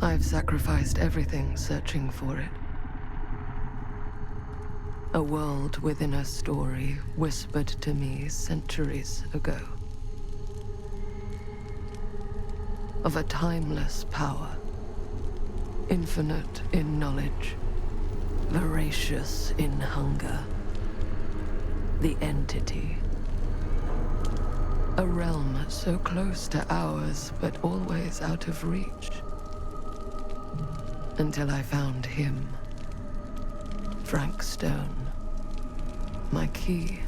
I've sacrificed everything searching for it. A world within a story whispered to me centuries ago. Of a timeless power, infinite in knowledge, voracious in hunger. The entity. A realm so close to ours, but always out of reach. Until I found him. Frank Stone. My key.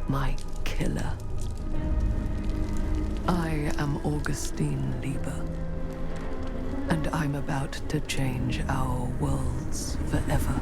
My killer. I am Augustine Lieber. And I'm about to change our worlds forever.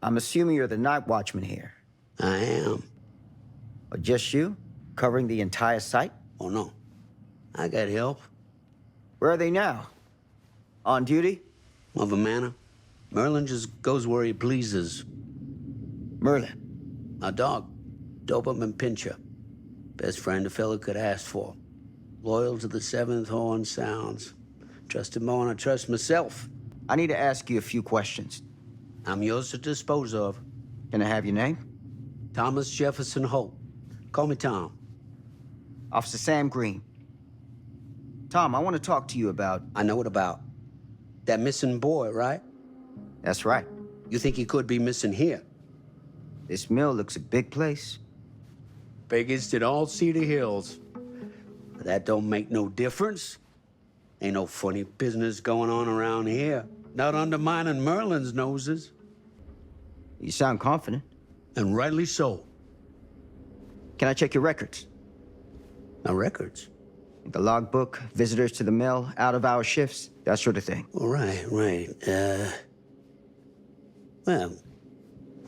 I'm assuming you're the night watchman here. I am. Or just you? Covering the entire site? Oh, no. I got help. Where are they now? On duty? Of a manner. Merlin just goes where he pleases. Merlin? My dog. Doberman Pinscher. Best friend a fella could ask for. Loyal to the seventh horn sounds. Trust him more than I trust myself. I need to ask you a few questions. I'm yours to dispose of. Can I have your name? Thomas Jefferson Hope. Call me Tom. Officer Sam Green. Tom, I want to talk to you about... I know what about. That missing boy, right? That's right. You think he could be missing here? This mill looks a big place. Biggest in all Cedar Hills. But that don't make no difference. Ain't no funny business going on around here. Not undermining Merlin's noses. You sound confident. And rightly so. Can I check your records? My records? The logbook, visitors to the mill, out-of-hour shifts, that sort of thing. Right. Well,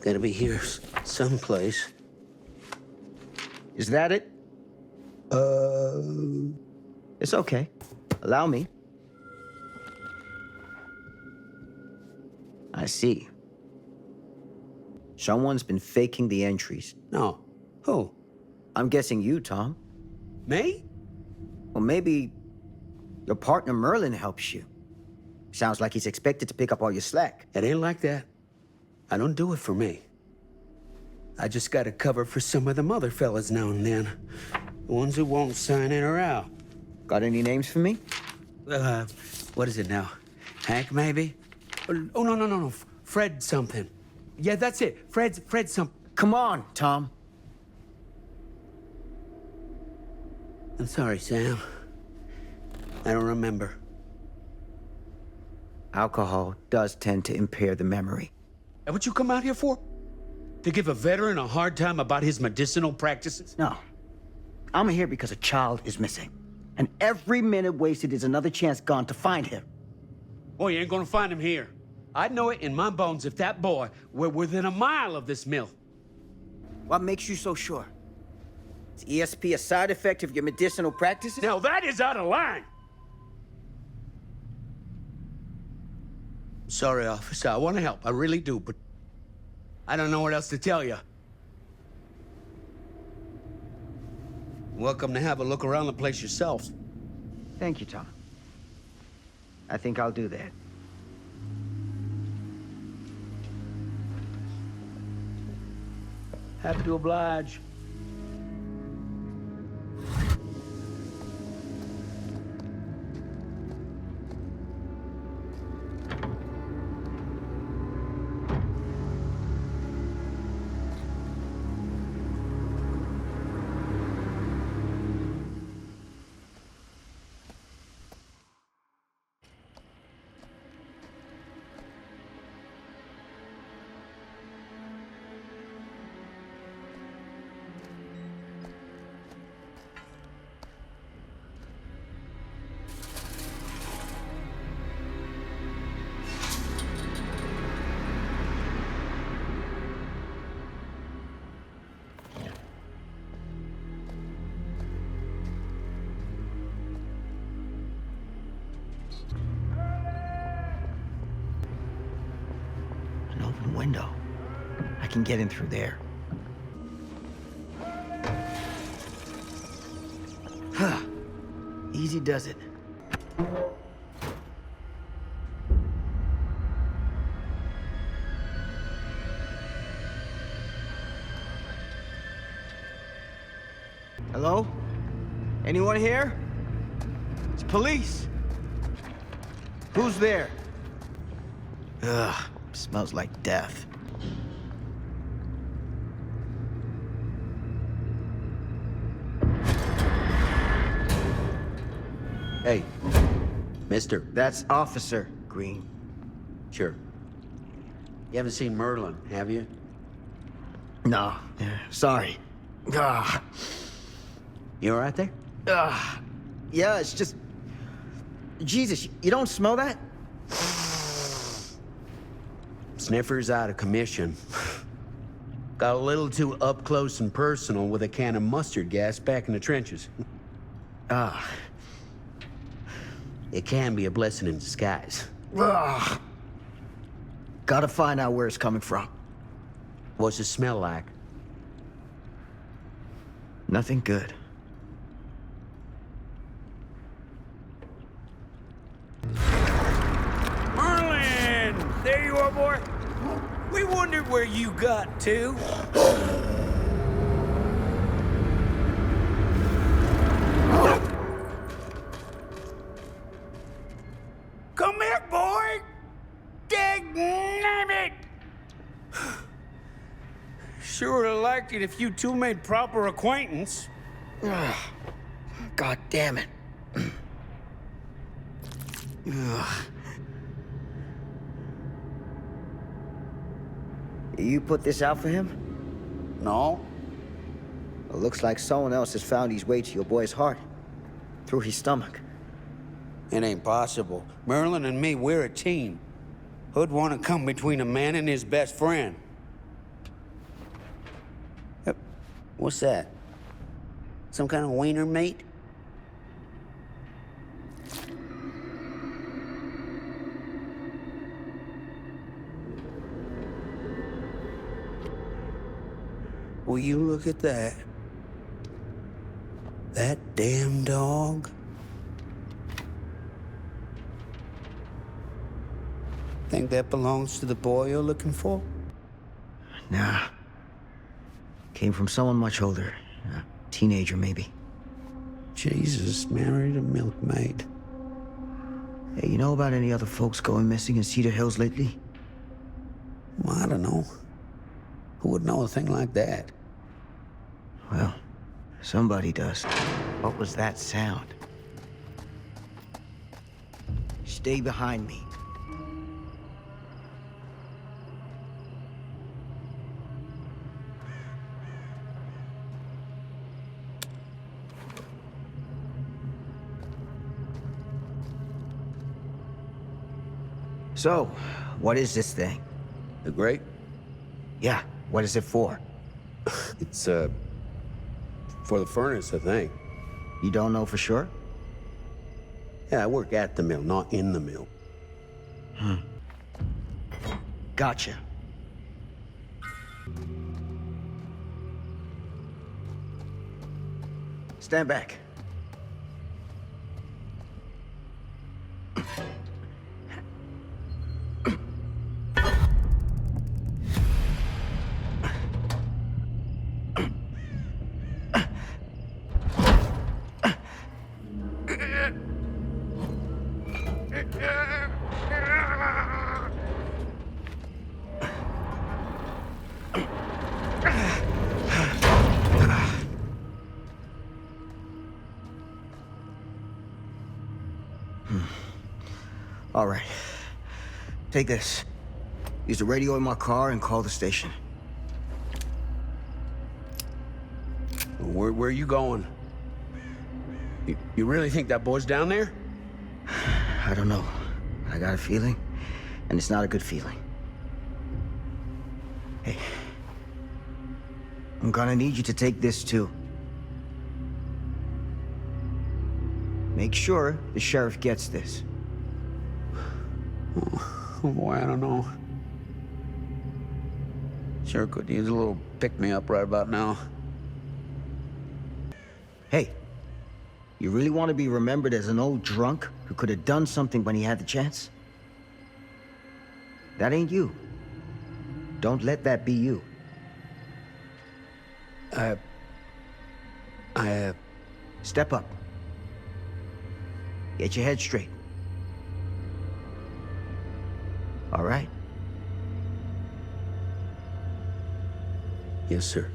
gotta be here someplace. Is that it? It's okay. Allow me. I see. Someone's been faking the entries. No. Who? I'm guessing you, Tom. Me? Or maybe your partner Merlin helps you. Sounds like he's expected to pick up all your slack. It ain't like that. I don't do it for me. I just gotta cover for some of them other fellas now and then. The ones who won't sign in or out. Got any names for me? What is it now? Hank, maybe? Oh, no. Fred something. Yeah, that's it. Fred something. Come on, Tom. I'm sorry, Sam. I don't remember. Alcohol does tend to impair the memory. That what you come out here for? To give a veteran a hard time about his medicinal practices? No. I'm here because a child is missing. And every minute wasted is another chance gone to find him. Boy, you ain't gonna find him here. I'd know it in my bones if that boy were within a mile of this mill. What makes you so sure? Is ESP a side effect of your medicinal practices? Now that is out of line! Sorry, officer. I want to help. I really do, but I don't know what else to tell you. Welcome to have a look around the place yourself. Thank you, Tom. I think I'll do that. Happy to oblige. An open window. I can get in through there. Easy does it. Hello? Anyone here? It's police. Who's there? Ugh, smells like death. Hey, mister. That's Officer Green. Sure. You haven't seen Merlin, have you? No, sorry. Ah. You all right there? Yeah, it's just... Jesus, you don't smell that? Sniffer's out of commission. Got a little too up close and personal with a can of mustard gas back in the trenches. It can be a blessing in disguise. Gotta find out where it's coming from. What's it smell like? Nothing good. Merlin! There you are, boy. We wondered where you got to. Come here, boy! Dang-nabbit! Sure would have liked it if you two made proper acquaintance. God damn it. You put this out for him? No? It looks like someone else has found his way to your boy's heart. Through his stomach. It ain't possible. Merlin and me, we're a team. Who'd want to come between a man and his best friend? What's that? Some kind of wiener meat? Will you look at that? That damn dog? Think that belongs to the boy you're looking for? Nah. Came from someone much older. A teenager, maybe. Jesus, married a milkmaid. Hey, you know about any other folks going missing in Cedar Hills lately? Well, I don't know. Who would know a thing like that? Well, somebody does. What was that sound? Stay behind me. So, what is this thing? The grate? Yeah, what is it for? It's, for the furnace, I think. You don't know for sure? Yeah, I work at the mill, not in the mill. Gotcha. Stand back. All right. Take this. Use the radio in my car and call the station. Where are you going? You really think that boy's down there? I don't know. I got a feeling, and it's not a good feeling. Hey. I'm gonna need you to take this too. Make sure the sheriff gets this. Oh boy, I don't know. Sure could use a little pick-me-up right about now. Hey, you really want to be remembered as an old drunk who could have done something when he had the chance? That ain't you. Don't let that be you. Step up. Get your head straight. All right? Yes, sir.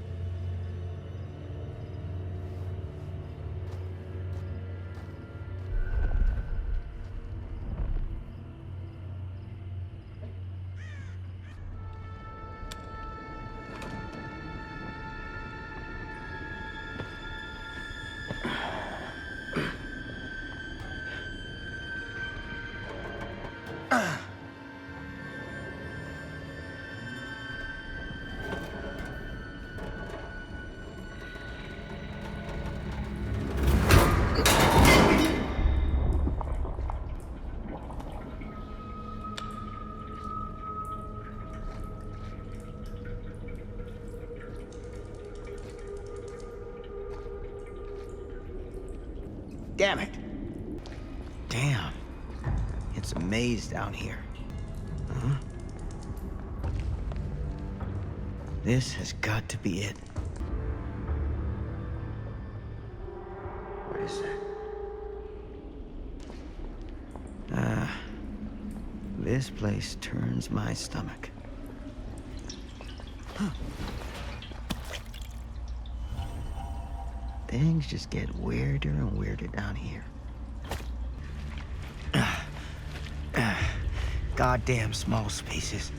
Damn it. Damn. It's a maze down here. Huh? This has got to be it. What is that? This place turns my stomach. Huh. Things just get weirder and weirder down here. Goddamn small spaces.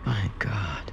My God.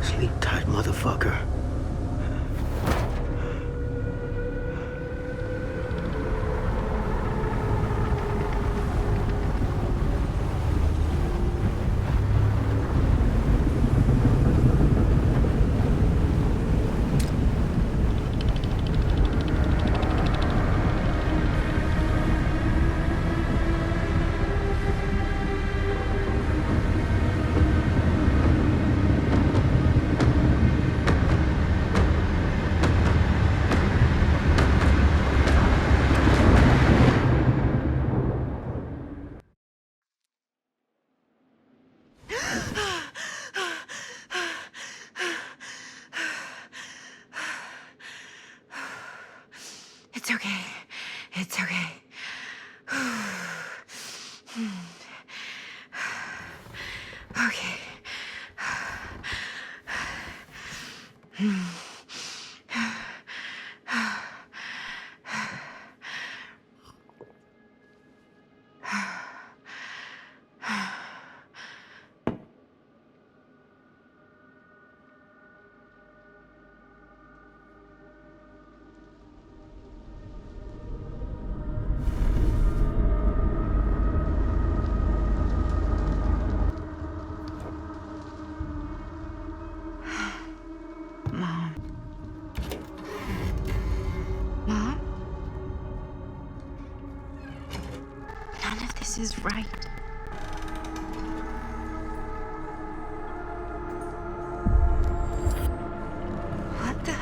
Sleep tight, motherfucker. It's okay. It's okay. Okay. Mom? None of this is right. What the?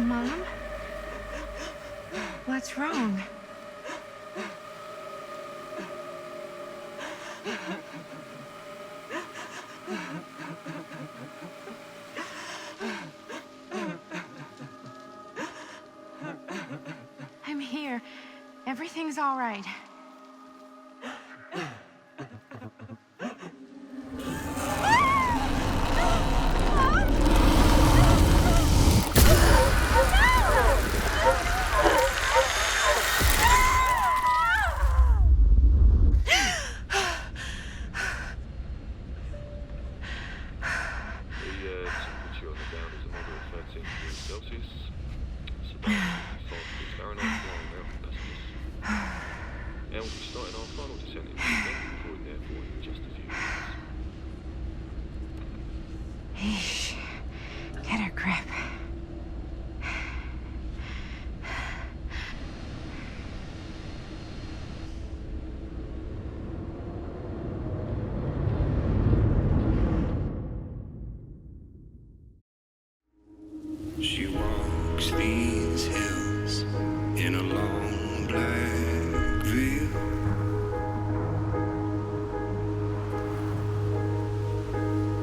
Mom? What's wrong? I'm here. Everything's all right.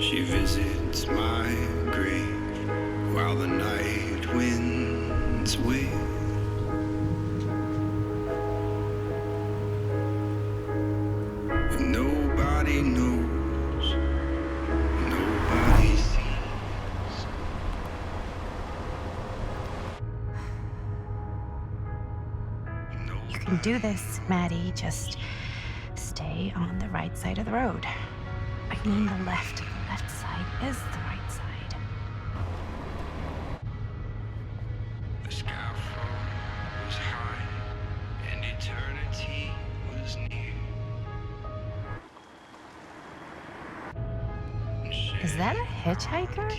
She visits my grave while the night winds wail. And nobody knows, nobody sees. You can do this, Maddie. Just stay on the right side of the road. I mean the left. The left side is the right side. The scaffold was high and eternity was near. Is that a hitchhiker?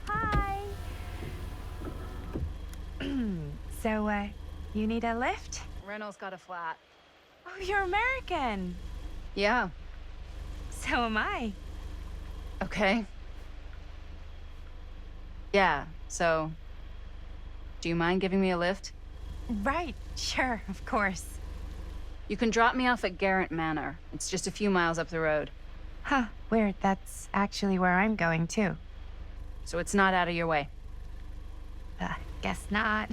Hi. So, you need a lift? Reynolds got a flat. Oh, you're American. Yeah. So am I. Okay. Yeah, so... Do you mind giving me a lift? Right, sure, of course. You can drop me off at Garrett Manor. It's just a few miles up the road. Huh, weird. That's actually where I'm going, too. So it's not out of your way. Guess not.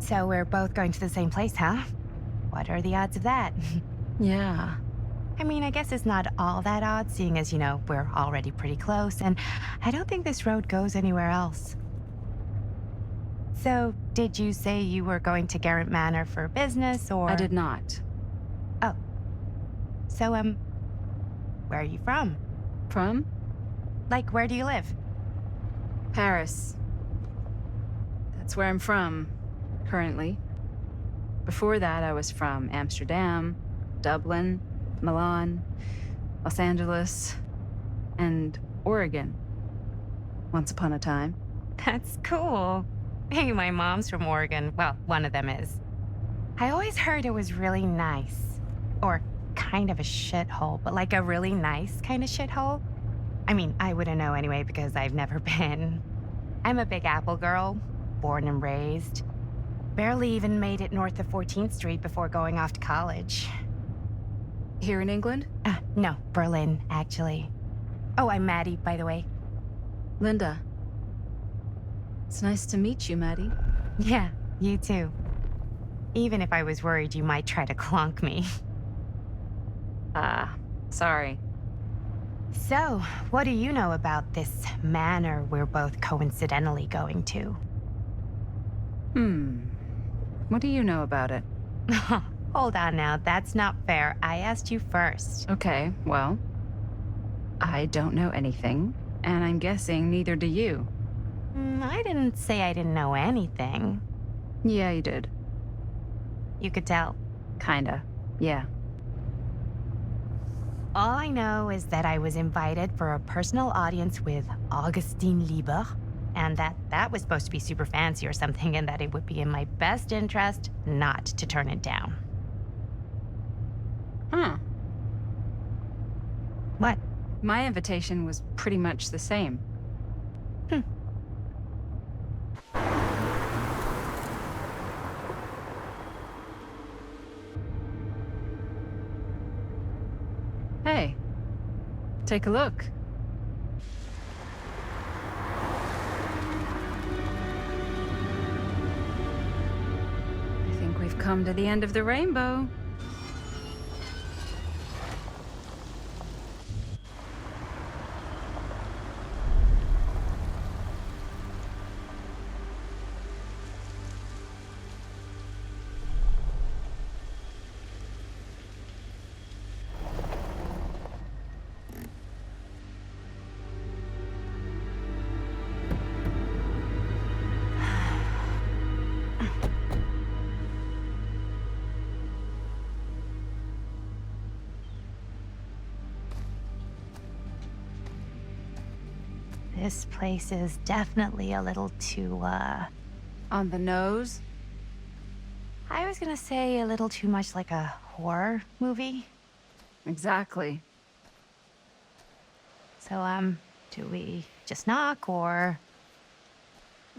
So we're both going to the same place, huh? What are the odds of that? Yeah. I mean, I guess it's not all that odd, seeing as, you know, we're already pretty close, and I don't think this road goes anywhere else. So, did you say you were going to Garrett Manor for business, or...? I did not. Oh. So, where are you from? From? Like, where do you live? Paris. That's where I'm from, currently. Before that, I was from Amsterdam, Dublin, Milan, Los Angeles, and Oregon. Once upon a time. That's cool. Hey, my mom's from Oregon. Well, one of them is. I always heard it was really nice. Or kind of a shithole, but like a really nice kind of shithole. I mean, I wouldn't know anyway because I've never been. I'm a Big Apple girl, born and raised. Barely even made it north of 14th Street before going off to college. Here in England? No, Berlin, actually. Oh, I'm Maddie, by the way. Linda. It's nice to meet you, Maddie. Yeah, you too. Even if I was worried you might try to clonk me. Sorry. So, what do you know about this manor we're both coincidentally going to? What do you know about it? Hold on now, that's not fair. I asked you first. Okay, well, I don't know anything, and I'm guessing neither do you. I didn't say I didn't know anything. Yeah, you did. You could tell. Kinda, yeah. All I know is that I was invited for a personal audience with Augustine Lieber, and that was supposed to be super fancy or something, and that it would be in my best interest not to turn it down. Huh. What? My invitation was pretty much the same. Hey, take a look. I think we've come to the end of the rainbow. This place is definitely a little too, On the nose? I was gonna say a little too much like a horror movie. Exactly. So, do we just knock or...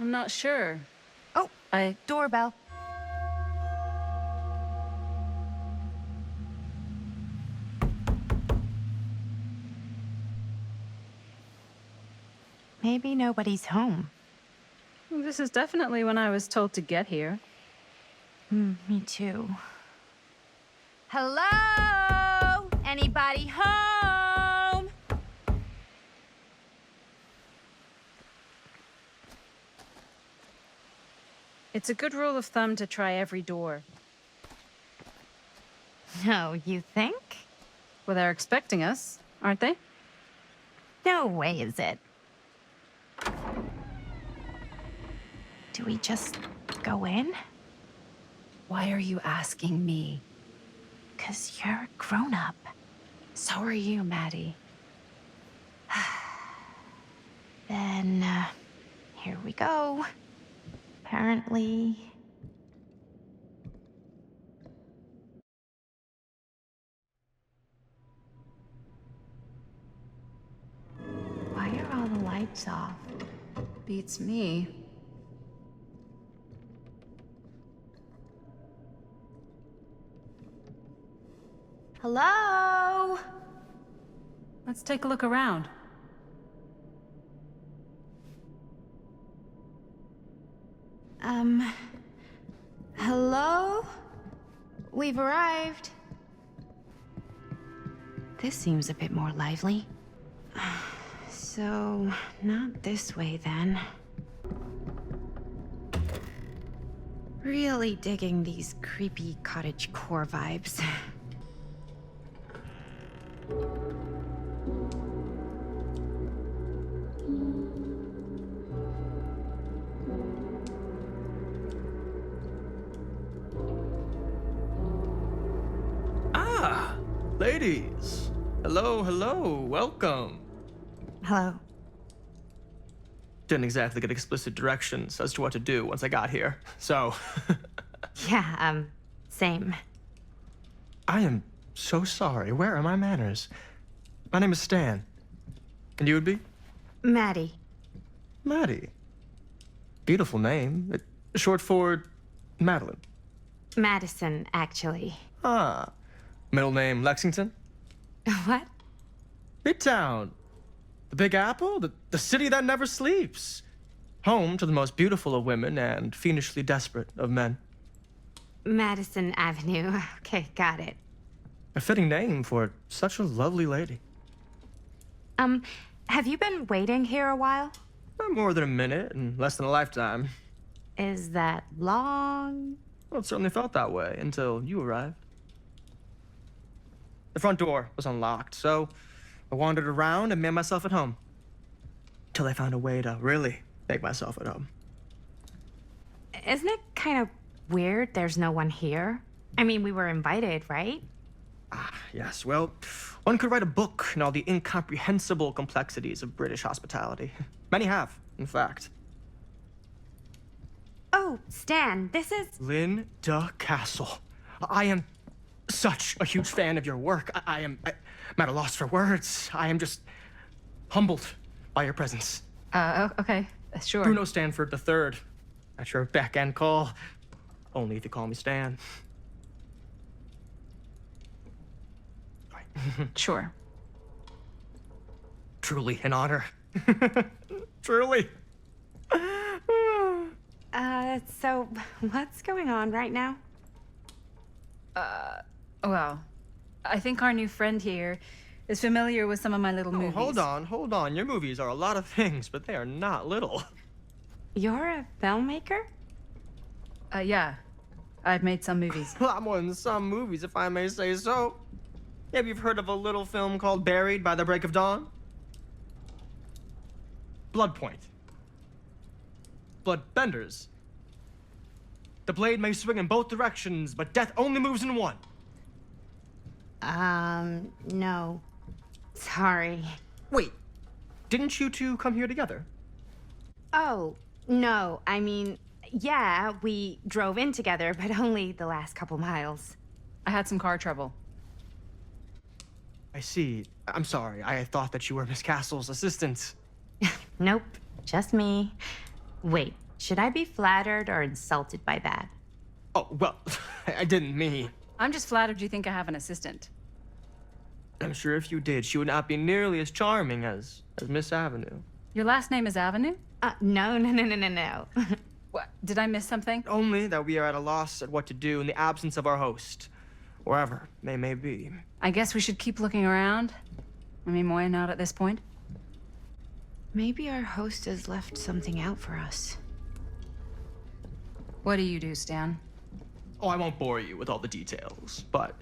I'm not sure. Oh, doorbell. Maybe nobody's home. This is definitely when I was told to get here. Me too. Hello? Anybody home? It's a good rule of thumb to try every door. No, you think? Well, they're expecting us, aren't they? No way is it. Do we just go in? Why are you asking me? 'Cause you're a grown-up. So are you, Maddie. Then, here we go. Apparently... Why are all the lights off? Beats me. Hello? Let's take a look around. Hello? We've arrived. This seems a bit more lively. So, not this way then. Really digging these creepy cottagecore vibes. Ah, ladies. Hello, hello, welcome. Hello. Didn't exactly get explicit directions as to what to do once I got here, so. Yeah, same. I am so sorry. Where are my manners? My name is Stan. And you would be? Maddie. Maddie. Beautiful name. Short for Madeline. Madison, actually. Ah. Middle name Lexington? What? Midtown. The Big Apple? The city that never sleeps. Home to the most beautiful of women and fiendishly desperate of men. Madison Avenue. Okay, got it. A fitting name for such a lovely lady. Have you been waiting here a while? Not more than a minute and less than a lifetime. Is that long? Well, it certainly felt that way until you arrived. The front door was unlocked, so I wandered around and made myself at home. Till I found a way to really make myself at home. Isn't it kind of weird there's no one here? I mean, we were invited, right? Ah, yes. Well, one could write a book on all the incomprehensible complexities of British hospitality. Many have, in fact. Oh, Stan, this is... Linda Castle. I am such a huge fan of your work. I'm at a loss for words. I am just humbled by your presence. Okay, sure. Bruno Stanford III, at your beck and call. Only if you call me Stan. Sure. Truly an honor. Truly. So what's going on right now? Well, I think our new friend here is familiar with some of my little movies. Hold on. Your movies are a lot of things, but they are not little. You're a filmmaker? Yeah. I've made some movies. A lot more than some movies, if I may say so. Maybe you've heard of a little film called Buried by the Break of Dawn? Blood Point. Bloodbenders. The blade may swing in both directions, but death only moves in one. No. Sorry. Wait, didn't you two come here together? Oh, no. I mean, yeah, we drove in together, but only the last couple miles. I had some car trouble. I see. I'm sorry. I thought that you were Miss Castle's assistant. Nope, just me. Wait, should I be flattered or insulted by that? Oh, well, I didn't mean. I'm just flattered you think I have an assistant. I'm sure if you did, she would not be nearly as charming as Miss Avenue. Your last name is Avenue? No. What? Did I miss something? Only that we are at a loss at what to do in the absence of our host, wherever they may be. I guess we should keep looking around. I mean, why not at this point? Maybe our host has left something out for us. What do you do, Stan? Oh, I won't bore you with all the details, but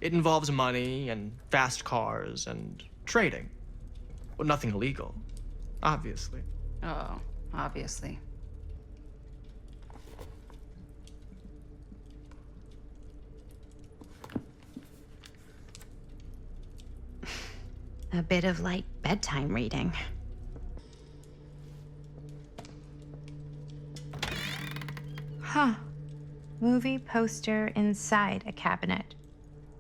it involves money and fast cars and trading. Well, nothing illegal, obviously. Oh, obviously. A bit of light bedtime reading. Huh. Movie poster inside a cabinet.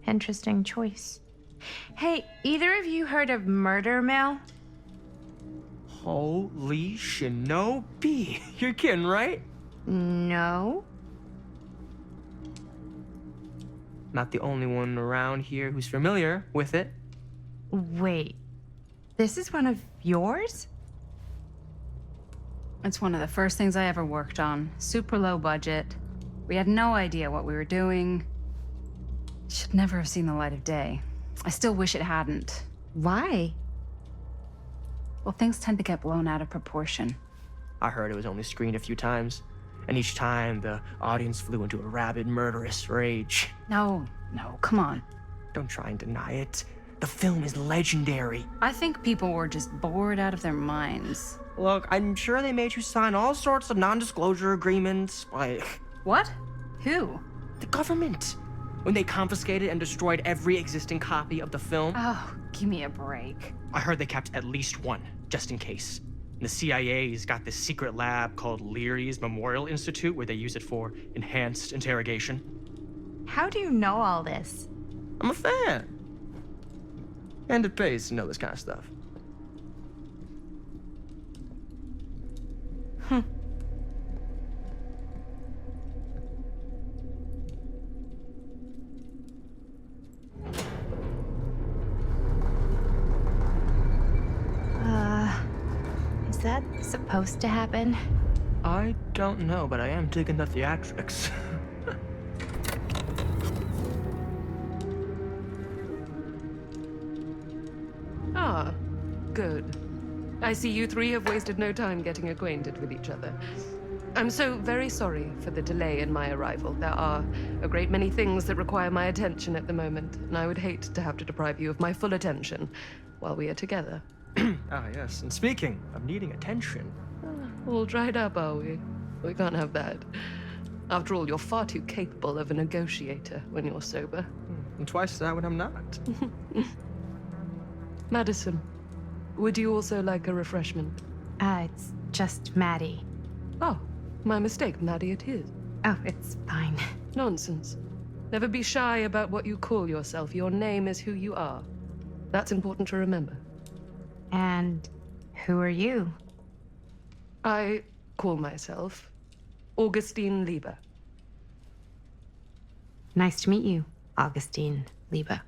Interesting choice. Hey, either of you heard of Murder Mill? Holy shinobi. You're kidding, right? No. Not the only one around here who's familiar with it. Wait, this is one of yours? It's one of the first things I ever worked on. Super low budget. We had no idea what we were doing. Should never have seen the light of day. I still wish it hadn't. Why? Well, things tend to get blown out of proportion. I heard it was only screened a few times, and each time the audience flew into a rabid, murderous rage. No, come on. Don't try and deny it. The film is legendary. I think people were just bored out of their minds. Look, I'm sure they made you sign all sorts of non-disclosure agreements, like... What? Who? The government. When they confiscated and destroyed every existing copy of the film. Oh, give me a break. I heard they kept at least one, just in case. And the CIA's got this secret lab called Leary's Memorial Institute where they use it for enhanced interrogation. How do you know all this? I'm a fan. And it pays to know this kind of stuff. Is that supposed to happen? I don't know, but I am digging the theatrics. Ah, good. I see you three have wasted no time getting acquainted with each other. I'm so very sorry for the delay in my arrival. There are a great many things that require my attention at the moment, and I would hate to have to deprive you of my full attention while we are together. Ah, yes. And speaking of needing attention... All dried up, are we? We can't have that. After all, you're far too capable of a negotiator when you're sober. And twice that when I'm not. Madison, would you also like a refreshment? It's just Maddie. Oh, my mistake, Maddie it is. Oh, it's fine. Nonsense. Never be shy about what you call yourself. Your name is who you are. That's important to remember. And who are you? I call myself Augustine Lieber. Nice to meet you, Augustine Lieber.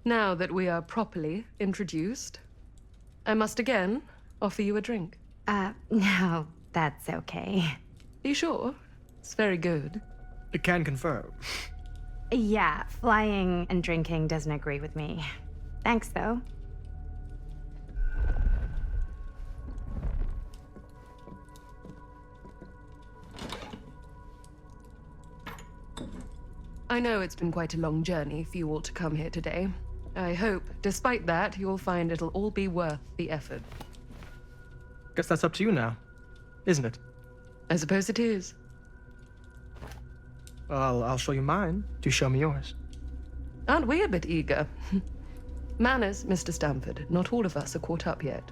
Now that we are properly introduced, I must again offer you a drink. No, that's okay. You sure? It's very good. I can confirm. Yeah, flying and drinking doesn't agree with me. Thanks, though. I know it's been quite a long journey for you all to come here today. I hope, despite that, you'll find it'll all be worth the effort. Guess that's up to you now, isn't it? I suppose it is. Well, I'll show you mine. Do show me yours. Aren't we a bit eager? Manners, Mr. Stamford. Not all of us are caught up yet.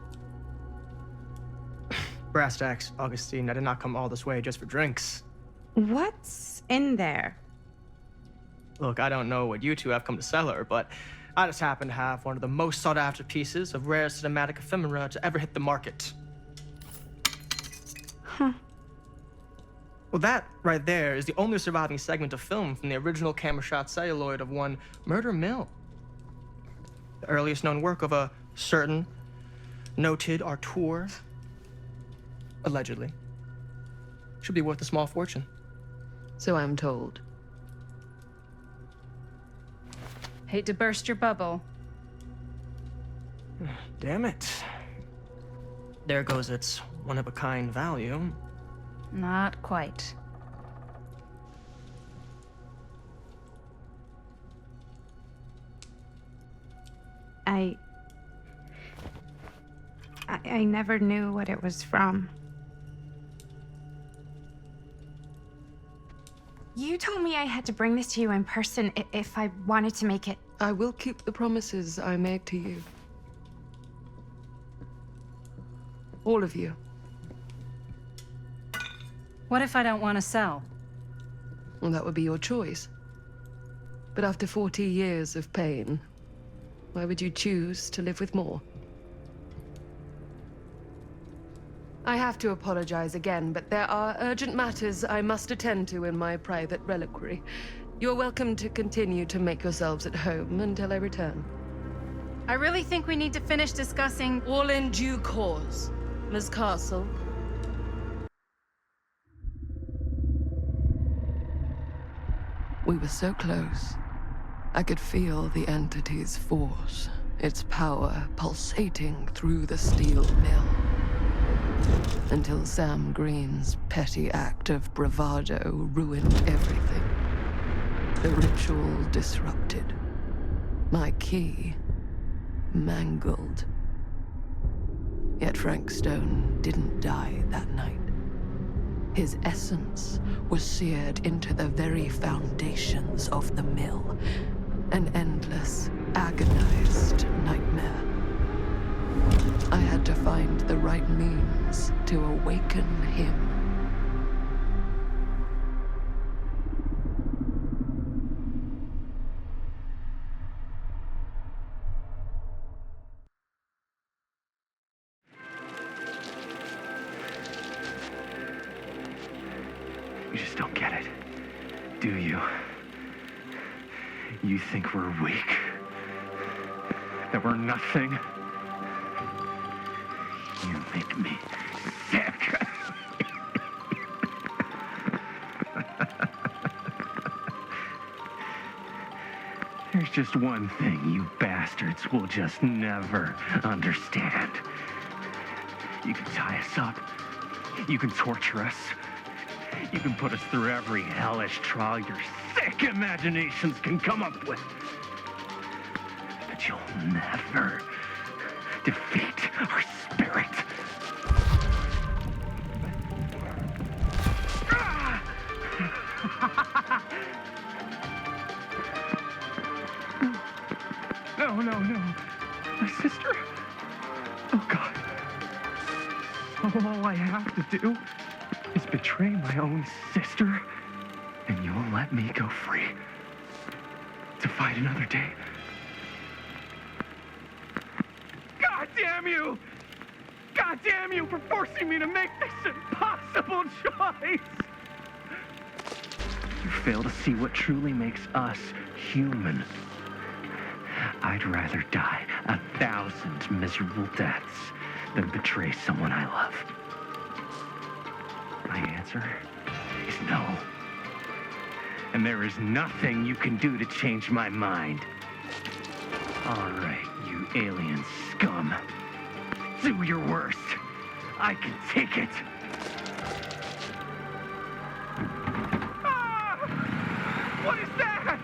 Brass tacks, Augustine. I did not come all this way just for drinks. What's in there? Look, I don't know what you two have come to sell her, but I just happen to have one of the most sought-after pieces of rare cinematic ephemera to ever hit the market. Huh. Well, that right there is the only surviving segment of film from the original camera shot celluloid of one Murder Mill. The earliest known work of a certain noted auteur, allegedly, should be worth a small fortune. So I'm told. Hate to burst your bubble. Damn it. There goes its one-of-a-kind value. Not quite. I never knew what it was from. You told me I had to bring this to you in person if I wanted to make it. I will keep the promises I made to you. All of you. What if I don't want to sell? Well, that would be your choice. But after 40 years of pain, why would you choose to live with more? I have to apologize again, but there are urgent matters I must attend to in my private reliquary. You're welcome to continue to make yourselves at home until I return. I really think we need to finish discussing. All in due course, Ms. Castle. We were so close. I could feel the entity's force, its power pulsating through the steel mill. Until Sam Green's petty act of bravado ruined everything. The ritual disrupted. My key mangled. Yet Frank Stone didn't die that night. His essence was seared into the very foundations of the mill. An endless, agonized nightmare. I had to find the right means to awaken him. You just don't get it, do you? You think we're weak? That we're nothing? You make me sick. There's just one thing you bastards will just never understand. You can tie us up. You can torture us. You can put us through every hellish trial your sick imaginations can come up with. But you'll never defeat our spirit. No. My sister? Oh, God. All I have to do is betray my own sister, and you'll let me go free to fight another day. God damn you! God damn you for forcing me to make this impossible choice! You fail to see what truly makes us human. I'd rather die 1,000 miserable deaths than betray someone I love. My answer is no. And there is nothing you can do to change my mind. All right, you alien scum. Do your worst. I can take it. Ah! What is that?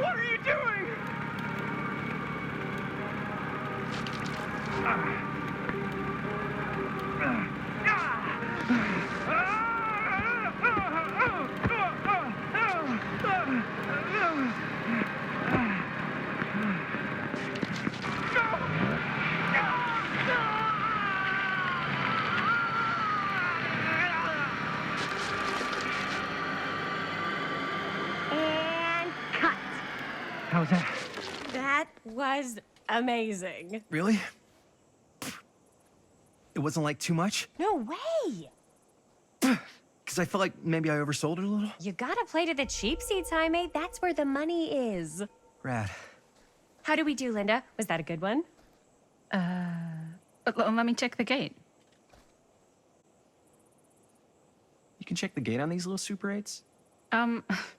What are you doing? How's that? That was amazing. Really? It wasn't like too much? No way. Because I felt like maybe I oversold it a little? You gotta play to the cheap seats, Jaime. That's where the money is. Rad. How did we do, Linda? Was that a good one? Let me check the gate. You can check the gate on these little Super 8s?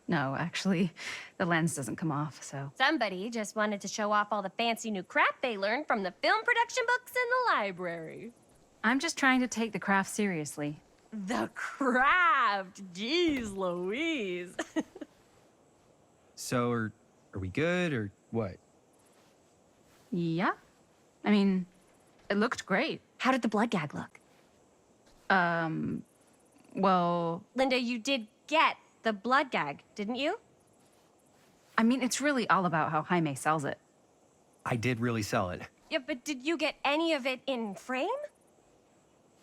No, actually, the lens doesn't come off, so. Somebody just wanted to show off all the fancy new crap they learned from the film production books in the library. I'm just trying to take the craft seriously. The craft! Jeez Louise. So, are we good, or what? Yeah. I mean, it looked great. How did the blood gag look? Well, Linda, you did get the blood gag, didn't you? I mean, it's really all about how Jaime sells it. I did really sell it. Yeah, but did you get any of it in frame?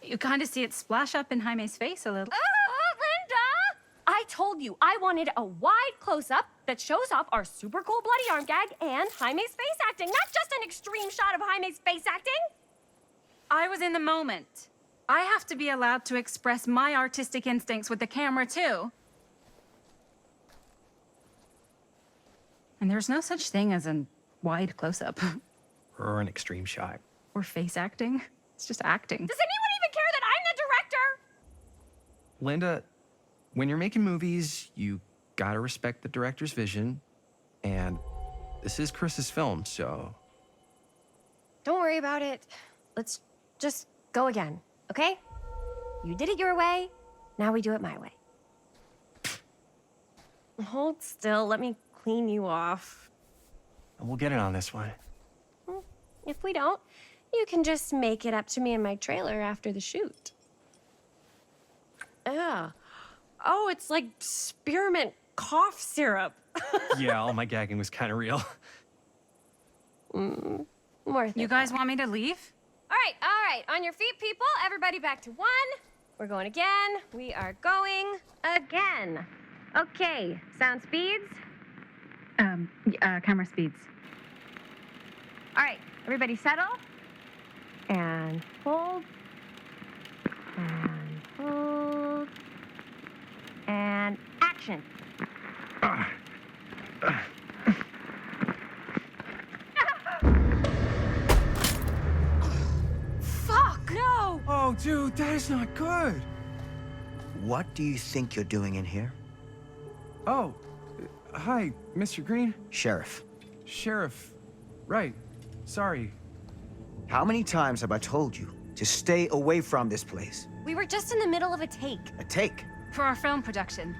You kind of see it splash up in Jaime's face a little. Linda! I told you I wanted a wide close-up that shows off our super cool bloody arm gag and Jaime's face acting, not just an extreme shot of Jaime's face acting. I was in the moment. I have to be allowed to express my artistic instincts with the camera, too. And there's no such thing as a wide close-up. Or an extreme shot. Or face acting. It's just acting. Does anyone even care that I'm the director? Linda, when you're making movies, you gotta respect the director's vision. And this is Chris's film, so... Don't worry about it. Let's just go again, okay? You did it your way, now we do it my way. Hold still, let me clean you off. We'll get it on this one. If we don't, you can just make it up to me in my trailer after the shoot. Ugh. Oh, it's like spearmint cough syrup. Yeah, all my gagging was kind of real. Worth You it, guys though. want me to leave? All right. On your feet, people. Everybody back to one. We're going again. We are going again. Okay, sound speeds. Camera speeds. All right, everybody settle. And hold. And hold. And action. Fuck! No! Oh, dude, that is not good. What do you think you're doing in here? Oh, hi, Mr. Green. Sheriff, Sheriff. Right. Sorry. how many times have I told you to stay away from this place? We were just in the middle of a take. A take. For our film production.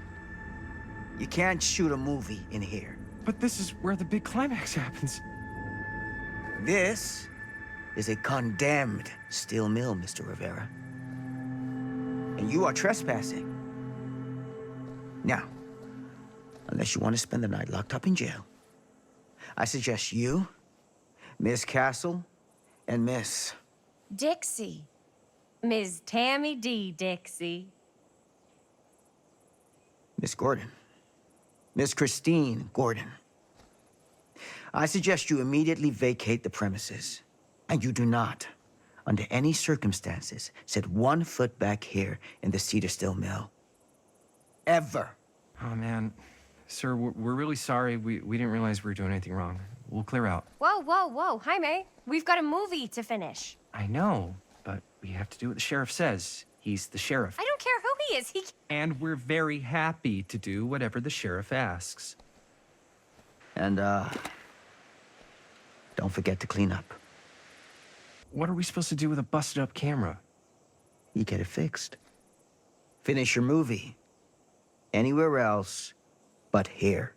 You can't shoot a movie in here. But this is where the big climax happens. This is a condemned steel mill, Mr. Rivera. And you are trespassing. Now, unless you want to spend the night locked up in jail, I suggest you, Miss Castle, and Miss... Dixie. Ms. Tammy D. Dixie. Miss Gordon. Miss Christine Gordon. I suggest you immediately vacate the premises. And you do not, under any circumstances, set 1 foot back here in the Cedar Steel Mill. Ever. Oh, man. Sir, we're really sorry. We didn't realize we were doing anything wrong. We'll clear out. Whoa. Jaime, we've got a movie to finish. I know, but we have to do what the sheriff says. He's the sheriff. I don't care who he is. And we're very happy to do whatever the sheriff asks. And, don't forget to clean up. What are we supposed to do with a busted up camera? You get it fixed. Finish your movie. Anywhere else but here.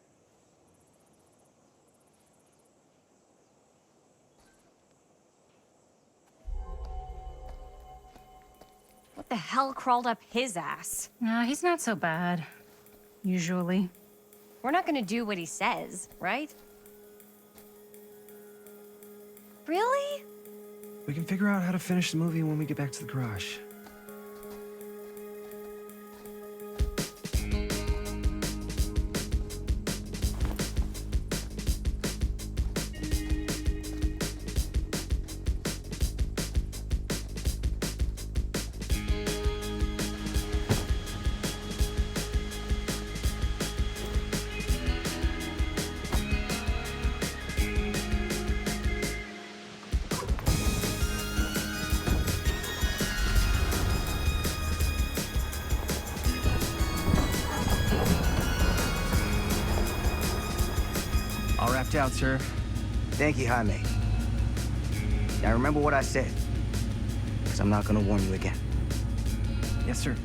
What the hell crawled up his ass? No, he's not so bad. Usually. We're not gonna do what he says, right? Really? We can figure out how to finish the movie when we get back to the garage. tapped out, sir. Thank you, Jaime. Now remember what I said, because I'm not gonna warn you again. Yes, sir.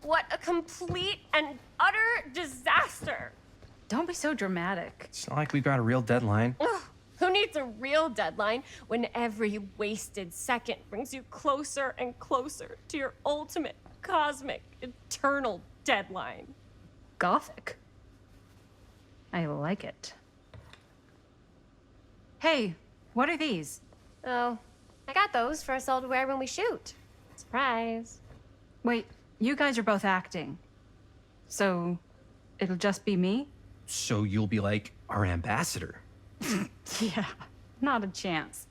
What a complete and utter disaster. Don't be so dramatic. It's not like we've got a real deadline. Ugh, who needs a real deadline when every wasted second brings you closer and closer to your ultimate, cosmic, eternal deadline? Gothic. I like it. Hey, what are these? Oh, I got those for us all to wear when we shoot. Surprise. Wait, you guys are both acting. So, it'll just be me? So you'll be like our ambassador. Yeah, not a chance.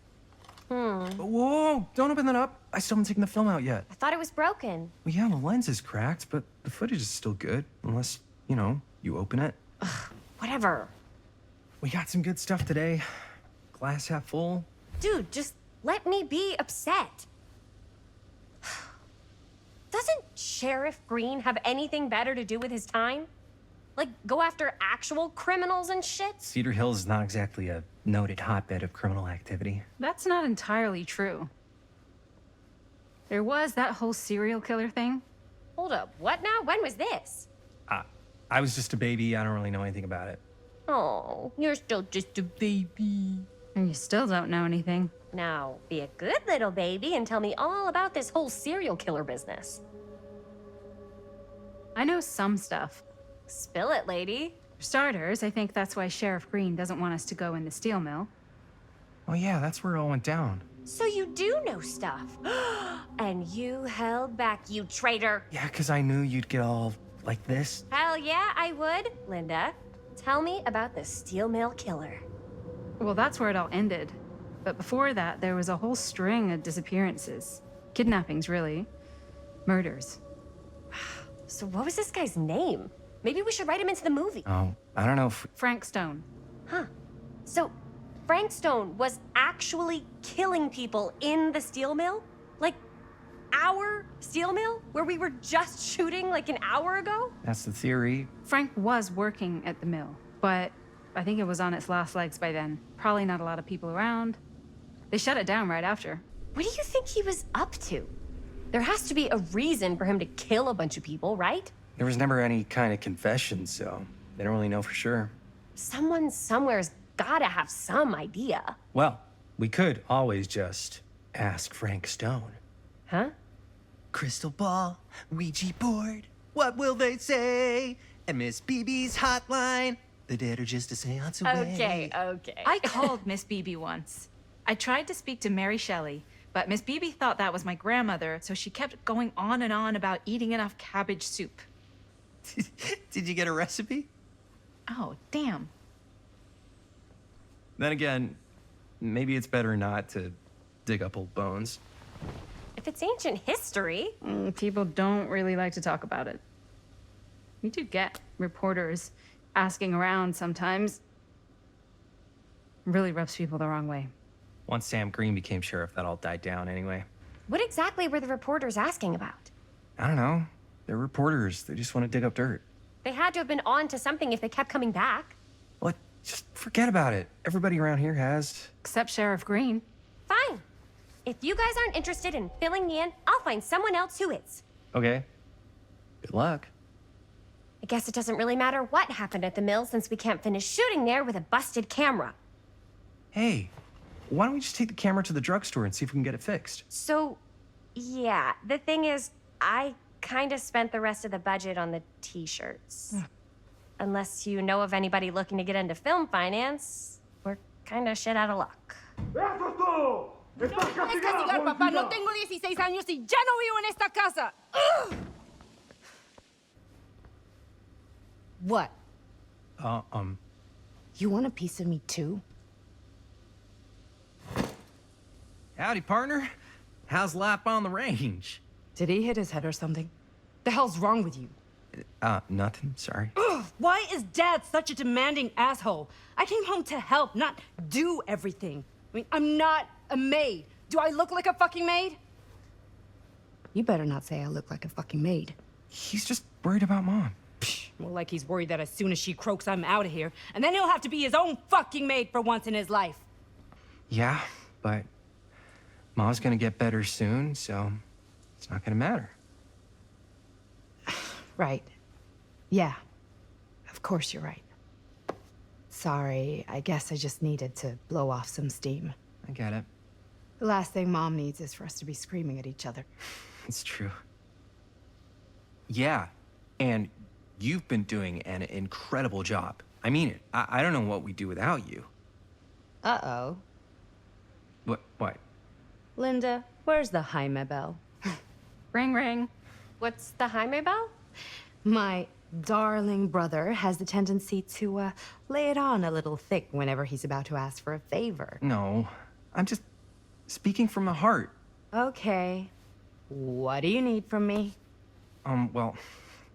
Whoa, don't open that up. I still haven't taken the film out yet. I thought it was broken. Well, yeah, the lens is cracked, but the footage is still good. Unless, you open it. Whatever. We got some good stuff today. Glass half full. Dude, just let me be upset. Doesn't Sheriff Green have anything better to do with his time? Like, go after actual criminals and shit? Cedar Hills is not exactly a noted hotbed of criminal activity. That's not entirely true. There was that whole serial killer thing. Hold up, what now? When was this? I was just a baby. I don't really know anything about it. Oh, you're still just a baby. And you still don't know anything. Now, be a good little baby and tell me all about this whole serial killer business. I know some stuff. Spill it, lady. For starters, I think that's why Sheriff Green doesn't want us to go in the steel mill. Oh yeah, that's where it all went down. So you do know stuff. And you held back, you traitor. Yeah, because I knew you'd get all like this. Hell yeah, I would. Linda, tell me about the steel mill killer. Well, that's where it all ended. But before that, there was a whole string of disappearances. Kidnappings, really. Murders. So what was this guy's name? Maybe we should write him into the movie. Oh, I don't know if... Frank Stone. Huh. So Frank Stone was actually killing people in the steel mill? Like, our steel mill? Where we were just shooting like an hour ago? That's the theory. Frank was working at the mill, but I think it was on its last legs by then. Probably not a lot of people around. They shut it down right after. What do you think he was up to? There has to be a reason for him to kill a bunch of people, right? There was never any kind of confession, so they don't really know for sure. Someone somewhere's gotta have some idea. Well, we could always just ask Frank Stone. Huh? Crystal ball, Ouija board, what will they say? And Miss BB's hotline, the dead are just a seance away. Okay. I called Miss BB once. I tried to speak to Mary Shelley, but Miss BB thought that was my grandmother, so she kept going on and on about eating enough cabbage soup. Did you get a recipe? Oh, damn. Then again, maybe it's better not to dig up old bones. If it's ancient history. People don't really like to talk about it. We do get reporters asking around sometimes. Really rubs people the wrong way. Once Sam Green became sheriff, that all died down anyway. What exactly were the reporters asking about? I don't know. They're reporters. They just want to dig up dirt. They had to have been on to something if they kept coming back. What? Just forget about it. Everybody around here has. Except Sheriff Green. Fine. If you guys aren't interested in filling me in, I'll find someone else who is. Okay. Good luck. I guess it doesn't really matter what happened at the mill since we can't finish shooting there with a busted camera. Hey, why don't we just take the camera to the drugstore and see if we can get it fixed? So, yeah, the thing is, I kind of spent the rest of the budget on the t-shirts. Unless you know of anybody looking to get into film finance, we're kind of shit out of luck. Papá, no tengo 16 años y ya no vivo en esta casa. Ugh! What? You want a piece of me too? Howdy, partner. How's life on the range? Did he hit his head or something? The hell's wrong with you? Nothing, sorry. Ugh, why is Dad such a demanding asshole? I came home to help, not do everything. I mean, I'm not a maid. Do I look like a fucking maid? You better not say I look like a fucking maid. He's just worried about Mom. More like he's worried that as soon as she croaks, I'm out of here. And then he'll have to be his own fucking maid for once in his life. Yeah, but Mom's gonna get better soon, so it's not gonna matter. Right. Yeah. Of course you're right. Sorry, I guess I just needed to blow off some steam. I get it. The last thing Mom needs is for us to be screaming at each other. It's true. Yeah, and you've been doing an incredible job. I mean it. I don't know what we'd do without you. Uh-oh. What? Linda, where's the Jaime bell? Ring, ring. What's the Jaime bell? My darling brother has the tendency to, lay it on a little thick whenever he's about to ask for a favor. No, I'm just speaking from the heart. Okay. What do you need from me? Well,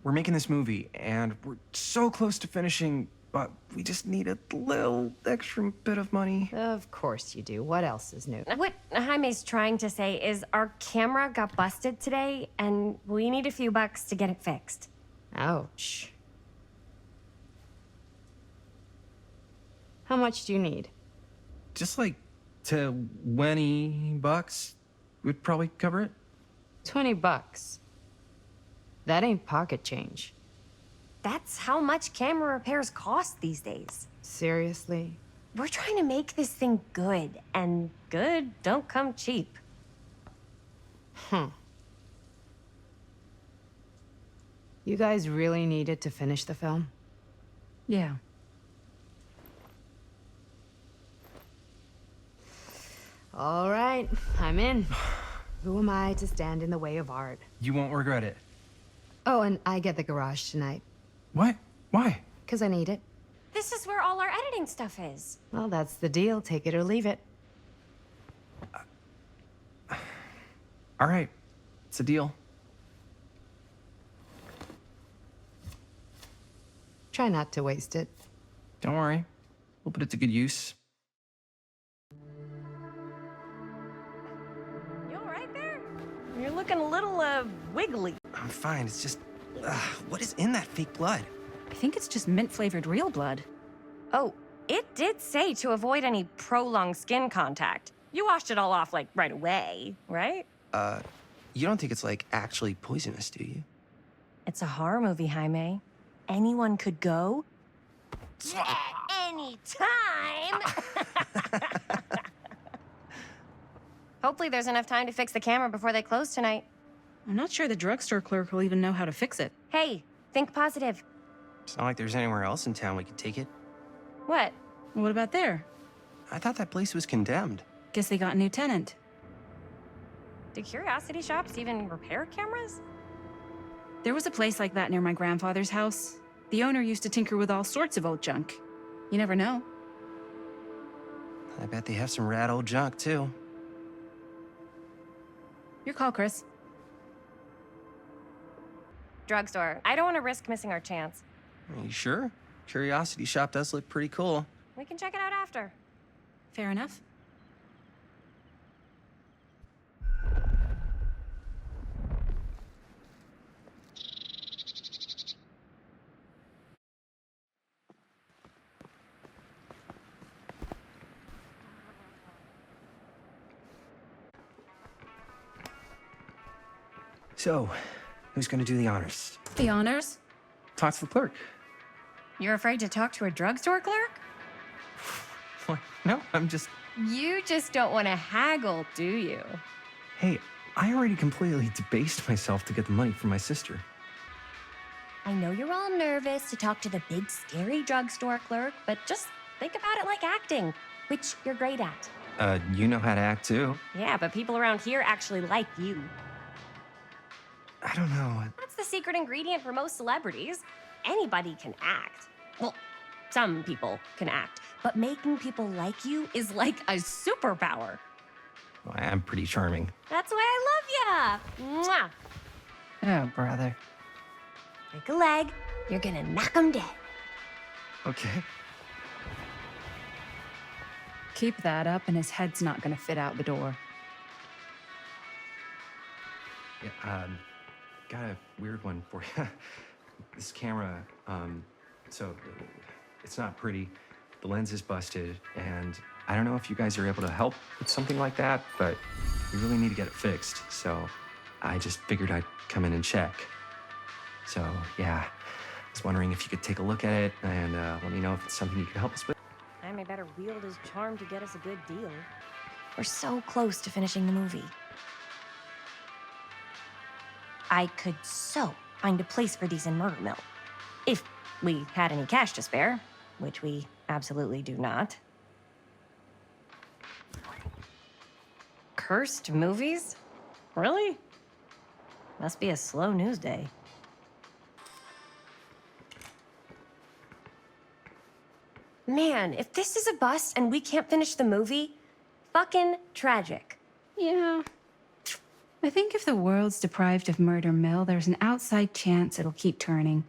we're making this movie, and we're so close to finishing, but we just need a little extra bit of money. Of course you do. What else is new? What Jaime's trying to say is our camera got busted today, and we need a few bucks to get it fixed. Ouch. How much do you need? Just like $20 would probably cover it. $20. That ain't pocket change. That's how much camera repairs cost these days. Seriously? We're trying to make this thing good, and good don't come cheap. You guys really needed to finish the film? Yeah. All right, I'm in. Who am I to stand in the way of art? You won't regret it. Oh, and I get the garage tonight. What? Why? 'Cause I need it. This is where all our editing stuff is. Well, that's the deal. Take it or leave it. All right, it's a deal. Try not to waste it. Don't worry, we'll put it to good use. You all right there? You're looking a little, wiggly. I'm fine. It's just, what is in that fake blood? I think it's just mint-flavored real blood. Oh, it did say to avoid any prolonged skin contact. You washed it all off, like, right away, right? You don't think it's, like, actually poisonous, do you? It's a horror movie, Jaime. Anyone could go. Anytime! Hopefully there's enough time to fix the camera before they close tonight. I'm not sure the drugstore clerk will even know how to fix it. Hey, think positive. It's not like there's anywhere else in town we could take it. What? What about there? I thought that place was condemned. Guess they got a new tenant. Do curiosity shops even repair cameras? There was a place like that near my grandfather's house. The owner used to tinker with all sorts of old junk. You never know. I bet they have some rad old junk, too. Your call, Chris. Drugstore. I don't want to risk missing our chance. Are you sure? Curiosity shop does look pretty cool. We can check it out after. Fair enough. So, who's gonna do the honors? The honors? Talk to the clerk. You're afraid to talk to a drugstore clerk? What? No, I'm just... You just don't want to haggle, do you? Hey, I already completely debased myself to get the money from my sister. I know you're all nervous to talk to the big, scary drugstore clerk, but just think about it like acting, which you're great at. You know how to act too. Yeah, but people around here actually like you. I don't know. That's the secret ingredient for most celebrities. Anybody can act. Well, some people can act, but making people like you is like a superpower. Well, I'm pretty charming. That's why I love ya. Mwah. Oh, brother. Break a leg, you're gonna knock 'em dead. Okay. Keep that up and his head's not gonna fit out the door. Yeah, got a weird one for you. This camera, so it's not pretty. The lens is busted, and I don't know if you guys are able to help with something like that, but we really need to get it fixed. So I just figured I'd come in and check. So yeah, I was wondering if you could take a look at it and let me know if it's something you could help us with. Jaime better wield his charm to get us a good deal. We're so close to finishing the movie. I could so find a place for these in Murder Mill. If we had any cash to spare, which we absolutely do not. Cursed movies? Really? Must be a slow news day. Man, if this is a bust and we can't finish the movie, fucking tragic. Yeah. I think if the world's deprived of Murder Mill, there's an outside chance it'll keep turning.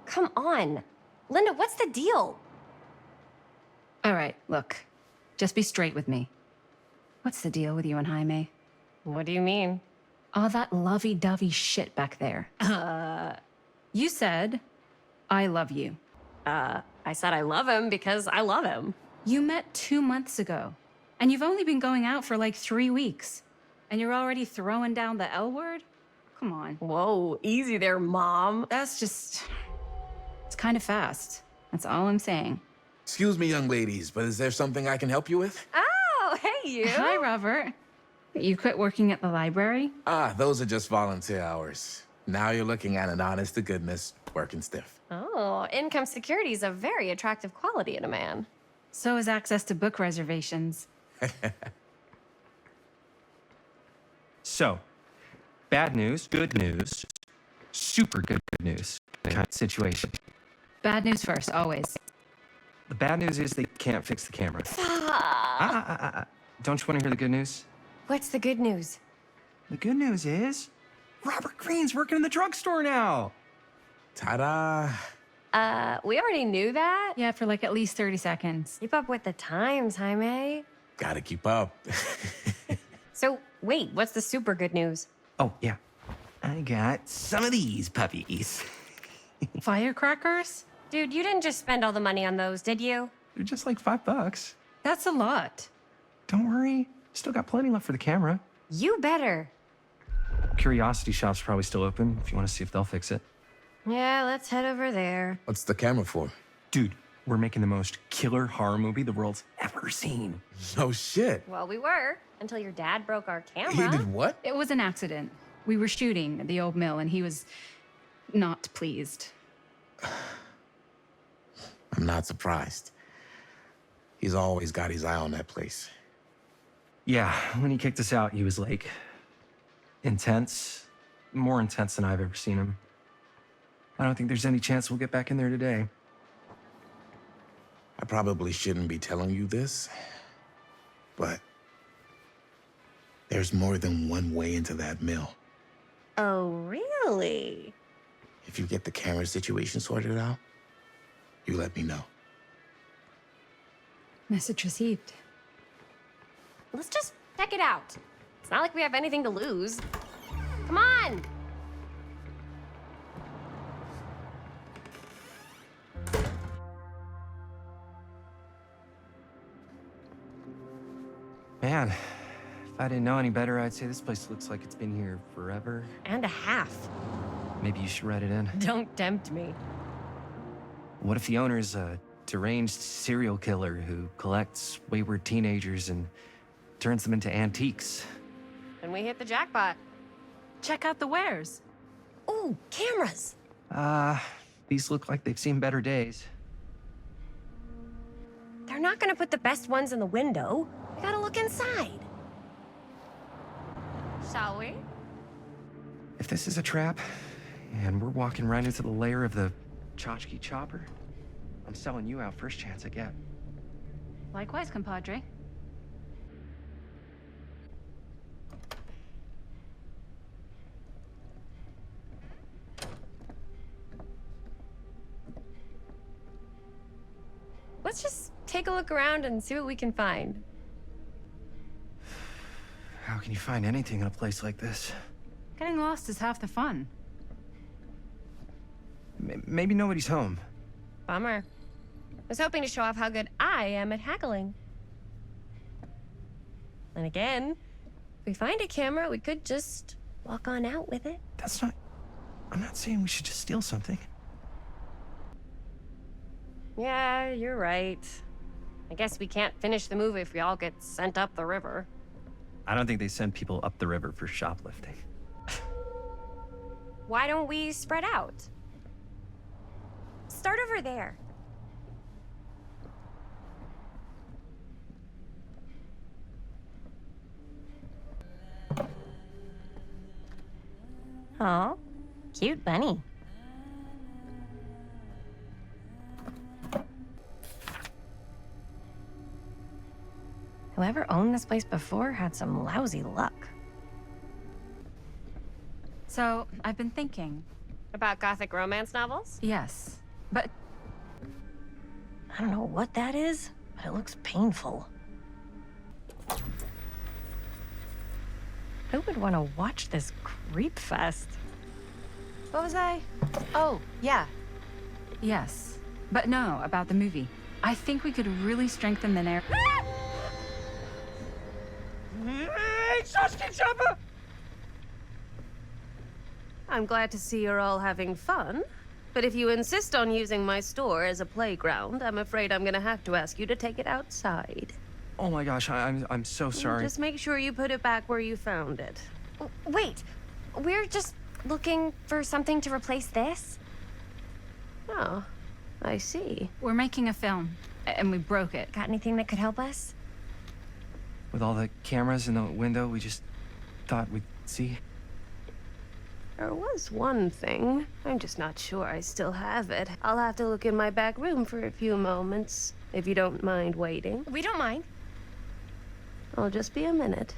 Come on. Linda, what's the deal? All right, look. Just be straight with me. What's the deal with you and Jaime? What do you mean? All that lovey-dovey shit back there. You said, I love you. I said I love him because I love him. You met 2 months ago, and you've only been going out for like 3 weeks. And you're already throwing down the L word? Come on. Whoa, easy there, Mom. That's just... It's kind of fast. That's all I'm saying. Excuse me, young ladies, but is there something I can help you with? Oh, hey, you. Hi, Robert. You quit working at the library? Ah, those are just volunteer hours. Now you're looking at an honest-to-goodness working stiff. Oh, income security is a very attractive quality in a man. So is access to book reservations. So, bad news, good news, super good news kind of situation. Bad news first, always. The bad news is they can't fix the camera. Don't you want to hear the good news? What's the good news? The good news is Robert Greene's working in the drugstore now. Ta-da! We already knew that. Yeah, for like at least 30 seconds. Keep up with the times, Jaime. Gotta keep up. So, wait, what's the super good news? Oh, yeah. I got some of these puppies. Firecrackers? Dude, you didn't just spend all the money on those, did you? They're just like $5. That's a lot. Don't worry. Still got plenty left for the camera. You better. Curiosity Shop's probably still open if you want to see if they'll fix it. Yeah, let's head over there. What's the camera for? Dude, we're making the most killer horror movie the world's ever seen. No shit. Well, we were, until your dad broke our camera. He did what? It was an accident. We were shooting at the old mill, and he was not pleased. I'm not surprised. He's always got his eye on that place. Yeah, when he kicked us out, he was like intense, more intense than I've ever seen him. I don't think there's any chance we'll get back in there today. I probably shouldn't be telling you this, but there's more than one way into that mill. Oh, really? If you get the camera situation sorted out, you let me know. Message received. Let's just check it out. It's not like we have anything to lose. Come on! Man, I didn't know any better, I'd say this place looks like it's been here forever. And a half. Maybe you should write it in. Don't tempt me. What if the owner's a deranged serial killer who collects wayward teenagers and turns them into antiques? Then we hit the jackpot. Check out the wares. Ooh, cameras. These look like they've seen better days. They're not gonna put the best ones in the window. We gotta look inside. Shall we? If this is a trap, and we're walking right into the lair of the tchotchke chopper, I'm selling you out first chance I get. Likewise, compadre. Let's just take a look around and see what we can find. How can you find anything in a place like this? Getting lost is half the fun. Maybe nobody's home. Bummer. I was hoping to show off how good I am at haggling. And again, if we find a camera, we could just walk on out with it. That's not... I'm not saying we should just steal something. Yeah, you're right. I guess we can't finish the movie if we all get sent up the river. I don't think they send people up the river for shoplifting. Why don't we spread out? Start over there. Oh, cute bunny. Whoever owned this place before had some lousy luck. So, I've been thinking. About gothic romance novels? Yes, but... I don't know what that is, but it looks painful. Who would want to watch this creep fest? What was I? Oh, yeah. Yes, but no, about the movie. I think we could really strengthen the narrative. Hey, tchotchke chopper! I'm glad to see you're all having fun, but if you insist on using my store as a playground, I'm afraid I'm gonna have to ask you to take it outside. Oh my gosh, I'm so sorry. Just make sure you put it back where you found it. Wait, we're just looking for something to replace this? Oh, I see. We're making a film, and we broke it. Got anything that could help us? With all the cameras in the window, we just thought we'd see. There was one thing. I'm just not sure I still have it. I'll have to look in my back room for a few moments, if you don't mind waiting. We don't mind. I'll just be a minute.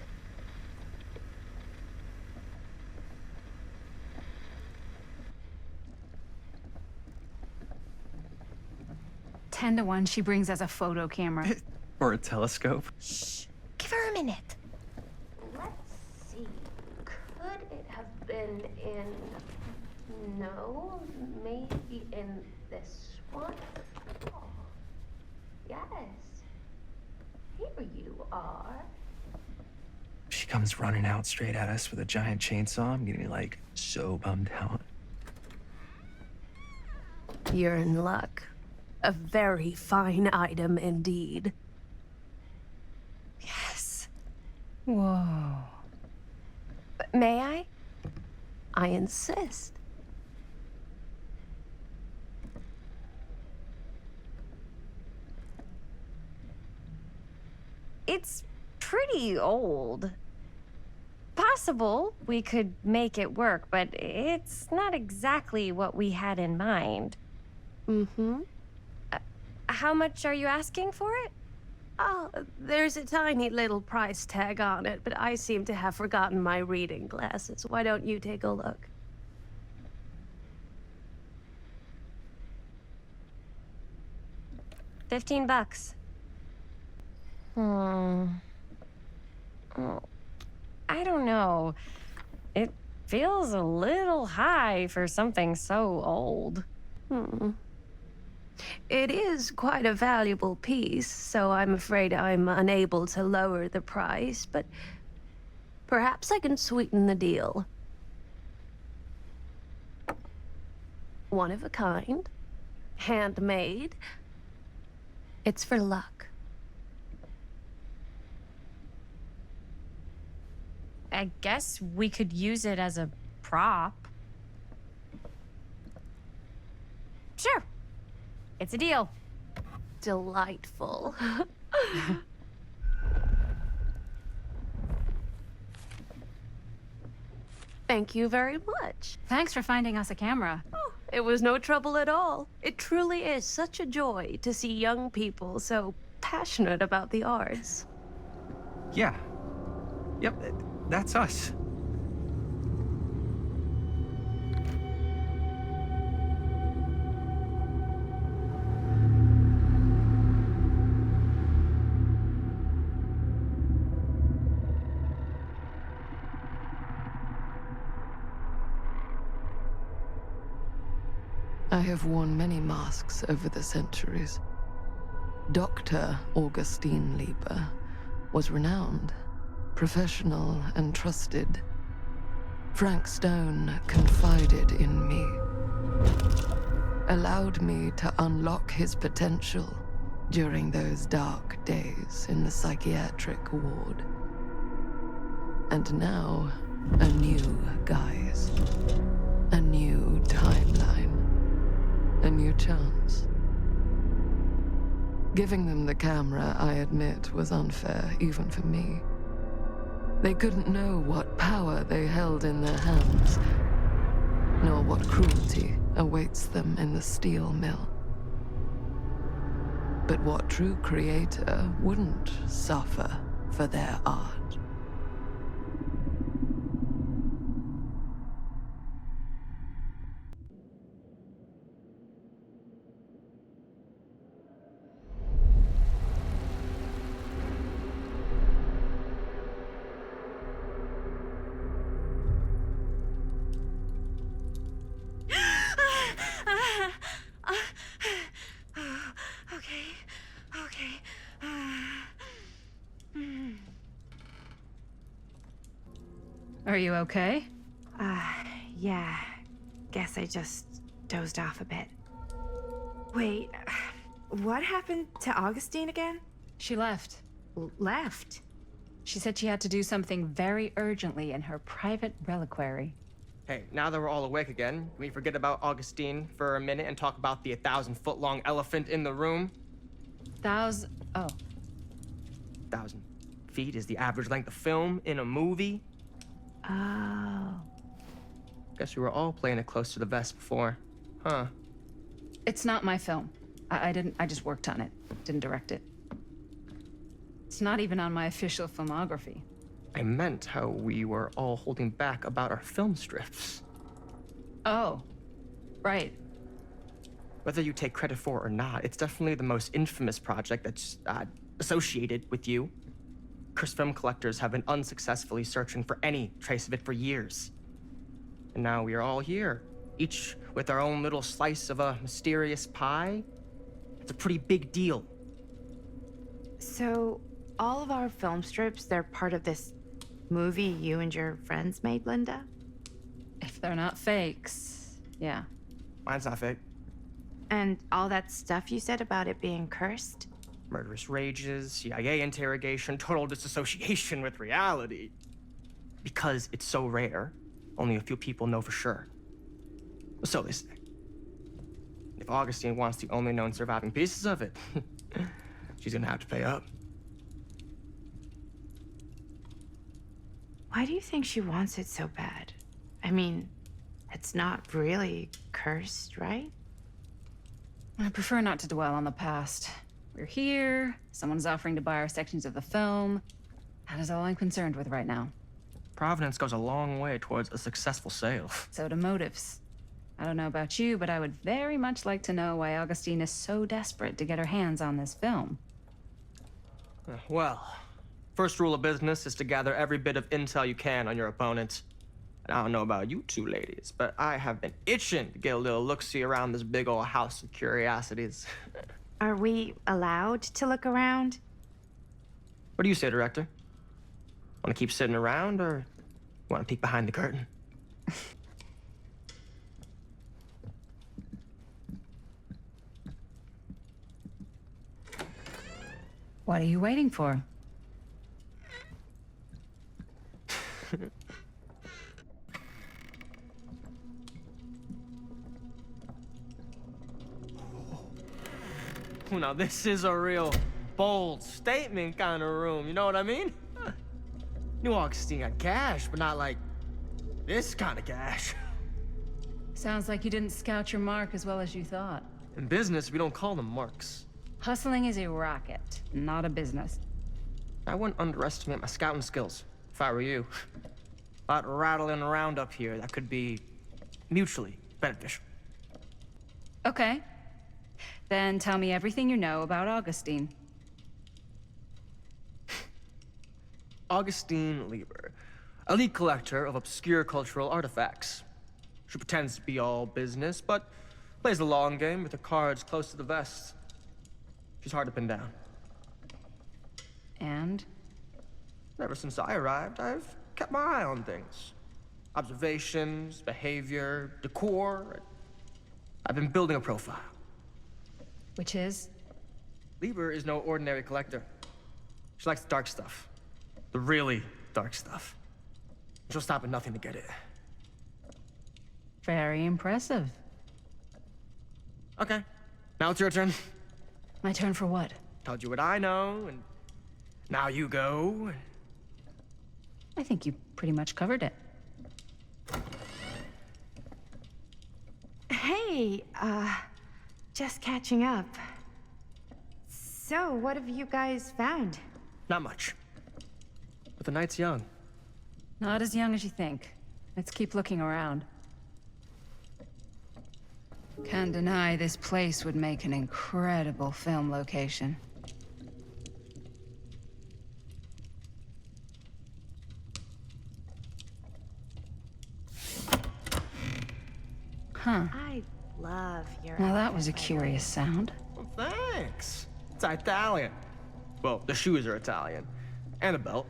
Ten to 1, she brings us a photo camera. Or a telescope. Shh, give her a minute. Let's see. Could it have been in... No, maybe in this one? Oh, yes. Here you are. She comes running out straight at us with a giant chainsaw. I'm getting like so bummed out. You're in luck. A very fine item indeed. Yes. Whoa. May I? I insist. It's pretty old. Possible we could make it work, but it's not exactly what we had in mind. Mm-hmm. How much are you asking for it? Oh, there's a tiny little price tag on it, but I seem to have forgotten my reading glasses. Why don't you take a look? $15. Oh, I don't know. It feels a little high for something so old. It is quite a valuable piece, so I'm afraid I'm unable to lower the price, but Perhaps I can sweeten the deal. One of a kind, handmade. It's for luck. I guess we could use it as a prop. Sure. It's a deal. Delightful. Thank you very much. Thanks for finding us a camera. Oh, it was no trouble at all. It truly is such a joy to see young people so passionate about the arts. Yeah. Yep, that's us. I have worn many masks over the centuries. Dr. Augustine Lieber was renowned, professional, and trusted. Frank Stone confided in me, allowed me to unlock his potential during those dark days in the psychiatric ward. And now, a new guise, a new timeline. A new chance. Giving them the camera, I admit, was unfair, even for me. They couldn't know what power they held in their hands, nor what cruelty awaits them in the steel mill. But what true creator wouldn't suffer for their art? Are you okay? Yeah. Guess I just dozed off a bit. Wait, what happened to Augustine again? She left. Left? She said she had to do something very urgently in her private reliquary. Hey, now that we're all awake again, can we forget about Augustine for a minute and talk about the 1,000-foot-long elephant in the room? Oh. 1,000 feet is the average length of film in a movie. Oh. Guess we were all playing it close to the vest before. Huh. It's not my film. I just worked on it. Didn't direct it. It's not even on my official filmography. I meant how we were all holding back about our film strips. Oh. Right. Whether you take credit for it or not, it's definitely the most infamous project that's associated with you. Cursed film collectors have been unsuccessfully searching for any trace of it for years. And now we are all here, each with our own little slice of a mysterious pie. It's a pretty big deal. So, all of our film strips, they're part of this movie you and your friends made, Linda? If they're not fakes, yeah. Mine's not fake. And all that stuff you said about it being cursed? Murderous rages, CIA interrogation, total disassociation with reality. Because it's so rare, only a few people know for sure. So they say. If Augustine wants the only known surviving pieces of it, she's gonna have to pay up. Why do you think she wants it so bad? I mean, it's not really cursed, right? I prefer not to dwell on the past. We're here, someone's offering to buy our sections of the film. That is all I'm concerned with right now. Providence goes a long way towards a successful sale. So do motives. I don't know about you, but I would very much like to know why Augustine is so desperate to get her hands on this film. Well, first rule of business is to gather every bit of intel you can on your opponent. And I don't know about you two ladies, but I have been itching to get a little look-see around this big old house of curiosities. Are we allowed to look around? What do you say, Director? Want to keep sitting around, or want to peek behind the curtain? What are you waiting for? Oh, now this is a real bold statement kind of room, you know what I mean? New Augustine got cash, but not like this kind of cash. Sounds like you didn't scout your mark as well as you thought. In business, we don't call them marks. Hustling is a racket, not a business. I wouldn't underestimate my scouting skills, if I were you. A lot rattling around up here that could be mutually beneficial. Okay. Then tell me everything you know about Augustine. Augustine Lieber, elite collector of obscure cultural artifacts. She pretends to be all business, but plays the long game with her cards close to the vest. She's hard to pin down. And? Ever since I arrived, I've kept my eye on things. Observations, behavior, decor. I've been building a profile. Which is? Lieber is no ordinary collector. She likes the dark stuff. The really dark stuff. She'll stop at nothing to get it. Very impressive. Okay, now it's your turn. My turn for what? Told you what I know, and now you go. I think you pretty much covered it. Hey, just catching up. So, what have you guys found? Not much. But the night's young. Not as young as you think. Let's keep looking around. Can't deny this place would make an incredible film location. Huh. I love your Now that was a curious sound. Well, thanks. It's Italian. Well, the shoes are Italian. And the belt.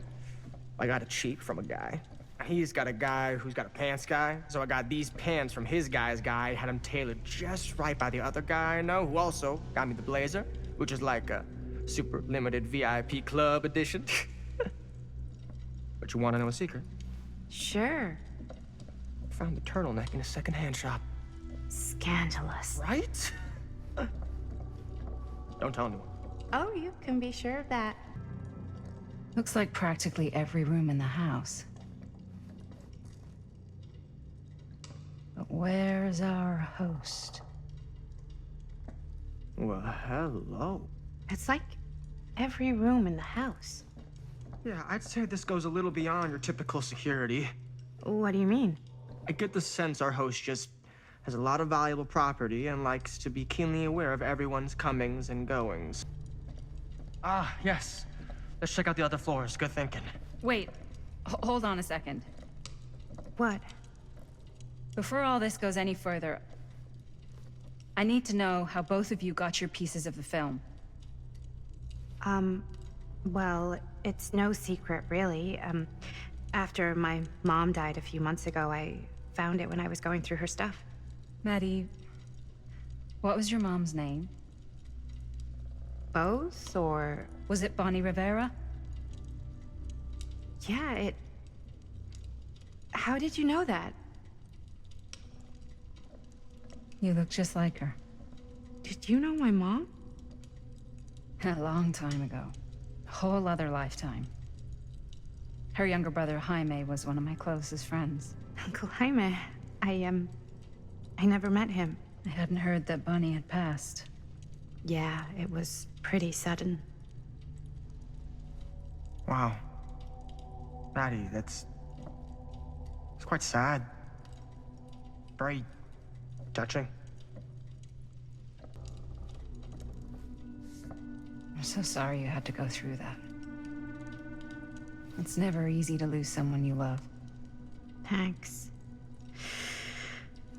I got it cheap from a guy. He's got a guy who's got a pants guy, so I got these pants from his guy's guy, had them tailored just right by the other guy I know, who also got me the blazer, which is like a super limited VIP club edition. But you want to know a secret? Sure. I found the turtleneck in a secondhand shop. Scandalous. Right? Don't tell anyone. Oh, you can be sure of that. Looks like practically every room in the house. But where's our host? Well, hello. It's like every room in the house. Yeah, I'd say this goes a little beyond your typical security. What do you mean? I get the sense our host just has a lot of valuable property and likes to be keenly aware of everyone's comings and goings. Ah, yes. Let's check out the other floors. Good thinking. Wait, hold on a second. What? Before all this goes any further, I need to know how both of you got your pieces of the film. Well, it's no secret, really. After my mom died a few months ago, I found it when I was going through her stuff. Maddie, what was your mom's name? Both, or... Was it Bonnie Rivera? Yeah, How did you know that? You look just like her. Did you know my mom? A long time ago. A whole other lifetime. Her younger brother, Jaime, was one of my closest friends. Uncle Jaime. I never met him. I hadn't heard that Bonnie had passed. Yeah, it was pretty sudden. Wow. Maddie, it's quite sad. Very touching. I'm so sorry you had to go through that. It's never easy to lose someone you love. Thanks.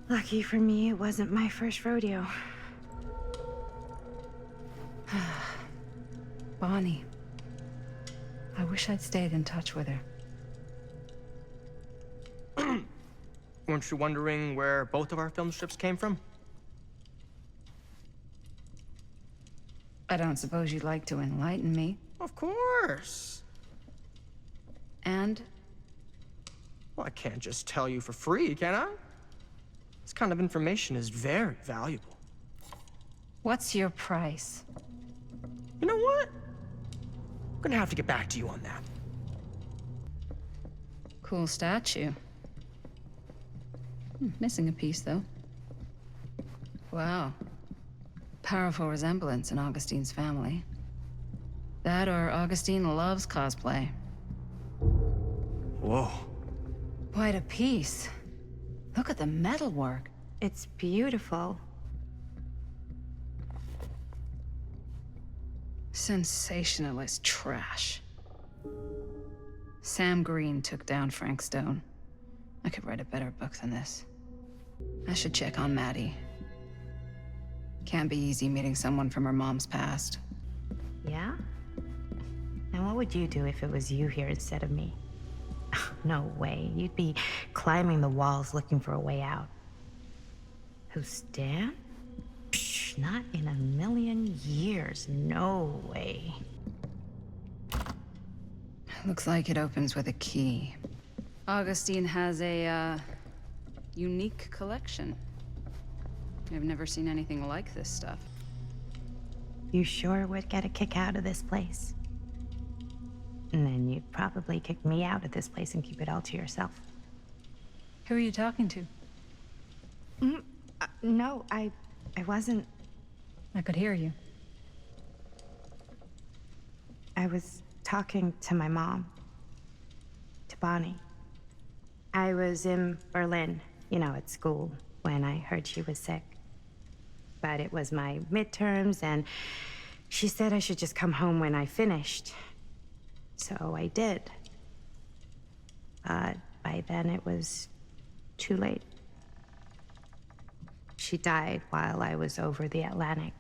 Lucky for me, it wasn't my first rodeo. Bonnie. I wish I'd stayed in touch with her. Weren't you wondering where both of our film strips came from? I don't suppose you'd like to enlighten me. Of course. And? Well, I can't just tell you for free, can I? This kind of information is very valuable. What's your price? You know what? I'm gonna have to get back to you on that. Cool statue. Missing a piece, though. Wow. Powerful resemblance in Augustine's family. That or Augustine loves cosplay. Whoa. Quite a piece. Look at the metalwork. It's beautiful. Sensationalist trash. Sam Green took down Frank Stone. I could write a better book than this. I should check on Maddie. Can't be easy meeting someone from her mom's past. Yeah? And what would you do if it was you here instead of me? No way. You'd be climbing the walls looking for a way out. Who's Dan? Psh, not in a million years. No way. Looks like it opens with a key. Augustine has a, unique collection. I've never seen anything like this stuff. You sure would get a kick out of this place. And then you'd probably kick me out of this place and keep it all to yourself. Who are you talking to? No, I wasn't. I could hear you. I was talking to my mom. To Bonnie. I was in Berlin, at school, when I heard she was sick. But it was my midterms, and she said I should just come home when I finished. So I did. But by then it was too late. She died while I was over the Atlantic.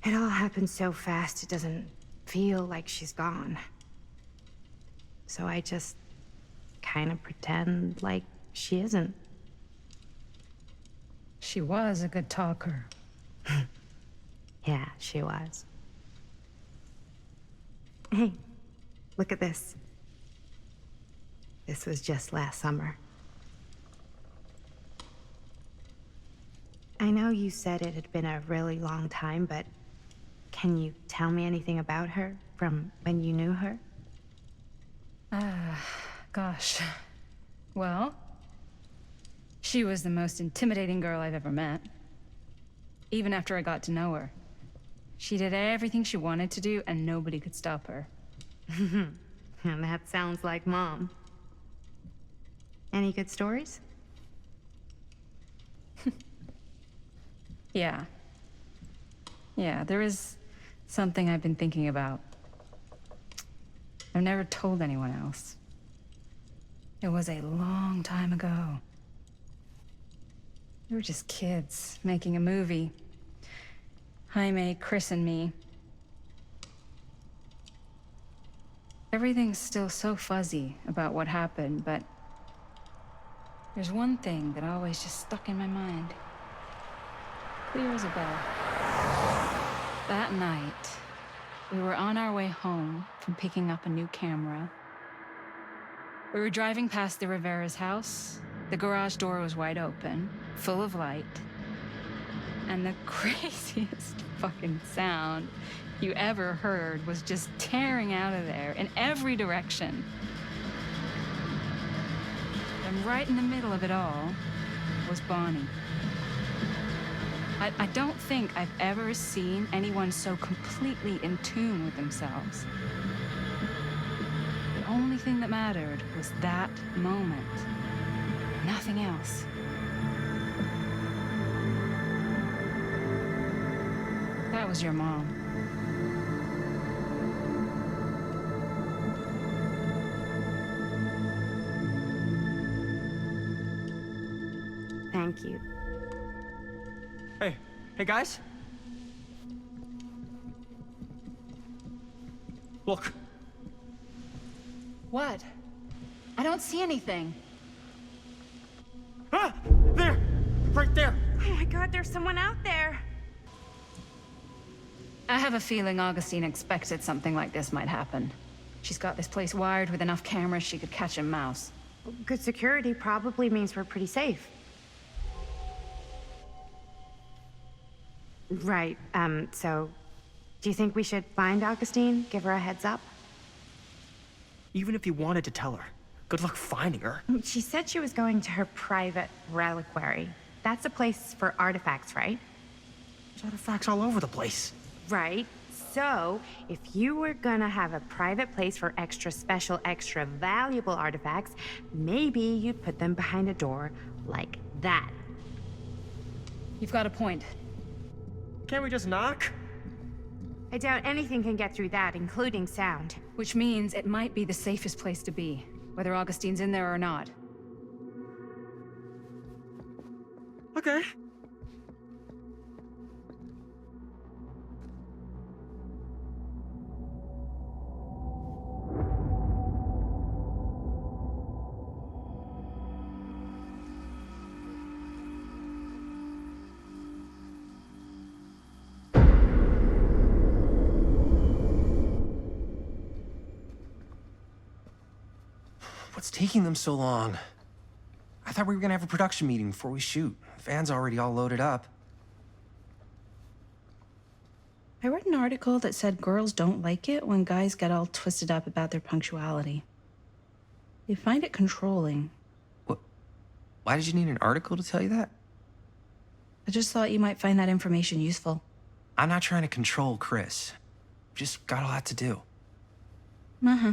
It all happened so fast, it doesn't feel like she's gone. So I just kind of pretend like she isn't. She was a good talker. Yeah, she was. Hey, look at this. This was just last summer. I know you said it had been a really long time, but can you tell me anything about her from when you knew her? Gosh. Well, she was the most intimidating girl I've ever met. Even after I got to know her. She did everything she wanted to do, and nobody could stop her. And that sounds like Mom. Any good stories? Yeah. Yeah, there is something I've been thinking about. I've never told anyone else. It was a long time ago. We were just kids making a movie. Jaime, Chris, and me. Everything's still so fuzzy about what happened, but there's one thing that always just stuck in my mind. Clear as a bell. That night, we were on our way home from picking up a new camera. We were driving past the Rivera's house. The garage door was wide open, full of light. And the craziest fucking sound you ever heard was just tearing out of there in every direction. And right in the middle of it all was Bonnie. I don't think I've ever seen anyone so completely in tune with themselves. The only thing that mattered was that moment. Nothing else. That was your mom. Thank you. Hey guys. Look. What? I don't see anything. Ah! There! Right there! Oh my god, there's someone out there. I have a feeling Augustine expected something like this might happen. She's got this place wired with enough cameras she could catch a mouse. Good security probably means we're pretty safe. Right, so do you think we should find Augustine? Give her a heads up? Even if you wanted to tell her, good luck finding her. She said she was going to her private reliquary. That's a place for artifacts, right? There's artifacts all over the place. Right. So, if you were gonna have a private place for extra special, extra valuable artifacts, maybe you'd put them behind a door like that. You've got a point. Can't we just knock? I doubt anything can get through that, including sound. Which means it might be the safest place to be, whether Augustine's in there or not. Okay. What's taking them so long? I thought we were gonna have a production meeting before we shoot. The van's already all loaded up. I read an article that said girls don't like it when guys get all twisted up about their punctuality. They find it controlling. What? Why did you need an article to tell you that? I just thought you might find that information useful. I'm not trying to control Chris. Just got a lot to do. Uh-huh.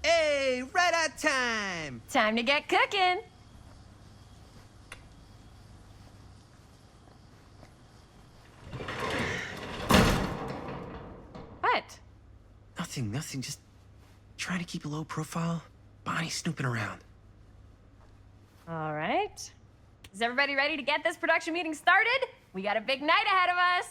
Hey, right on time! Time to get cooking. What? Nothing. Just trying to keep a low profile. Bonnie's snooping around. All right. Is everybody ready to get this production meeting started? We got a big night ahead of us.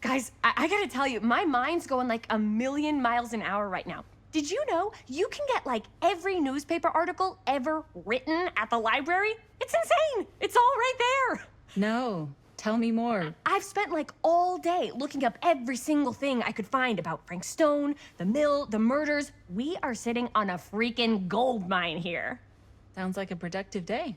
Guys, I gotta tell you, my mind's going like a million miles an hour right now. Did you know you can get like every newspaper article ever written at the library? It's insane. It's all right there. No, tell me more. I've spent like all day looking up every single thing I could find about Frank Stone, the mill, the murders. We are sitting on a freaking gold mine here. Sounds like a productive day.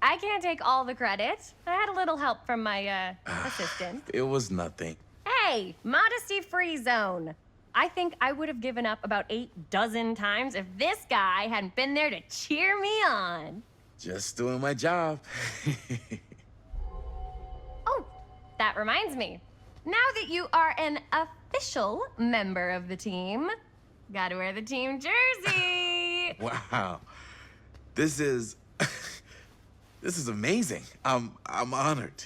I can't take all the credit. I had a little help from my assistant. It was nothing. Hey, modesty-free zone. I think I would have given up about 8 dozen times if this guy hadn't been there to cheer me on. Just doing my job. Oh, that reminds me. Now that you are an official member of the team, gotta wear the team jersey. Wow. This is... this is amazing. I'm honored.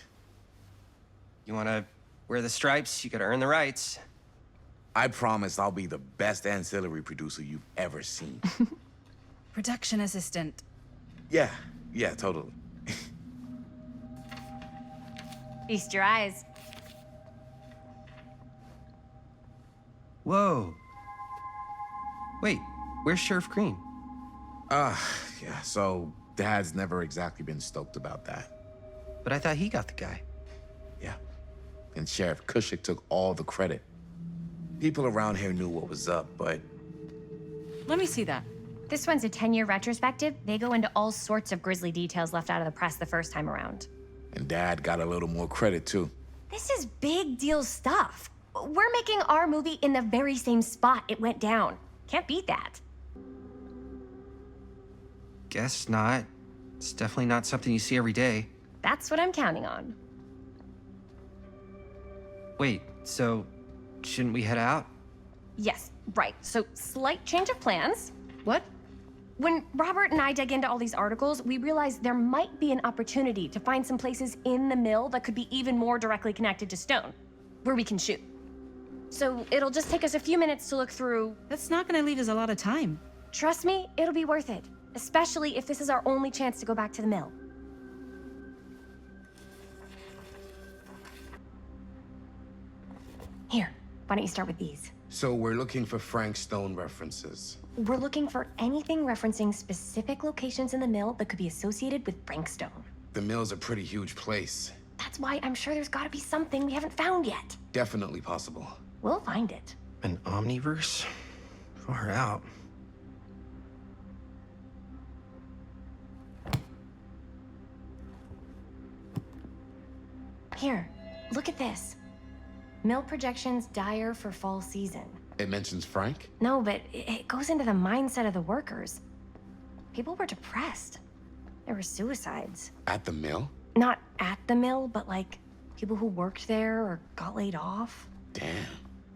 You wanna wear the stripes? You gotta earn the rights. I promise I'll be the best ancillary producer you've ever seen. Production assistant. Yeah, totally. Feast your eyes. Whoa. Wait, where's Sheriff Green? Yeah, so Dad's never exactly been stoked about that. But I thought he got the guy. Yeah, and Sheriff Kushik took all the credit. People around here knew what was up, but... Let me see that. This one's a 10-year retrospective. They go into all sorts of grisly details left out of the press the first time around. And Dad got a little more credit, too. This is big deal stuff. We're making our movie in the very same spot it went down. Can't beat that. Guess not. It's definitely not something you see every day. That's what I'm counting on. Wait, so shouldn't we head out? Yes, right. So, slight change of plans. What? When Robert and I dug into all these articles, we realized there might be an opportunity to find some places in the mill that could be even more directly connected to Stone, where we can shoot. So, it'll just take us a few minutes to look through. That's not gonna leave us a lot of time. Trust me, it'll be worth it. Especially if this is our only chance to go back to the mill. Here, why don't you start with these? So we're looking for Frank Stone references. We're looking for anything referencing specific locations in the mill that could be associated with Frank Stone. The mill's a pretty huge place. That's why I'm sure there's gotta be something we haven't found yet. Definitely possible. We'll find it. An omniverse? Far out. Here, look at this. Mill projections dire for fall season. It mentions Frank? No, but it goes into the mindset of the workers. People were depressed. There were suicides. At the mill? Not at the mill, but like people who worked there or got laid off. Damn.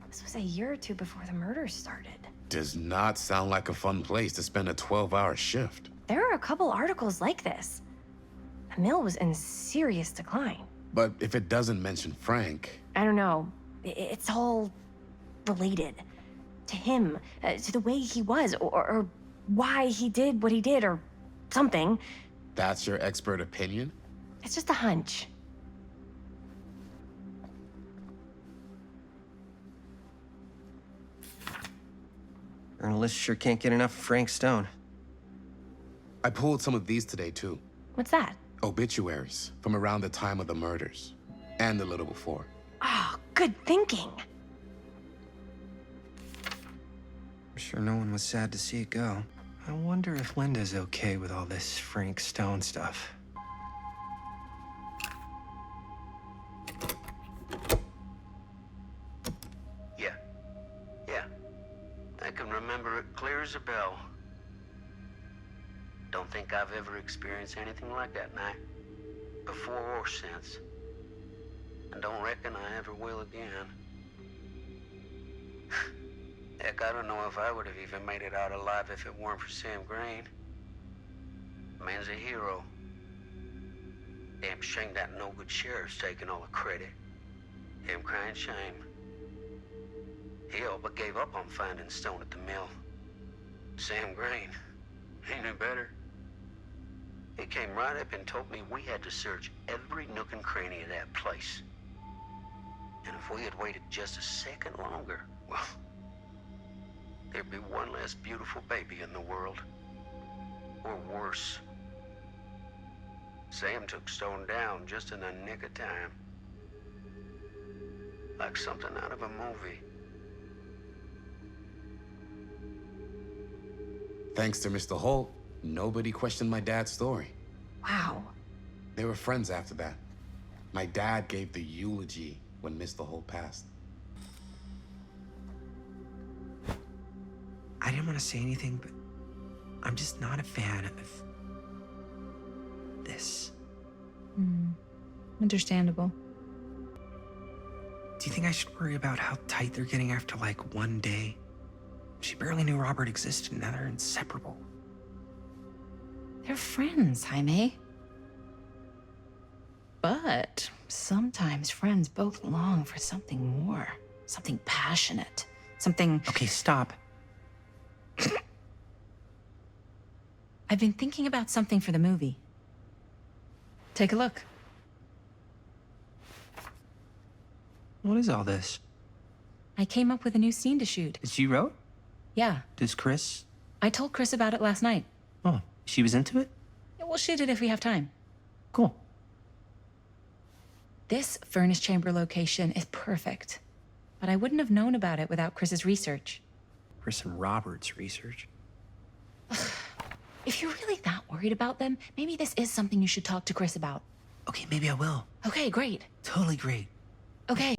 This was a year or two before the murders started. Does not sound like a fun place to spend a 12-hour shift. There are a couple articles like this. The mill was in serious decline. But if it doesn't mention Frank... I don't know. It's all related. To him, to the way he was, or why he did what he did, or something. That's your expert opinion? It's just a hunch. Journalists sure can't get enough of Frank Stone. I pulled some of these today, too. What's that? Obituaries from around the time of the murders. And a little before. Oh, good thinking. I'm sure no one was sad to see it go. I wonder if Linda's okay with all this Frank Stone stuff. Yeah. I can remember it clear as a bell. Don't think I've ever experienced anything like that night. Before or since. And don't reckon I ever will again. Heck, I don't know if I would have even made it out alive if it weren't for Sam Green. Man's a hero. Damn shame that no-good sheriff's taking all the credit. Damn crying shame. He all but gave up on finding Stone at the mill. Sam Green. He knew better. He came right up and told me we had to search every nook and cranny of that place. And if we had waited just a second longer, well, there'd be one less beautiful baby in the world. Or worse. Sam took Stone down just in the nick of time. Like something out of a movie. Thanks to Mr. Holt, nobody questioned my dad's story. Wow. They were friends after that. My dad gave the eulogy when Mr. Holt passed. I didn't want to say anything, but I'm just not a fan of this. Understandable. Do you think I should worry about how tight they're getting after, like, one day? She barely knew Robert existed, and now they're inseparable. They're friends, Jaime. But sometimes friends both long for something more. Something passionate. Something... Okay, stop. I've been thinking about something for the movie. Take a look. What is all this? I came up with a new scene to shoot. That you wrote? Yeah. Does Chris? I told Chris about it last night. Oh, she was into it? Yeah, we'll shoot it if we have time. Cool. This furnace chamber location is perfect. But I wouldn't have known about it without Chris's research. Chris and Robert's research. If you're really that worried about them, maybe this is something you should talk to Chris about. Okay, maybe I will. Okay, great. Totally great. Okay.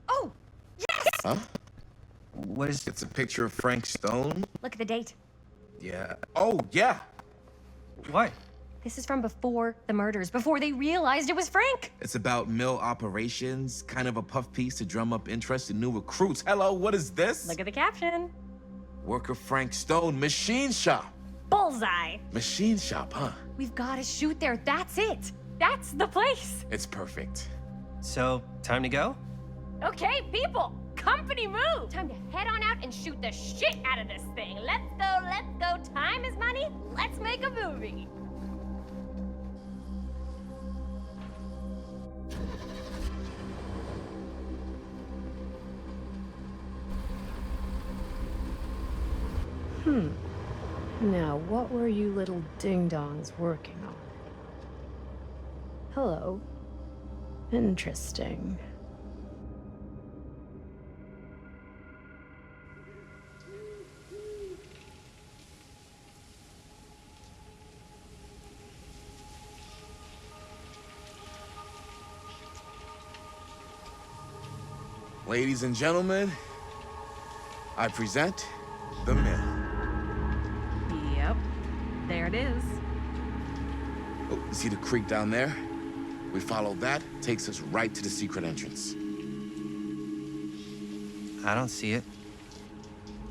Oh! Yes! Huh? What is... It's a picture of Frank Stone? Look at the date. Yeah. Oh, yeah! What? This is from before the murders, before they realized it was Frank. It's about mill operations, kind of a puff piece to drum up interest in new recruits. Hello, what is this? Look at the caption. Worker Frank Stone, machine shop. Bullseye. Machine shop, huh? We've got to shoot there. That's it. That's the place. It's perfect. So, time to go? Okay, people. Company move. Time to head on out and shoot the shit out of this thing. Let's go, let's go. Time is money. Let's make a movie. Now, what were you little ding-dongs working on? Hello. Interesting. Ladies and gentlemen, I present the mill. Yep. There it is. Oh, you see the creek down there? We follow that, takes us right to the secret entrance. I don't see it.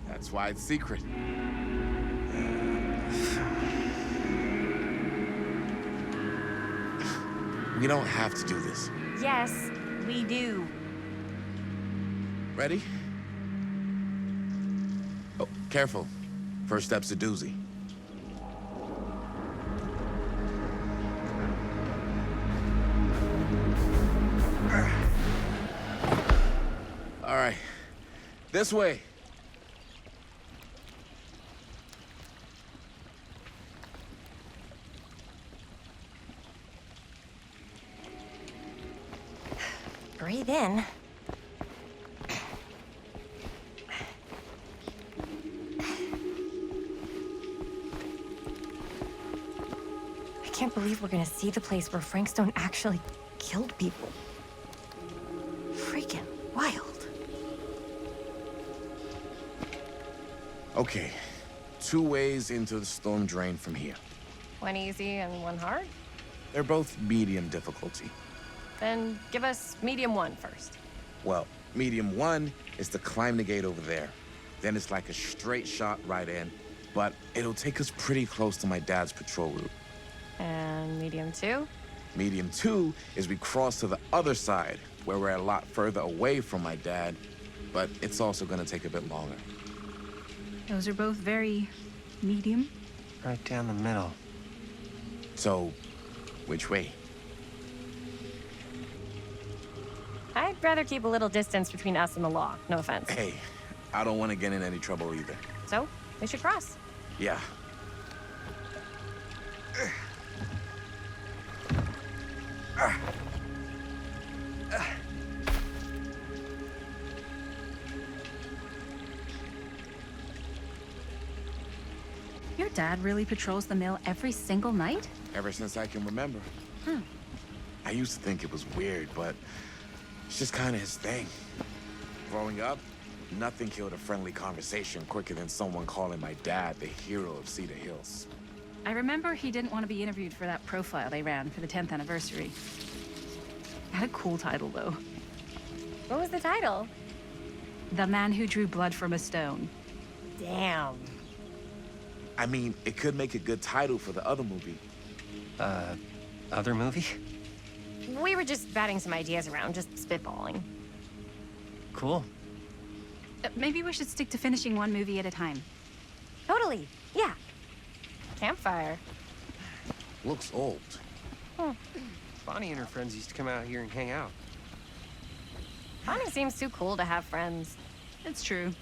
That's why it's secret. We don't have to do this. Yes, we do. Ready? Oh, careful. First step's a doozy. All right, this way. Breathe in. I can't believe we're gonna see the place where Frank Stone actually killed people. Freaking wild. Okay, 2 ways into the storm drain from here. One easy and one hard? They're both medium difficulty. Then give us medium one first. Well, medium 1 is to climb the gate over there. Then it's like a straight shot right in, but it'll take us pretty close to my dad's patrol route. And medium 2? Medium 2 is we cross to the other side, where we're a lot further away from my dad, but it's also gonna take a bit longer. Those are both very medium. Right down the middle. So, which way? I'd rather keep a little distance between us and the law, no offense. Hey, I don't want to get in any trouble either. So, we should cross. Yeah. Your dad really patrols the mill every single night? Ever since I can remember. I used to think it was weird, but it's just kind of his thing. Growing up, nothing killed a friendly conversation quicker than someone calling my dad the hero of Cedar Hills. I remember he didn't want to be interviewed for that profile they ran for the 10th anniversary. Had a cool title, though. What was the title? The Man Who Drew Blood from a Stone. Damn. I mean, it could make a good title for the other movie. Other movie? We were just batting some ideas around, just spitballing. Cool. Maybe we should stick to finishing one movie at a time. Totally. Yeah. Campfire. Looks old. Bonnie and her friends used to come out here and hang out. Bonnie seems too cool to have friends. It's true.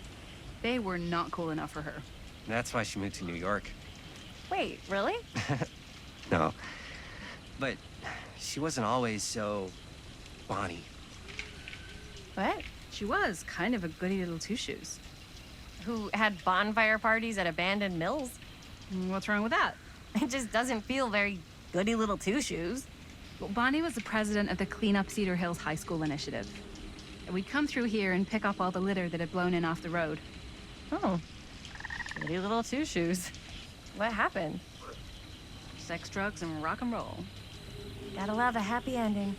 They were not cool enough for her. That's why she moved to New York. Wait, really? No. But she wasn't always so Bonnie. What? She was kind of a goody little two-shoes. Who had bonfire parties at abandoned mills? What's wrong with that? It just doesn't feel very goody little two-shoes. Well, Bonnie was the president of the Clean Up Cedar Hills High School initiative. And we'd come through here and pick up all the litter that had blown in off the road. Oh. Goody little two-shoes. What happened? Sex, drugs, and rock and roll. Gotta love a happy ending.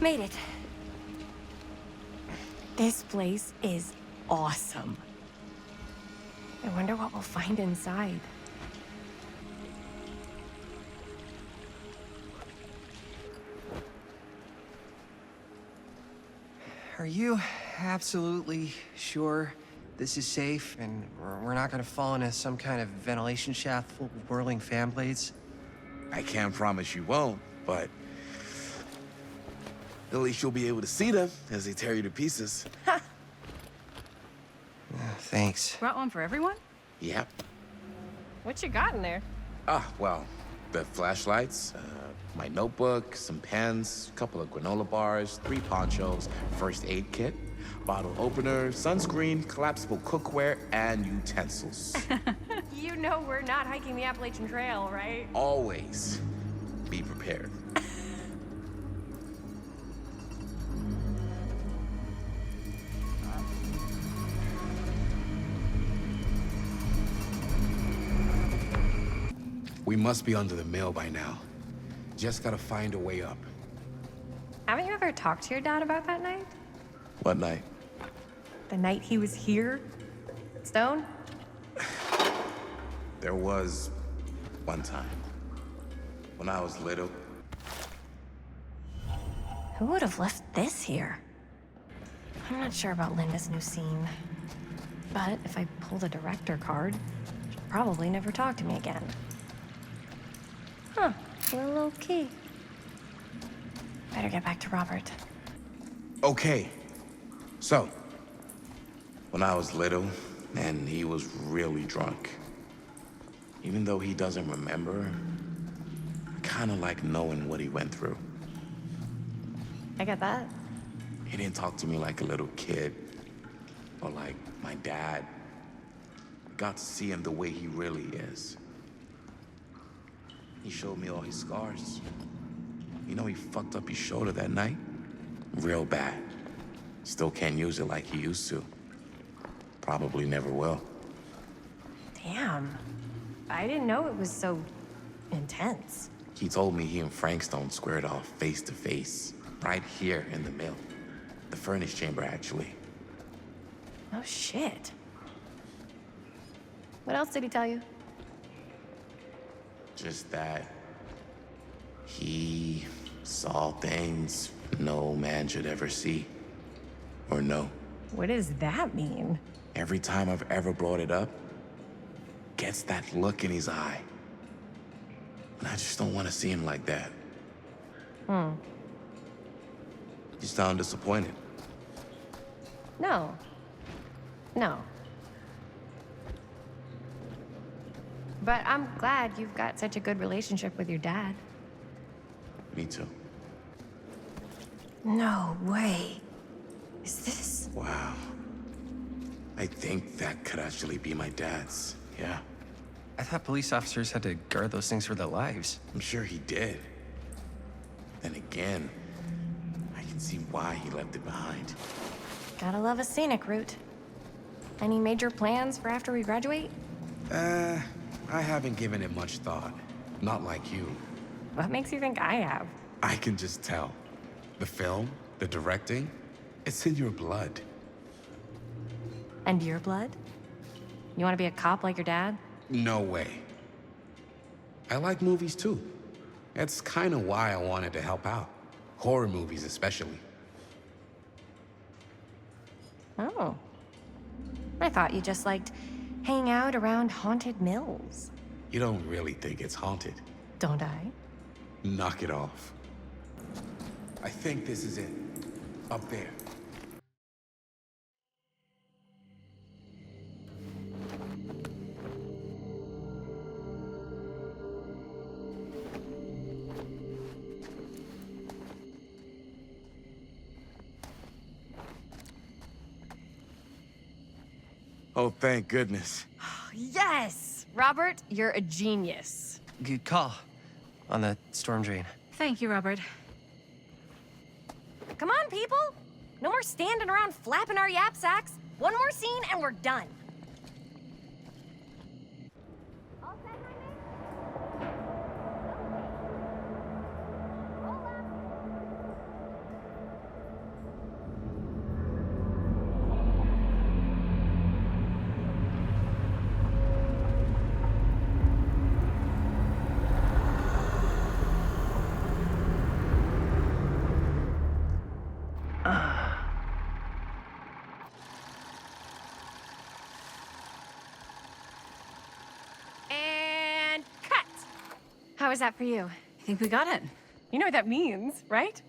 Made it. This place is awesome. I wonder what we'll find inside. Are you absolutely sure this is safe and we're not gonna fall into some kind of ventilation shaft full of whirling fan blades? I can't promise you won't, but at least you'll be able to see them as they tear you to pieces. Thanks. Brought one for everyone? Yep. What you got in there? Well, the flashlights, my notebook, some pens, a couple of granola bars, 3 ponchos, first aid kit, bottle opener, sunscreen, collapsible cookware, and utensils. You know we're not hiking the Appalachian Trail, right? Always be prepared. We must be under the mill by now. Just gotta find a way up. Haven't you ever talked to your dad about that night? What night? The night he was here? Stone? There was one time when I was little. Who would have left this here? I'm not sure about Linda's new scene. But if I pull the director card, she'll probably never talk to me again. Huh, a low key. Better get back to Robert. Okay, so when I was little and he was really drunk, even though he doesn't remember, I kind of like knowing what he went through. I get that. He didn't talk to me like a little kid or like my dad. I got to see him the way he really is. He showed me all his scars. You know, he fucked up his shoulder that night. Real bad. Still can't use it like he used to. Probably never will. Damn. I didn't know it was so intense. He told me he and Frankstone squared off face to face, right here in the mill. The furnace chamber, actually. Oh, shit. What else did he tell you? Just that he saw things no man should ever see or know. What does that mean? Every time I've ever brought it up, gets that look in his eye. And I just don't want to see him like that. You sound disappointed. No. No. But I'm glad you've got such a good relationship with your dad. Me too. No way. Is this? Wow. I think that could actually be my dad's, yeah. I thought police officers had to guard those things for their lives. I'm sure he did. Then again, I can see why he left it behind. Gotta love a scenic route. Any major plans for after we graduate? I haven't given it much thought. Not like you. What makes you think I have? I can just tell. The film, the directing, it's in your blood. And your blood? You want to be a cop like your dad? No way. I like movies too. That's kind of why I wanted to help out. Horror movies especially. Oh. I thought you just liked hanging out around haunted mills. You don't really think it's haunted. Don't I? Knock it off. I think this is it. Up there. Oh, thank goodness. Yes! Robert, you're a genius. Good call on the storm drain. Thank you, Robert. Come on, people! No more standing around flapping our yap sacks. One more scene and we're done. was that for you? I think we got it. You know what that means, right?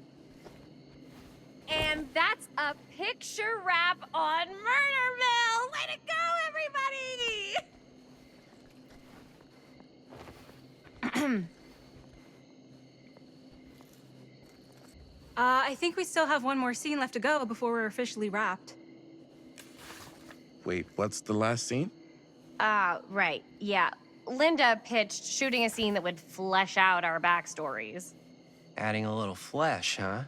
And that's a picture wrap on Murder Mill! Way to go, everybody! I think we still have one more scene left to go before we're officially wrapped. Wait, what's the last scene? Right, yeah. Linda pitched shooting a scene that would flesh out our backstories. Adding a little flesh, huh?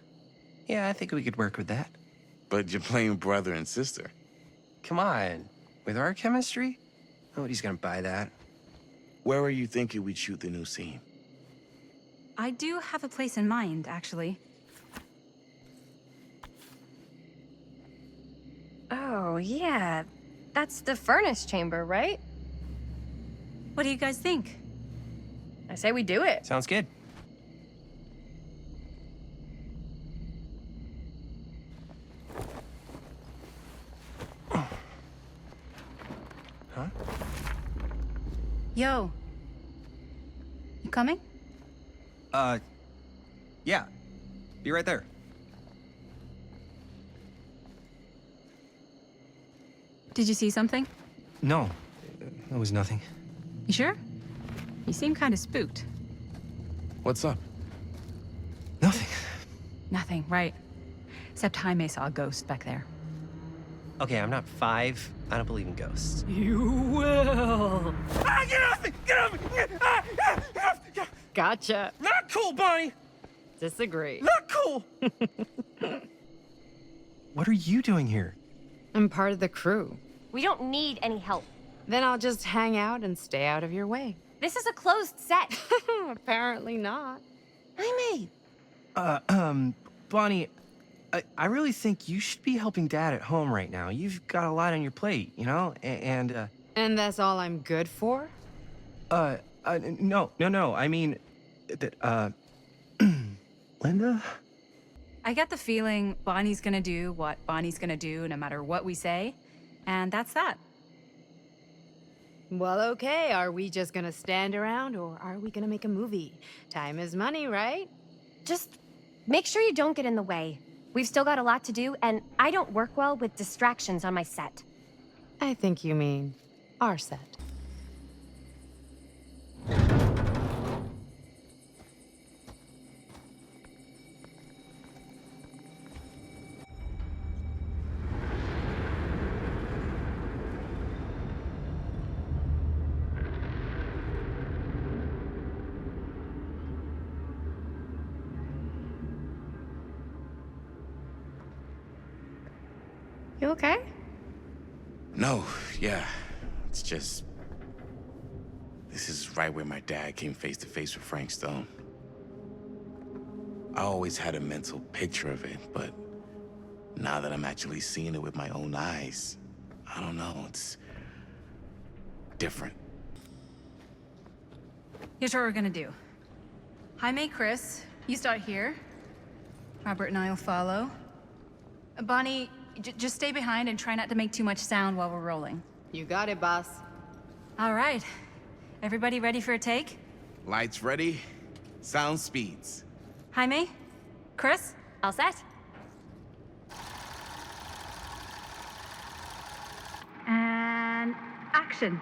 Yeah, I think we could work with that. But you're playing brother and sister. Come on. With our chemistry? Nobody's gonna buy that. Where were you thinking we'd shoot the new scene? I do have a place in mind, actually. Oh, yeah. That's the furnace chamber, right? What do you guys think? I say we do it. Sounds good. Huh? Yo. You coming? Yeah. Be right there. Did you see something? No, it was nothing. You sure? You seem kind of spooked. What's up? Nothing. Nothing, right. Except Jaime saw a ghost back there. Okay, I'm not 5. I don't believe in ghosts. You will. Ah, get off me! Get off me! Gotcha. Not cool, Bonnie! Disagree. Not cool! What are you doing here? I'm part of the crew. We don't need any help. Then I'll just hang out and stay out of your way. This is a closed set. Apparently not. Jaime! Bonnie, I really think you should be helping Dad at home right now. You've got a lot on your plate, you know? And that's all I'm good for? No. I mean, that, Linda? I get the feeling Bonnie's gonna do what Bonnie's gonna do no matter what we say, and that's that. Well, okay. Are we just gonna stand around or are we gonna make a movie? Time is money, right? Just make sure you don't get in the way. We've still got a lot to do, and I don't work well with distractions on my set. I think you mean our set. You okay? No, yeah. It's just... This is right where my dad came face to face with Frank Stone. I always had a mental picture of it, but now that I'm actually seeing it with my own eyes, I don't know, it's different. Here's what we're gonna do. Jaime, Chris, you start here. Robert and I will follow. Bonnie, just stay behind and try not to make too much sound while we're rolling. You got it, boss. All right. Everybody ready for a take? Lights ready, sound speeds. Jaime? Chris? All set? And action.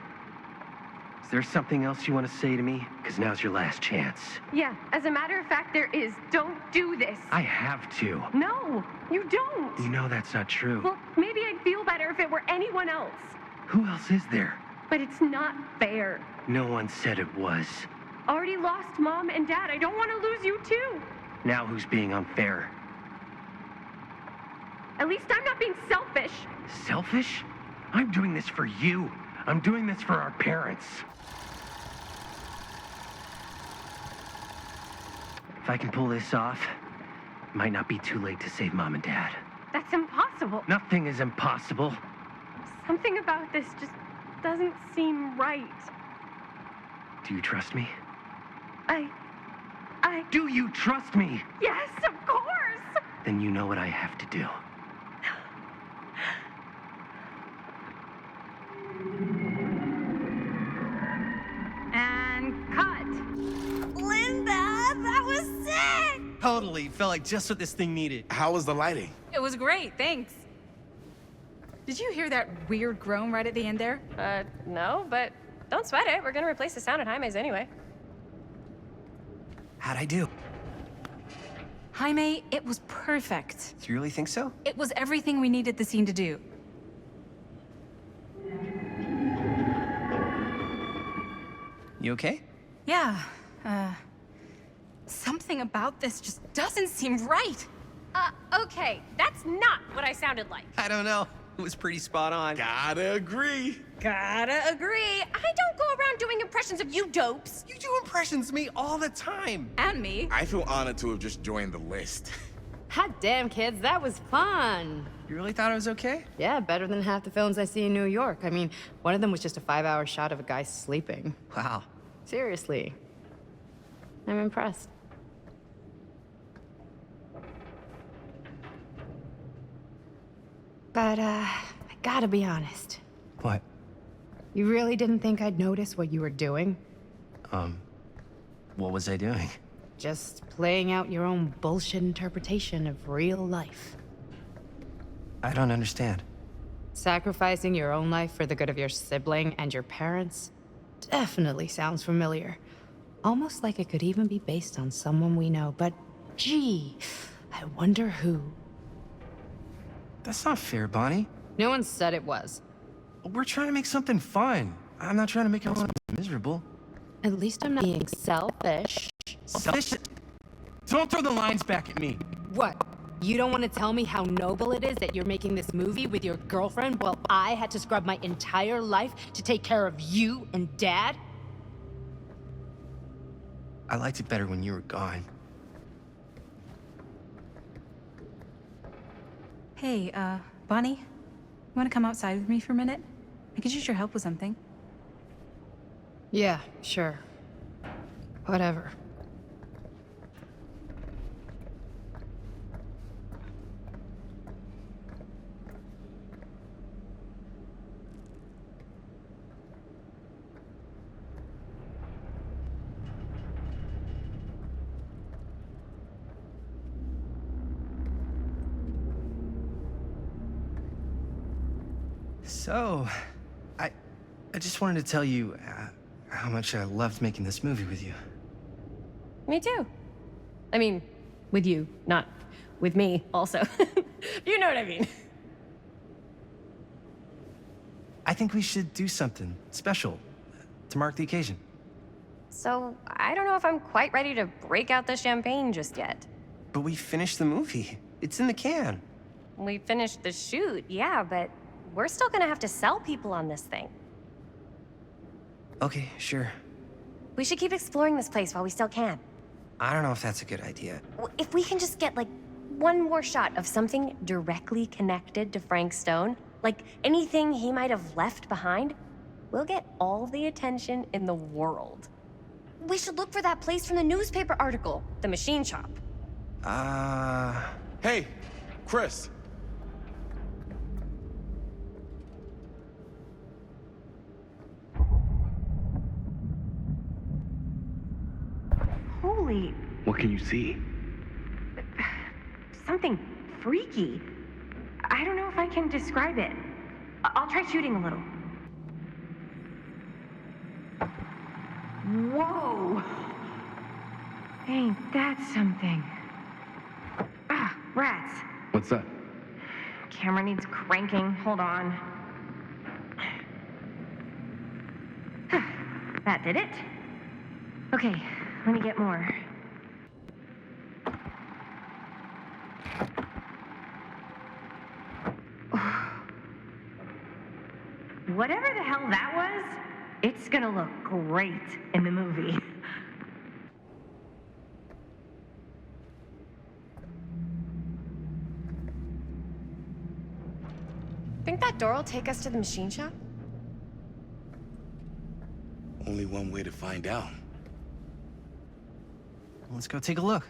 Is there something else you want to say to me? Because now's your last chance. Yeah, as a matter of fact, there is. Don't do this. I have to. No, you don't. You know that's not true. Well, maybe I'd feel better if it were anyone else. Who else is there? But it's not fair. No one said it was. Already lost Mom and Dad. I don't want to lose you too. Now who's being unfair? At least I'm not being selfish. Selfish? I'm doing this for you. I'm doing this for our parents. If I can pull this off, it might not be too late to save Mom and Dad. That's impossible. Nothing is impossible. Something about this just doesn't seem right. Do you trust me? I... Do you trust me? Yes, of course! Then you know what I have to do. And cut. Linda! Totally. Felt like just what this thing needed. How was the lighting? It was great, thanks. Did you hear that weird groan right at the end there? No, but don't sweat it. We're gonna replace the sound at Jaime's anyway. How'd I do? Jaime, it was perfect. Do you really think so? It was everything we needed the scene to do. You okay? Yeah, something about this just doesn't seem right. Okay, that's not what I sounded like. I don't know. It was pretty spot on. Gotta agree. Gotta agree. I don't go around doing impressions of you dopes. You do impressions of me all the time. And me. I feel honored to have just joined the list. Hot damn, kids, that was fun. You really thought it was okay? Yeah, better than half the films I see in New York. I mean, one of them was just a 5-hour shot of a guy sleeping. Wow. Seriously. I'm impressed. But, I gotta be honest. What? You really didn't think I'd notice what you were doing? What was I doing? Just playing out your own bullshit interpretation of real life. I don't understand. Sacrificing your own life for the good of your sibling and your parents definitely sounds familiar. Almost like it could even be based on someone we know, but gee, I wonder who. That's not fair, Bonnie. No one said it was. We're trying to make something fun. I'm not trying to make everyone miserable. At least I'm not being selfish. Selfish? Don't throw the lines back at me. What? You don't want to tell me how noble it is that you're making this movie with your girlfriend while I had to scrub my entire life to take care of you and Dad? I liked it better when you were gone. Hey, Bonnie, you wanna come outside with me for a minute? I could use your help with something. Yeah, sure. Whatever. So, I just wanted to tell you how much I loved making this movie with you. Me too. I mean, with you, not with me, also. You know what I mean. I think we should do something special to mark the occasion. So, I don't know if I'm quite ready to break out the champagne just yet. But we finished the movie. It's in the can. We finished the shoot, yeah, but we're still gonna have to sell people on this thing. Okay, sure. We should keep exploring this place while we still can. I don't know if that's a good idea. If we can just get, like, one more shot of something directly connected to Frank Stone, like anything he might have left behind, we'll get all the attention in the world. We should look for that place from the newspaper article, the machine shop. Hey, Chris. Holy, What can you see? something freaky. I don't know if I can describe it. I'll try shooting a little. Whoa! Ain't that something? Ah, rats. What's that? Camera needs cranking. Hold on. That did it. Okay, let me get more. Whatever the hell that was, it's gonna look great in the movie. Think that door will take us to the machine shop? Only one way to find out. Let's go take a look.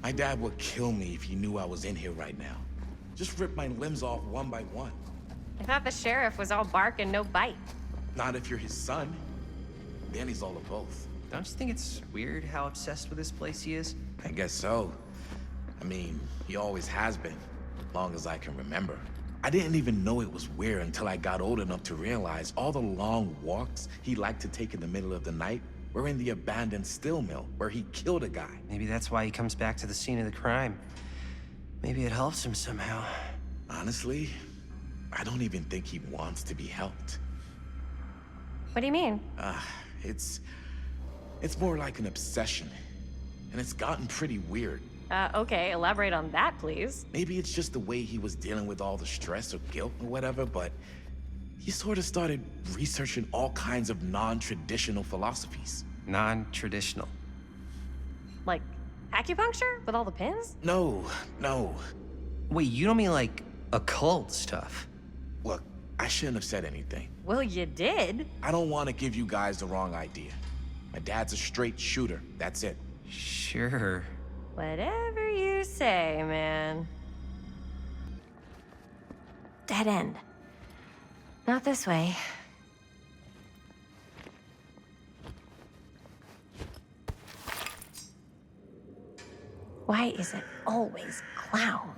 My dad would kill me if he knew I was in here right now. Just rip my limbs off one by one. I thought the sheriff was all bark and no bite. Not if you're his son. Then he's all of both. Don't you think it's weird how obsessed with this place he is? I guess so. I mean, he always has been, long as I can remember. I didn't even know it was weird until I got old enough to realize all the long walks he liked to take in the middle of the night were in the abandoned steel mill where he killed a guy. Maybe that's why he comes back to the scene of the crime. Maybe it helps him somehow. Honestly, I don't even think he wants to be helped. What do you mean? It's more like an obsession. And it's gotten pretty weird. Okay, elaborate on that, please. Maybe it's just the way he was dealing with all the stress or guilt or whatever, but he sort of started researching all kinds of non-traditional philosophies. Non-traditional? Like acupuncture with all the pins? No. Wait, you don't mean like occult stuff? Look, I shouldn't have said anything. Well, you did. I don't want to give you guys the wrong idea. My dad's a straight shooter, that's it. Sure. Whatever you say, man. Dead end. Not this way. Why is it always clowns?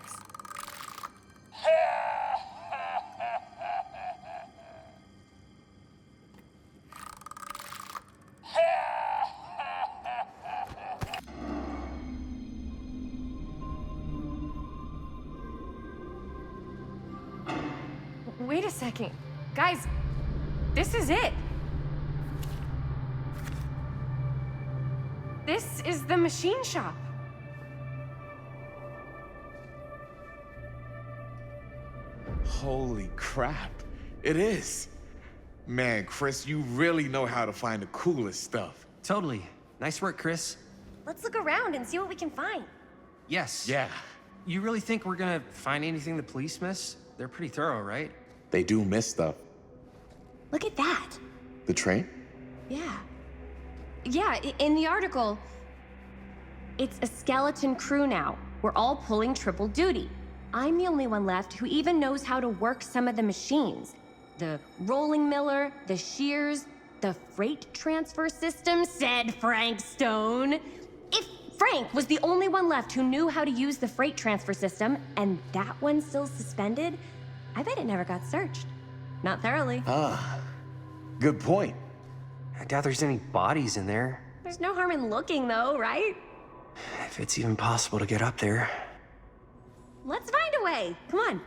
Wait a second. Guys, this is it. This is the machine shop. Holy crap, it is. Man, Chris, you really know how to find the coolest stuff. Totally. Nice work, Chris. Let's look around and see what we can find. Yes. Yeah. You really think we're gonna find anything the police miss? They're pretty thorough, right? They do miss stuff. Look at that. The train? Yeah. Yeah, in the article, it's a skeleton crew now. We're all pulling triple duty. I'm the only one left who even knows how to work some of the machines. The rolling miller, the shears, the freight transfer system, said Frank Stone. If Frank was the only one left who knew how to use the freight transfer system, and that one's still suspended, I bet it never got searched. Not thoroughly. Good point. I doubt there's any bodies in there. There's no harm in looking, though, right? If it's even possible to get up there. Let's find a way. Come on.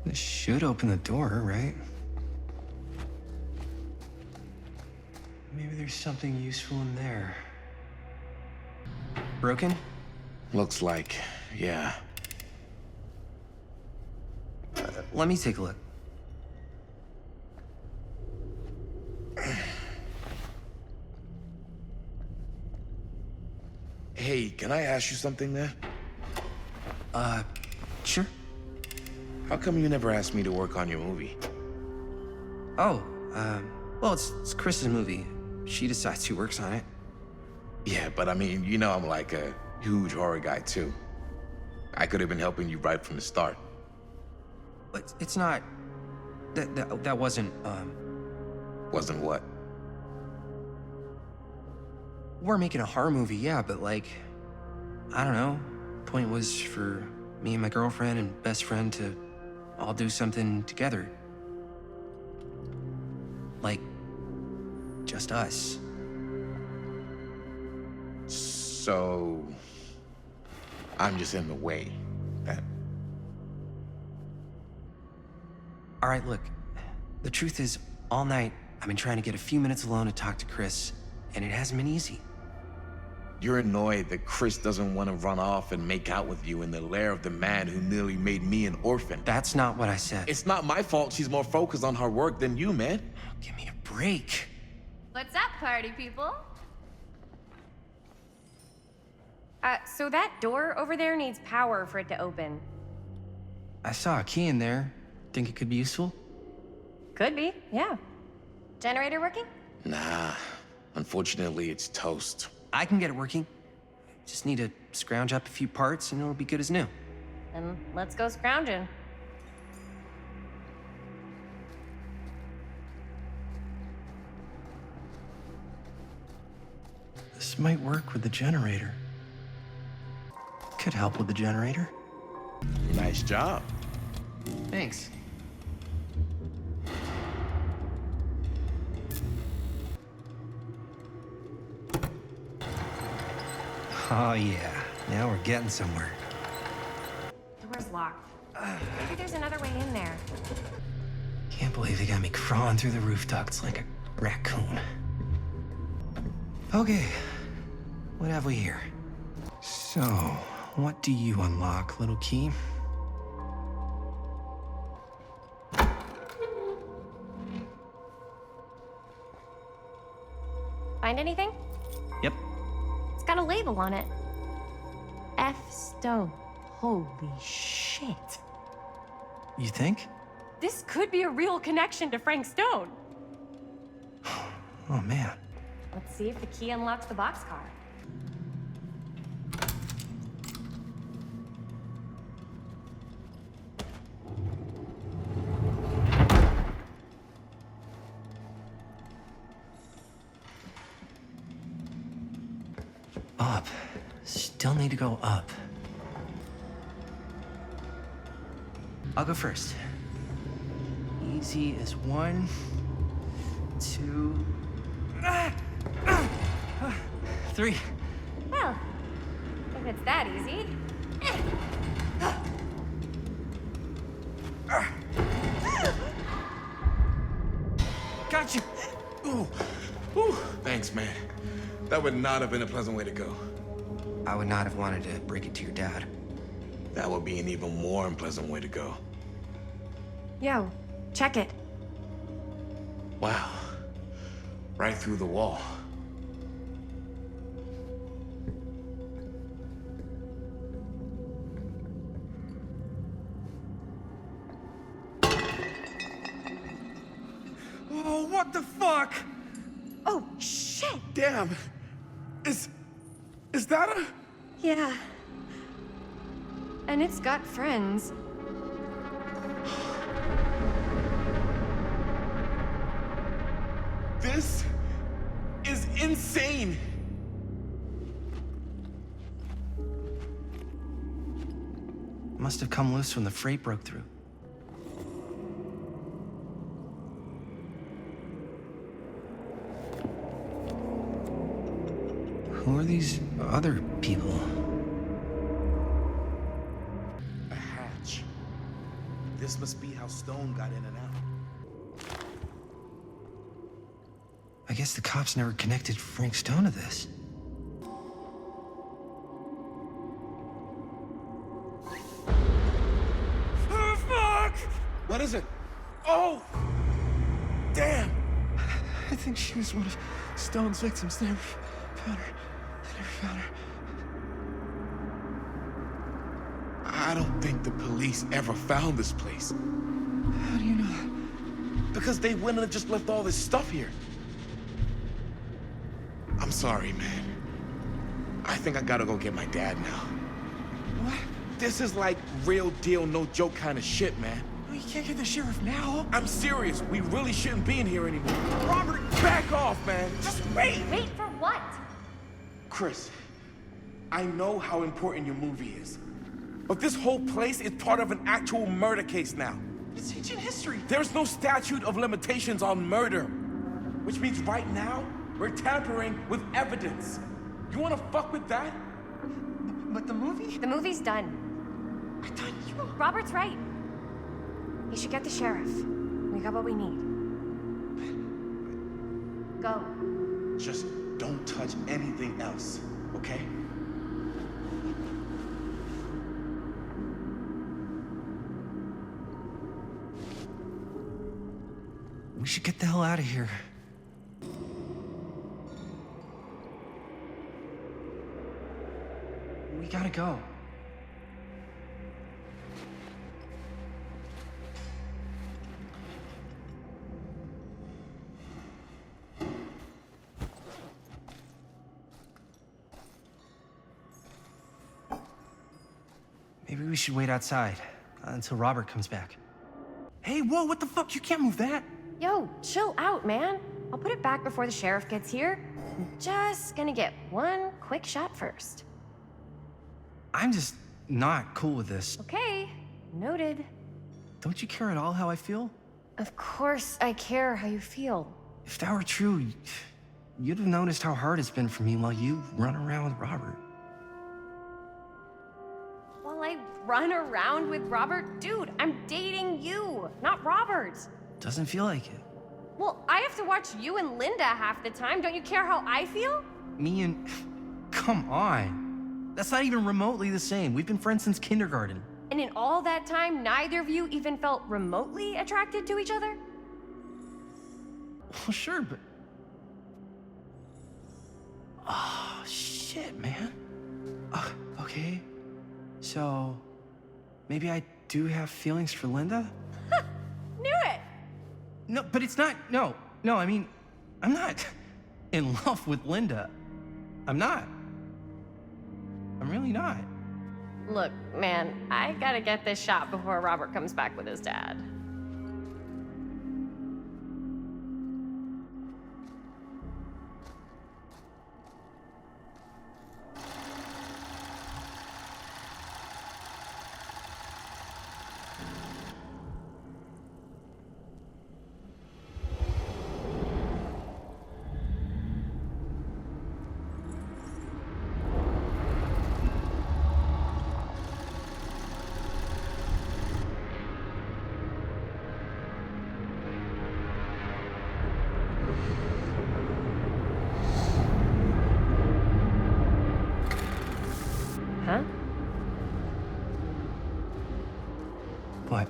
This should open the door, right? Maybe there's something useful in there. Broken? Looks like, yeah. Let me take a look. Hey, can I ask you something there? Sure. How come you never asked me to work on your movie? Oh, well, it's Chris's movie. She decides who works on it. Yeah, but I mean, you know I'm like a huge horror guy, too. I could have been helping you right from the start. But it's not... That wasn't, Wasn't what? We're making a horror movie, yeah, but like... I don't know. Point was for me and my girlfriend and best friend to all do something together. Like... just us. So... I'm just in the way, then. All right, look. The truth is, all night, I've been trying to get a few minutes alone to talk to Chris, and it hasn't been easy. You're annoyed that Chris doesn't want to run off and make out with you in the lair of the man who nearly made me an orphan. That's not what I said. It's not my fault she's more focused on her work than you, man. Give me a break. What's up, party people? So that door over there needs power for it to open. I saw a key in there. Think it could be useful? Could be, yeah. Generator working? Nah. Unfortunately, it's toast. I can get it working. Just need to scrounge up a few parts and it'll be good as new. Then let's go scrounging. This might work with the generator. Could help with the generator. Nice job. Thanks. Oh yeah, now we're getting somewhere. Door's locked. Maybe there's another way in there. Can't believe they got me crawling through the roof ducts like a raccoon. Okay, what have we here? So, what do you unlock, little key? Find anything? Yep. It's got a label on it. F. Stone. Holy shit. You think? This could be a real connection to Frank Stone. Oh man. Let's see if the key unlocks the boxcar. Up. Still need to go up. I'll go first. Easy as 1, 2, 3. Well, if it's that easy. Got you. Ooh. Ooh. Thanks, man. That would not have been a pleasant way to go. I would not have wanted to break it to your dad. That would be an even more unpleasant way to go. Yo, check it. Wow. Right through the wall. Oh, what the fuck? Oh, shit! Damn. Is that a... Yeah. And it's got friends. This is insane. Must have come loose when the freight broke through. Who are these other people? A hatch. This must be how Stone got in and out. I guess the cops never connected Frank Stone to this. Oh, fuck! What is it? Oh! Damn! I think she was one of Stone's victims. They never found her. I don't think the police ever found this place. How do you know that? Because they wouldn't have just left all this stuff here. I'm sorry, man. I think I gotta go get my dad now. What? This is like real deal, no joke kind of shit, man. You can't get the sheriff now. I'm serious. We really shouldn't be in here anymore. Robert, back off, man. Just wait. Wait for what? Chris, I know how important your movie is. But this whole place is part of an actual murder case now. It's ancient history. There's no statute of limitations on murder. Which means right now, we're tampering with evidence. You wanna fuck with that? But the movie? The movie's done. I thought you... Robert's right. You should get the sheriff. We got what we need. Go. Just don't touch anything else, okay? We should get the hell out of here. We gotta go. Maybe we should wait outside until Robert comes back. Hey, whoa, what the fuck? You can't move that. Yo, chill out, man. I'll put it back before the sheriff gets here. I'm just gonna get one quick shot first. I'm just not cool with this. Okay, noted. Don't you care at all how I feel? Of course I care how you feel. If that were true, you'd have noticed how hard it's been for me while you run around with Robert. While I run around with Robert? Dude, I'm dating you, not Robert. Doesn't feel like it. Well, I have to watch you and Linda half the time. Don't you care how I feel? Me and... Come on. That's not even remotely the same. We've been friends since kindergarten. And in all that time, neither of you even felt remotely attracted to each other? Well, sure, but... Oh, shit, man. Okay. So, maybe I do have feelings for Linda? Knew it! No, but it's not... No, I mean, I'm not in love with Linda. I'm not. I'm really not. Look, man, I gotta get this shot before Robert comes back with his dad. Huh? What?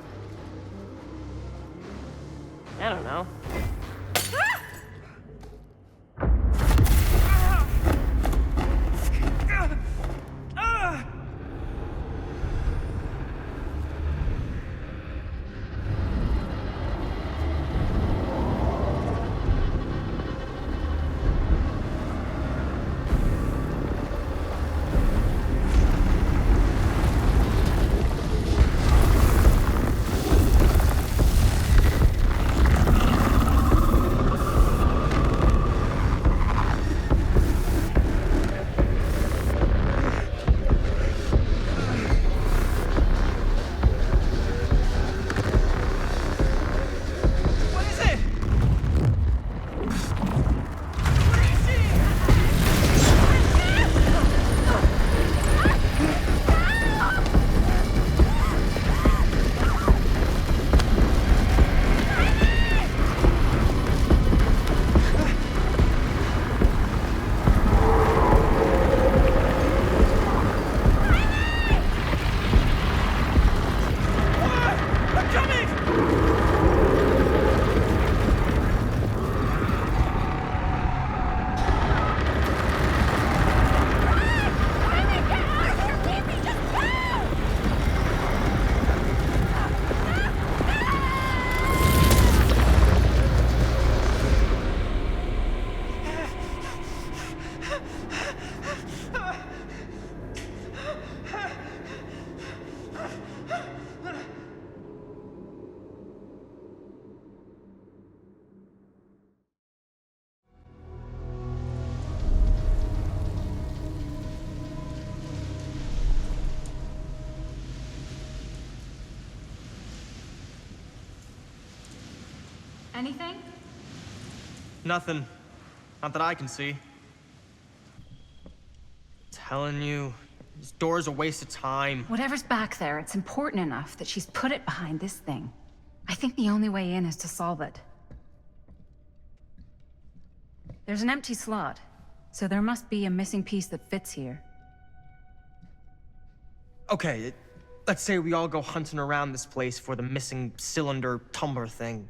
I don't know. Anything? Nothing. Not that I can see. Telling you, this door's a waste of time. Whatever's back there, it's important enough that she's put it behind this thing. I think the only way in is to solve it. There's an empty slot, so there must be a missing piece that fits here. Okay, let's say we all go hunting around this place for the missing cylinder tumbler thing.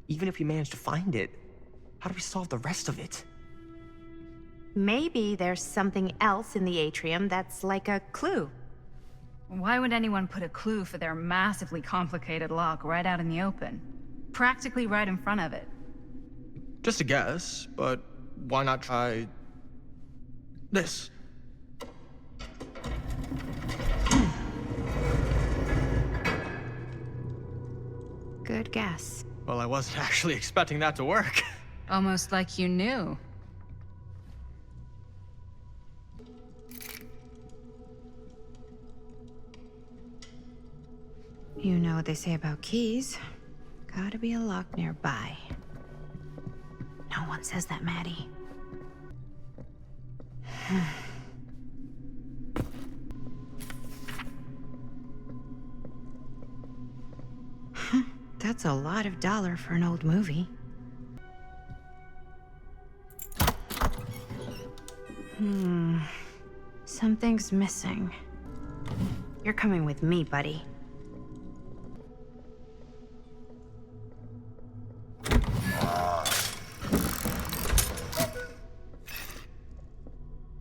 Even if we manage to find it, how do we solve the rest of it? Maybe there's something else in the atrium that's like a clue. Why would anyone put a clue for their massively complicated lock right out in the open? Practically right in front of it. Just a guess, but why not try this? Good guess. Well, I wasn't actually expecting that to work. Almost like you knew. You know what they say about keys. Gotta be a lock nearby. No one says that, Maddie. That's a lot of dollar for an old movie. Something's missing. You're coming with me, buddy.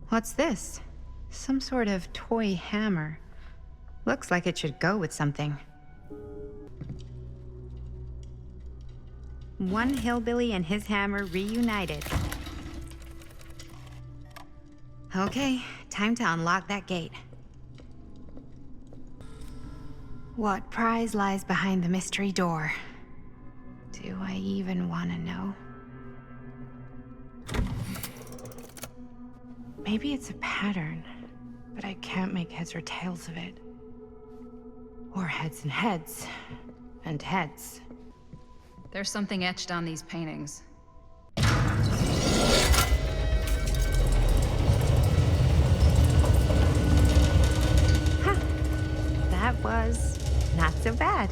What's this? Some sort of toy hammer. Looks like it should go with something. One hillbilly and his hammer reunited. Okay, time to unlock that gate. What prize lies behind the mystery door? Do I even want to know? Maybe it's a pattern, but I can't make heads or tails of it. Or heads and heads, and heads. There's something etched on these paintings. That was not so bad.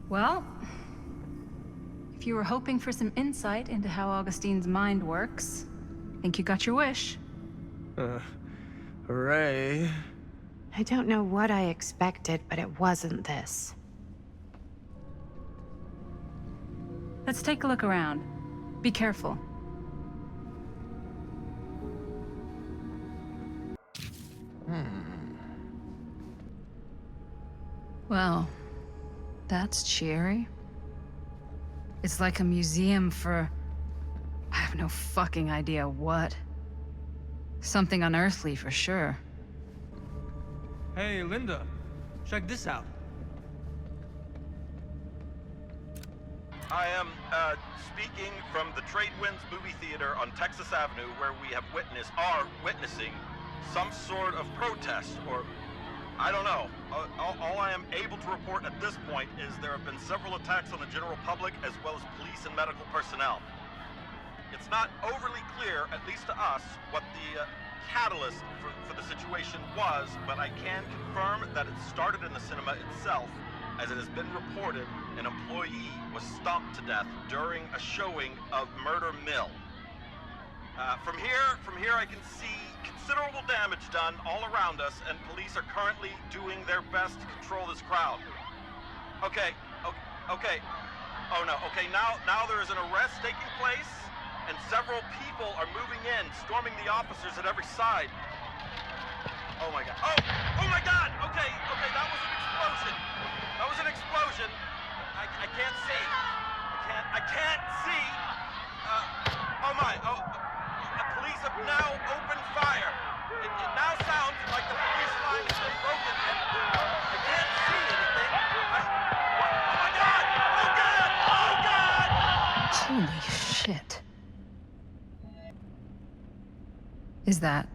Well, if you were hoping for some insight into how Augustine's mind works, I think you got your wish. Hooray. I don't know what I expected, but it wasn't this. Let's take a look around. Be careful. Well, that's cheery. It's like a museum for... I have no fucking idea what. Something unearthly for sure. Hey, Linda, check this out. I am speaking from the Trade Winds Movie Theater on Texas Avenue, where we are witnessing some sort of protest, or I don't know. All I am able to report at this point is there have been several attacks on the general public, as well as police and medical personnel. It's not overly clear, at least to us, what the catalyst for the situation was, but I can confirm that it started in the cinema itself. As it has been reported, an employee was stomped to death during a showing of Murder Mill. From here I can see considerable damage done all around us, and police are currently doing their best to control this crowd. Okay. Oh no, okay, now there is an arrest taking place, and several people are moving in, storming the officers at every side. Oh my god. Oh my god! Okay, that was an explosion. That was an explosion. I can't see. I can't see. Police have now opened fire. It now sounds like the police line has been broken, and I can't see anything. Oh my god! Oh god! Holy shit. Is that...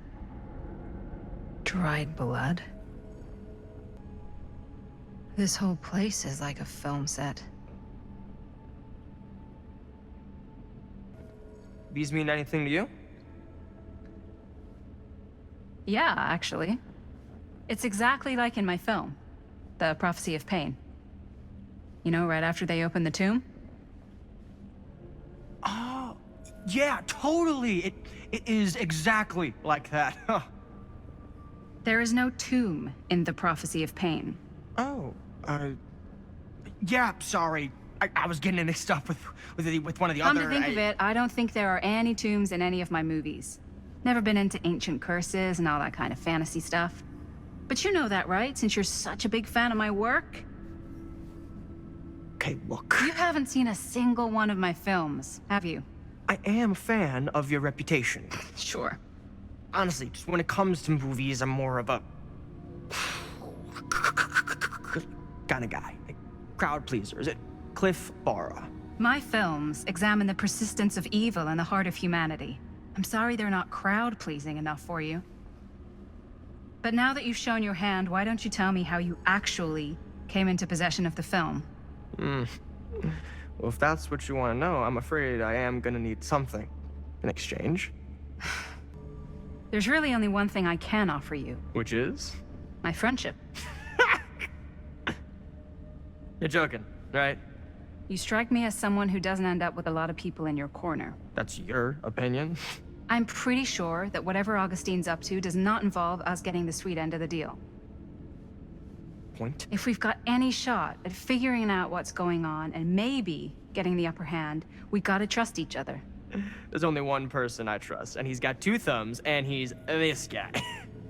dried blood? This whole place is like a film set. These mean anything to you? Yeah, actually. It's exactly like in my film, The Prophecy of Pain. You know, right after they open the tomb? Oh, yeah, totally. It is exactly like that. Huh. There is no tomb in The Prophecy of Pain. Oh, Yeah, sorry. I was getting it mixed up with one of the Come other... to think of it, I don't think there are any tombs in any of my movies. Never been into ancient curses and all that kind of fantasy stuff. But you know that, right? Since you're such a big fan of my work? Okay, look. You haven't seen a single one of my films, have you? I am a fan of your reputation. Sure. Honestly, just when it comes to movies, I'm more of a... kind of guy. Like, crowd pleaser. Is it Cliff Barra? My films examine the persistence of evil in the heart of humanity. I'm sorry they're not crowd-pleasing enough for you. But now that you've shown your hand, why don't you tell me how you actually came into possession of the film? Well, if that's what you want to know, I'm afraid I am gonna need something in exchange. There's really only one thing I can offer you. Which is? My friendship. You're joking, right? You strike me as someone who doesn't end up with a lot of people in your corner. That's your opinion? I'm pretty sure that whatever Augustine's up to does not involve us getting the sweet end of the deal. Point? If we've got any shot at figuring out what's going on and maybe getting the upper hand, we gotta trust each other. There's only one person I trust, and he's got 2 thumbs, and he's this guy.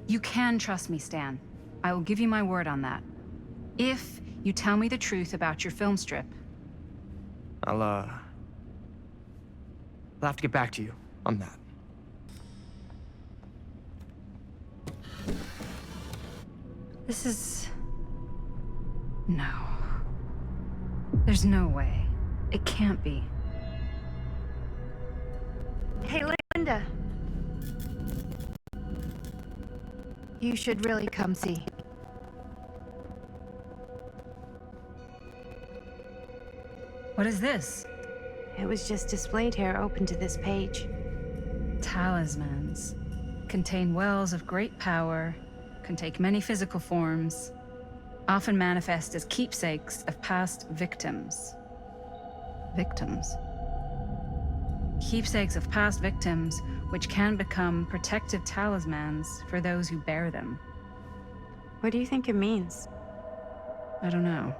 You can trust me, Stan. I will give you my word on that. If you tell me the truth about your film strip. I'll have to get back to you on that. This is... No. There's no way. It can't be. Hey, Linda. You should really come see. What is this? It was just displayed here, open to this page. Talismans. Contain wells of great power, can take many physical forms, often manifest as keepsakes of past victims. Victims? Keepsakes of past victims, which can become protective talismans for those who bear them. What do you think it means? I don't know.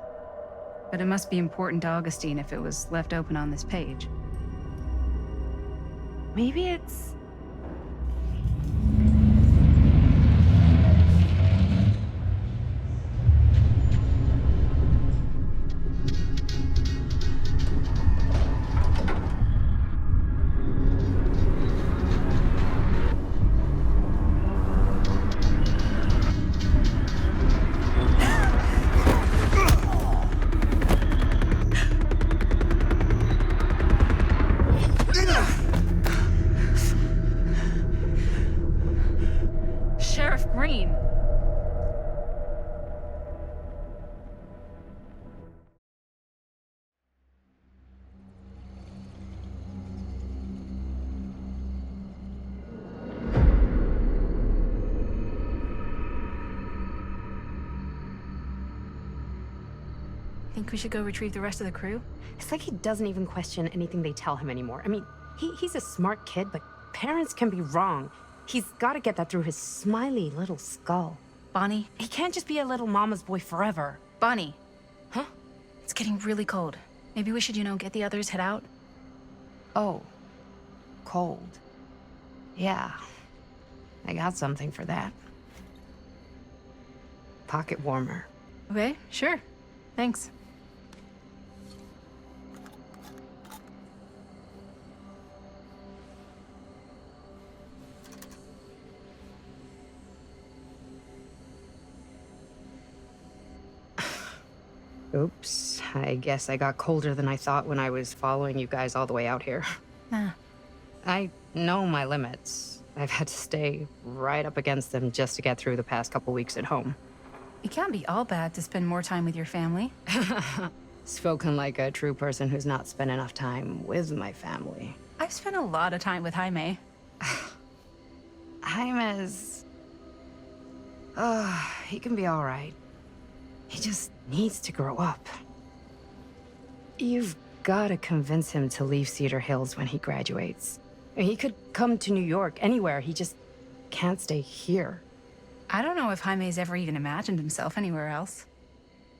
But it must be important to Augustine if it was left open on this page. Maybe it's... Sheriff Green! Think we should go retrieve the rest of the crew? It's like he doesn't even question anything they tell him anymore. I mean, he's a smart kid, but parents can be wrong. He's got to get that through his smiley little skull. Bonnie? He can't just be a little mama's boy forever. Bonnie. Huh? It's getting really cold. Maybe we should, get the others, head out? Oh. Cold. Yeah. I got something for that. Pocket warmer. Okay, sure. Thanks. Oops. I guess I got colder than I thought when I was following you guys all the way out here. Ah. I know my limits. I've had to stay right up against them just to get through the past couple weeks at home. It can't be all bad to spend more time with your family. Spoken like a true person who's not spent enough time with my family. I've spent a lot of time with Jaime. Jaime's... he can be all right. He just needs to grow up. You've got to convince him to leave Cedar Hills when he graduates. He could come to New York, anywhere. He just can't stay here. I don't know if Jaime's ever even imagined himself anywhere else.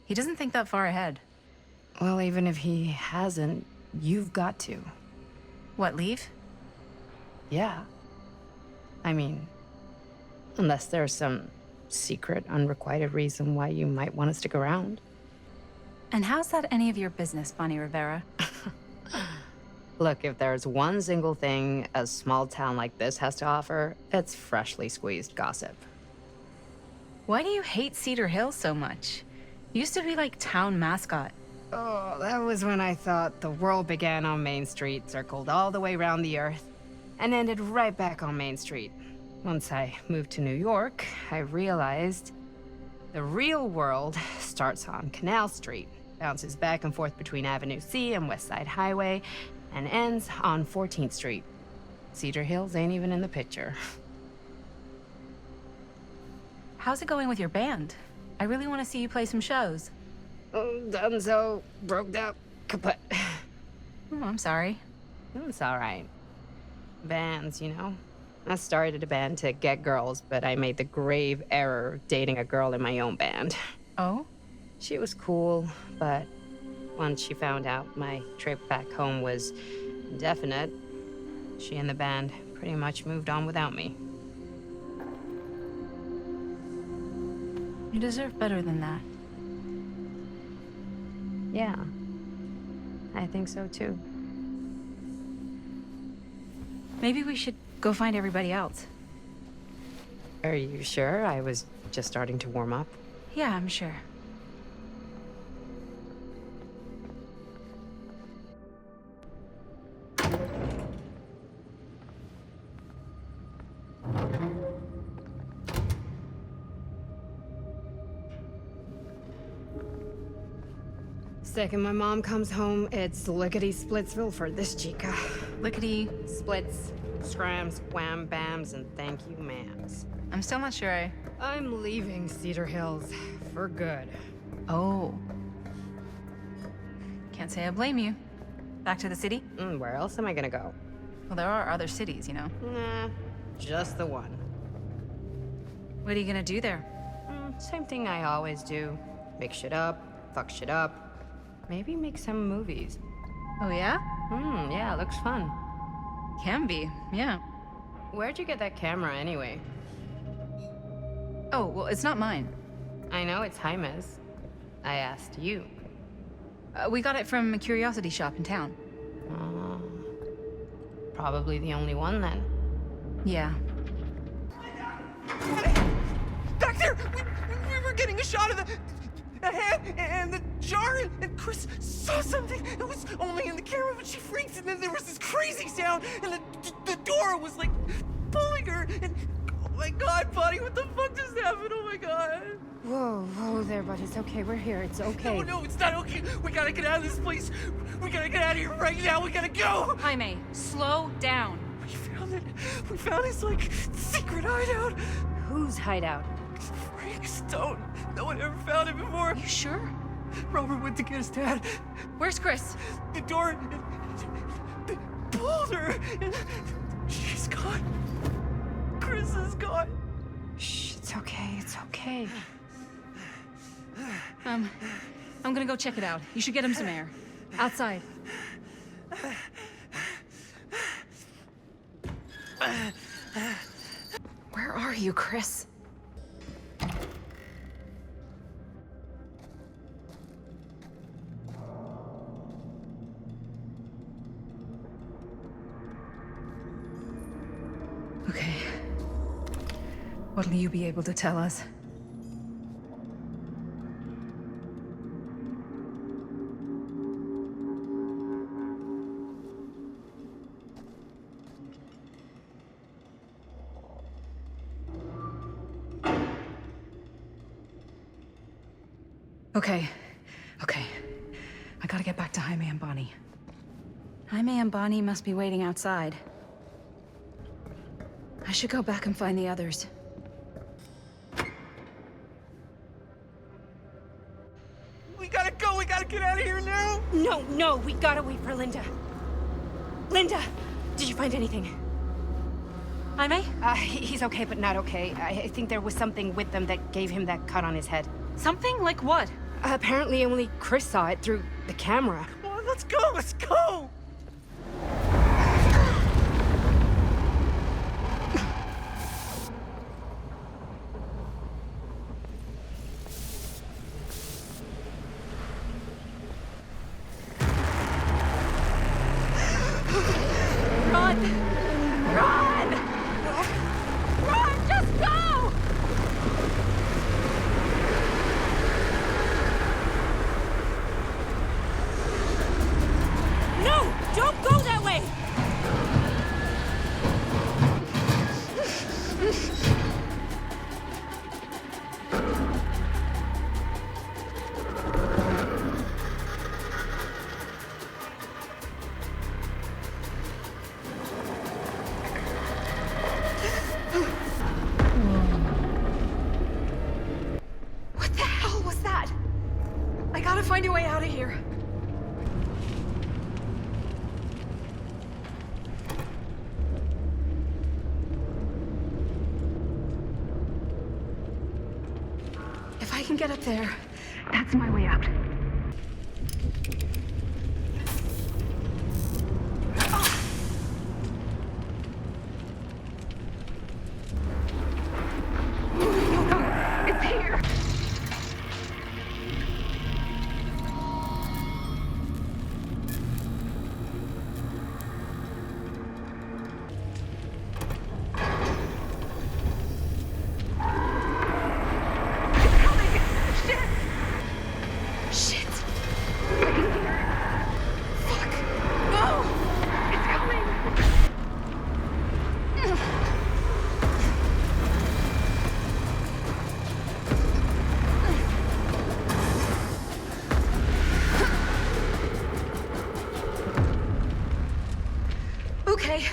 He doesn't think that far ahead. Well, even if he hasn't, you've got to. What, leave? Yeah. I mean, unless there's some secret, unrequited reason why you might want to stick around. And how's that any of your business, Bonnie Rivera? Look, if there's one single thing a small town like this has to offer, it's freshly squeezed gossip. Why do you hate Cedar Hill so much? Used to be like town mascot. Oh, that was when I thought the world began on Main Street, circled all the way around the earth, and ended right back on Main Street. Once I moved to New York, I realized the real world starts on Canal Street, bounces back and forth between Avenue C and West Side Highway, and ends on 14th Street. Cedar Hills ain't even in the picture. How's it going with your band? I really want to see you play some shows. Dunzo, broke up, kaput. Oh, I'm sorry. It's all right. Bands, you know? I started a band to get girls, but I made the grave error of dating a girl in my own band. Oh? She was cool, but once she found out my trip back home was indefinite, she and the band pretty much moved on without me. You deserve better than that. Yeah, I think so too. Maybe we should go find everybody else. Are you sure? I was just starting to warm up. Yeah, I'm sure. Second my mom comes home, it's lickety-splitsville for this chica. Lickety... Splits, scrams, wham bams, and thank you ma'ams. I'm still not sure I'm leaving Cedar Hills for good. Oh. Can't say I blame you. Back to the city? Where else am I gonna go? Well, there are other cities, you know. Nah, just the one. What are you gonna do there? Same thing I always do. Make shit up, fuck shit up. Maybe make some movies. Oh, yeah? Yeah, looks fun. Can be, yeah. Where'd you get that camera anyway? Oh, well, it's not mine. I know it's Jaime's. I asked you. We got it from a curiosity shop in town. Probably the only one then. Yeah. Back there! We were getting a shot of the head and the jar, and Chris saw something. It was only in the camera, but she freaks, and then there was this crazy sound, and the door was like pulling her, and oh my god, buddy, what the fuck just happened? Oh my god. Whoa there, buddy. It's okay. We're here. It's okay. No, it's not okay. We gotta get out of this place. We gotta get out of here right now. We gotta go. Jaime, slow down. We found it. We found this, like, secret hideout. Whose hideout? Frank Stone. No one ever found it before. You sure? Robert went to get his dad. Where's Chris? The door pulled her, and she's gone. Chris is gone. Shh, it's okay. It's okay. I'm gonna go check it out. You should get him some air. Outside. Where are you, Chris? Okay. What'll you be able to tell us? Okay. I gotta get back to Jaime and Bonnie. Jaime and Bonnie must be waiting outside. I should go back and find the others. We gotta go. We gotta get out of here now. No, we gotta wait for Linda. Linda, did you find anything? Jaime? He's okay, but not okay. I think there was something with them that gave him that cut on his head. Something? Like what? Apparently only Chris saw it through the camera. Come on, let's go, let's go! Run! Run! Run! Just go! No! Don't go that way! What the hell was that? I gotta find a way out of here. If I can get up there, that's my way out. It's here. Shit! I can hear it. Fuck! No! It's coming! Okay.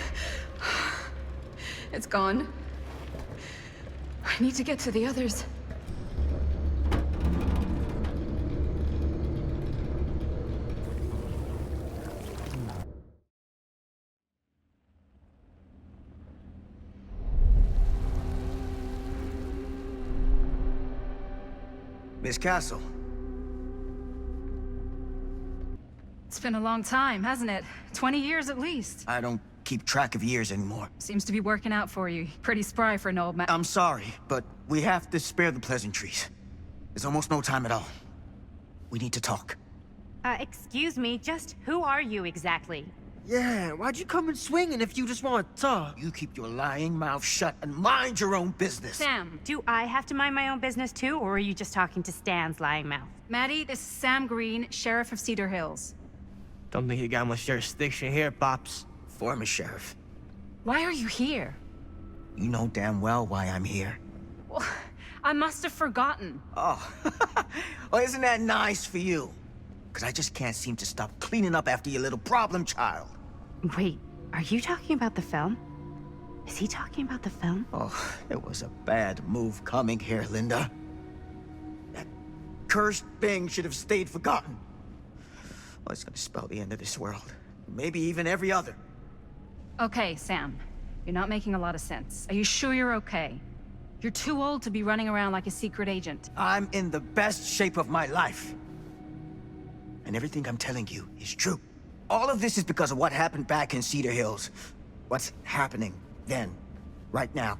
It's gone. I need to get to the others. Miss Castle. It's been a long time, hasn't it? 20 years at least. I don't keep track of years anymore. Seems to be working out for you. Pretty spry for an old man. I'm sorry, but we have to spare the pleasantries. There's almost no time at all. We need to talk. Excuse me, just who are you exactly? Yeah, why'd you come in swinging if you just want to talk? You keep your lying mouth shut and mind your own business. Sam. Do I have to mind my own business too, or are you just talking to Stan's lying mouth? Maddie, this is Sam Green, Sheriff of Cedar Hills. Don't think you got much jurisdiction here, Pops. Former sheriff. Why are you here? You know damn well why I'm here. Well, I must have forgotten. Oh, well, isn't that nice for you? Because I just can't seem to stop cleaning up after your little problem child. Wait, are you talking about the film? Is he talking about the film? Oh, it was a bad move coming here, Linda. That cursed thing should have stayed forgotten. Well, it's gonna spell the end of this world. Maybe even every other. Okay, Sam. You're not making a lot of sense. Are you sure you're okay? You're too old to be running around like a secret agent. I'm in the best shape of my life. And everything I'm telling you is true. All of this is because of what happened back in Cedar Hills. What's happening then, right now.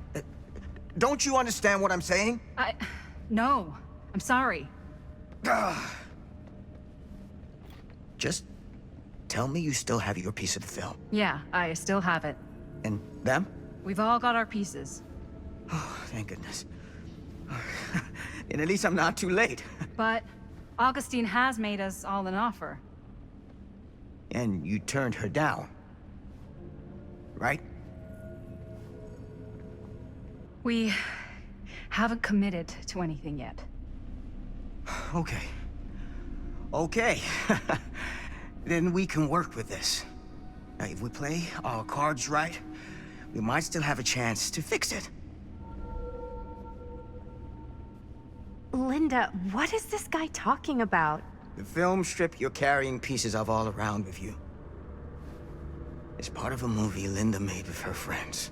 Don't you understand what I'm saying? No. I'm sorry. Just tell me you still have your piece of the film. Yeah, I still have it. And them? We've all got our pieces. Oh, thank goodness. And at least I'm not too late. But Augustine has made us all an offer. And you turned her down, right? We haven't committed to anything yet. Okay. Okay. Then we can work with this. Now, if we play our cards right, we might still have a chance to fix it. Linda, what is this guy talking about? The film strip you're carrying pieces of all around with you. It's part of a movie Linda made with her friends.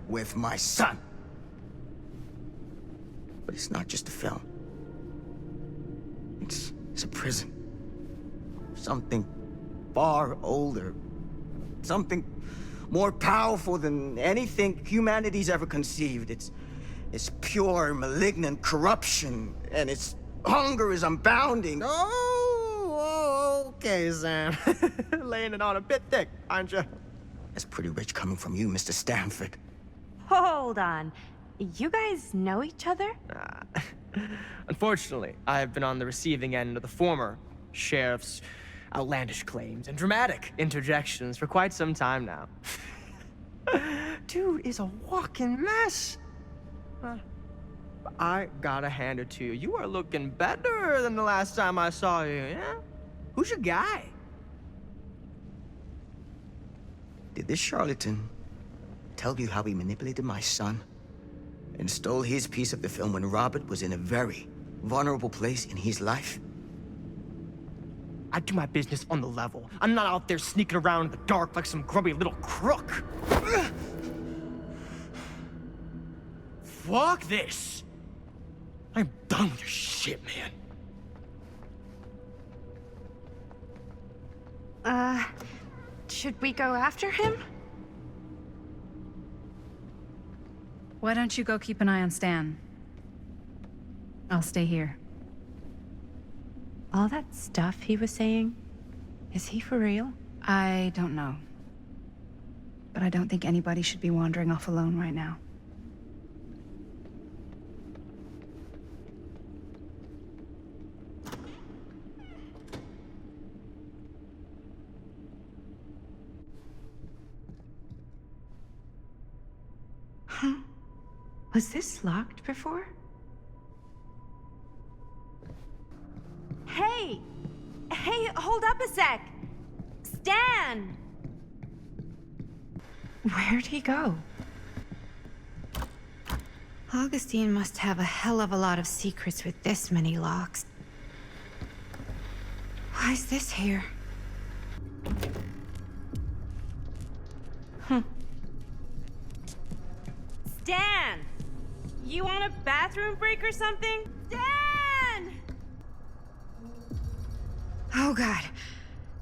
With my son. But it's not just a film. It's a prison. Something far older. Something more powerful than anything humanity's ever conceived. It's pure, malignant corruption, and its hunger is unbounding. Oh, okay, Sam. Laying it on a bit thick, aren't you? That's pretty rich coming from you, Mr. Stanford. Hold on. You guys know each other? Unfortunately, I've been on the receiving end of the former sheriff's outlandish claims and dramatic interjections for quite some time now. Dude is a walking mess. I gotta hand it to you. You are looking better than the last time I saw you, yeah? Who's your guy? Did this charlatan tell you how he manipulated my son and stole his piece of the film when Robert was in a very vulnerable place in his life? I do my business on the level. I'm not out there sneaking around in the dark like some grubby little crook. Fuck this. I'm done with your shit, man. Should we go after him? Why don't you go keep an eye on Stan? I'll stay here. All that stuff he was saying, is he for real? I don't know. But I don't think anybody should be wandering off alone right now. Huh? Was this locked before? Hey! Hey, hold up a sec! Stan! Where'd he go? Augustine must have a hell of a lot of secrets with this many locks. Why's this here? Stan! You want a bathroom break or something? Stan! Oh god.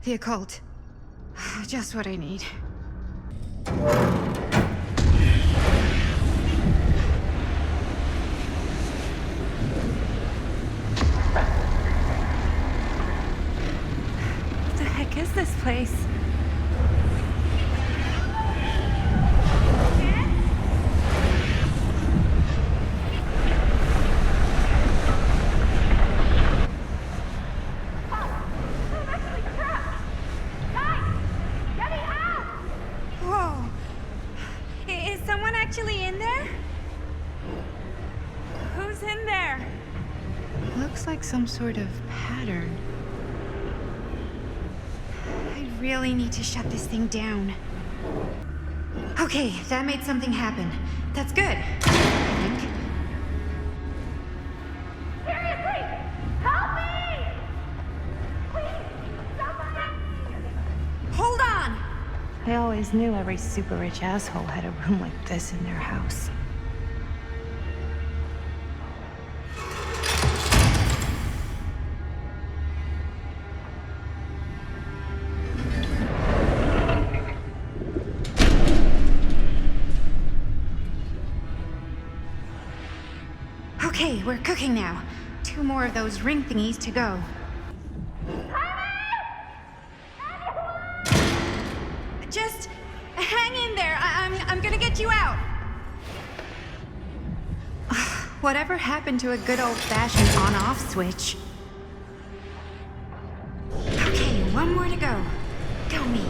The occult. Just what I need. What the heck is this place? Actually in there? Who's in there? Looks like some sort of pattern. I really need to shut this thing down. Okay, that made something happen. That's good, I think. Seriously! Help me! Please, somebody! Hold on! I always knew every super rich asshole had a room like this in their house. Okay, we're cooking now. 2 more of those ring thingies to go. Just hang in there. I'm gonna get you out. Whatever happened to a good old-fashioned on-off switch? Okay, 1 more to go. Go me.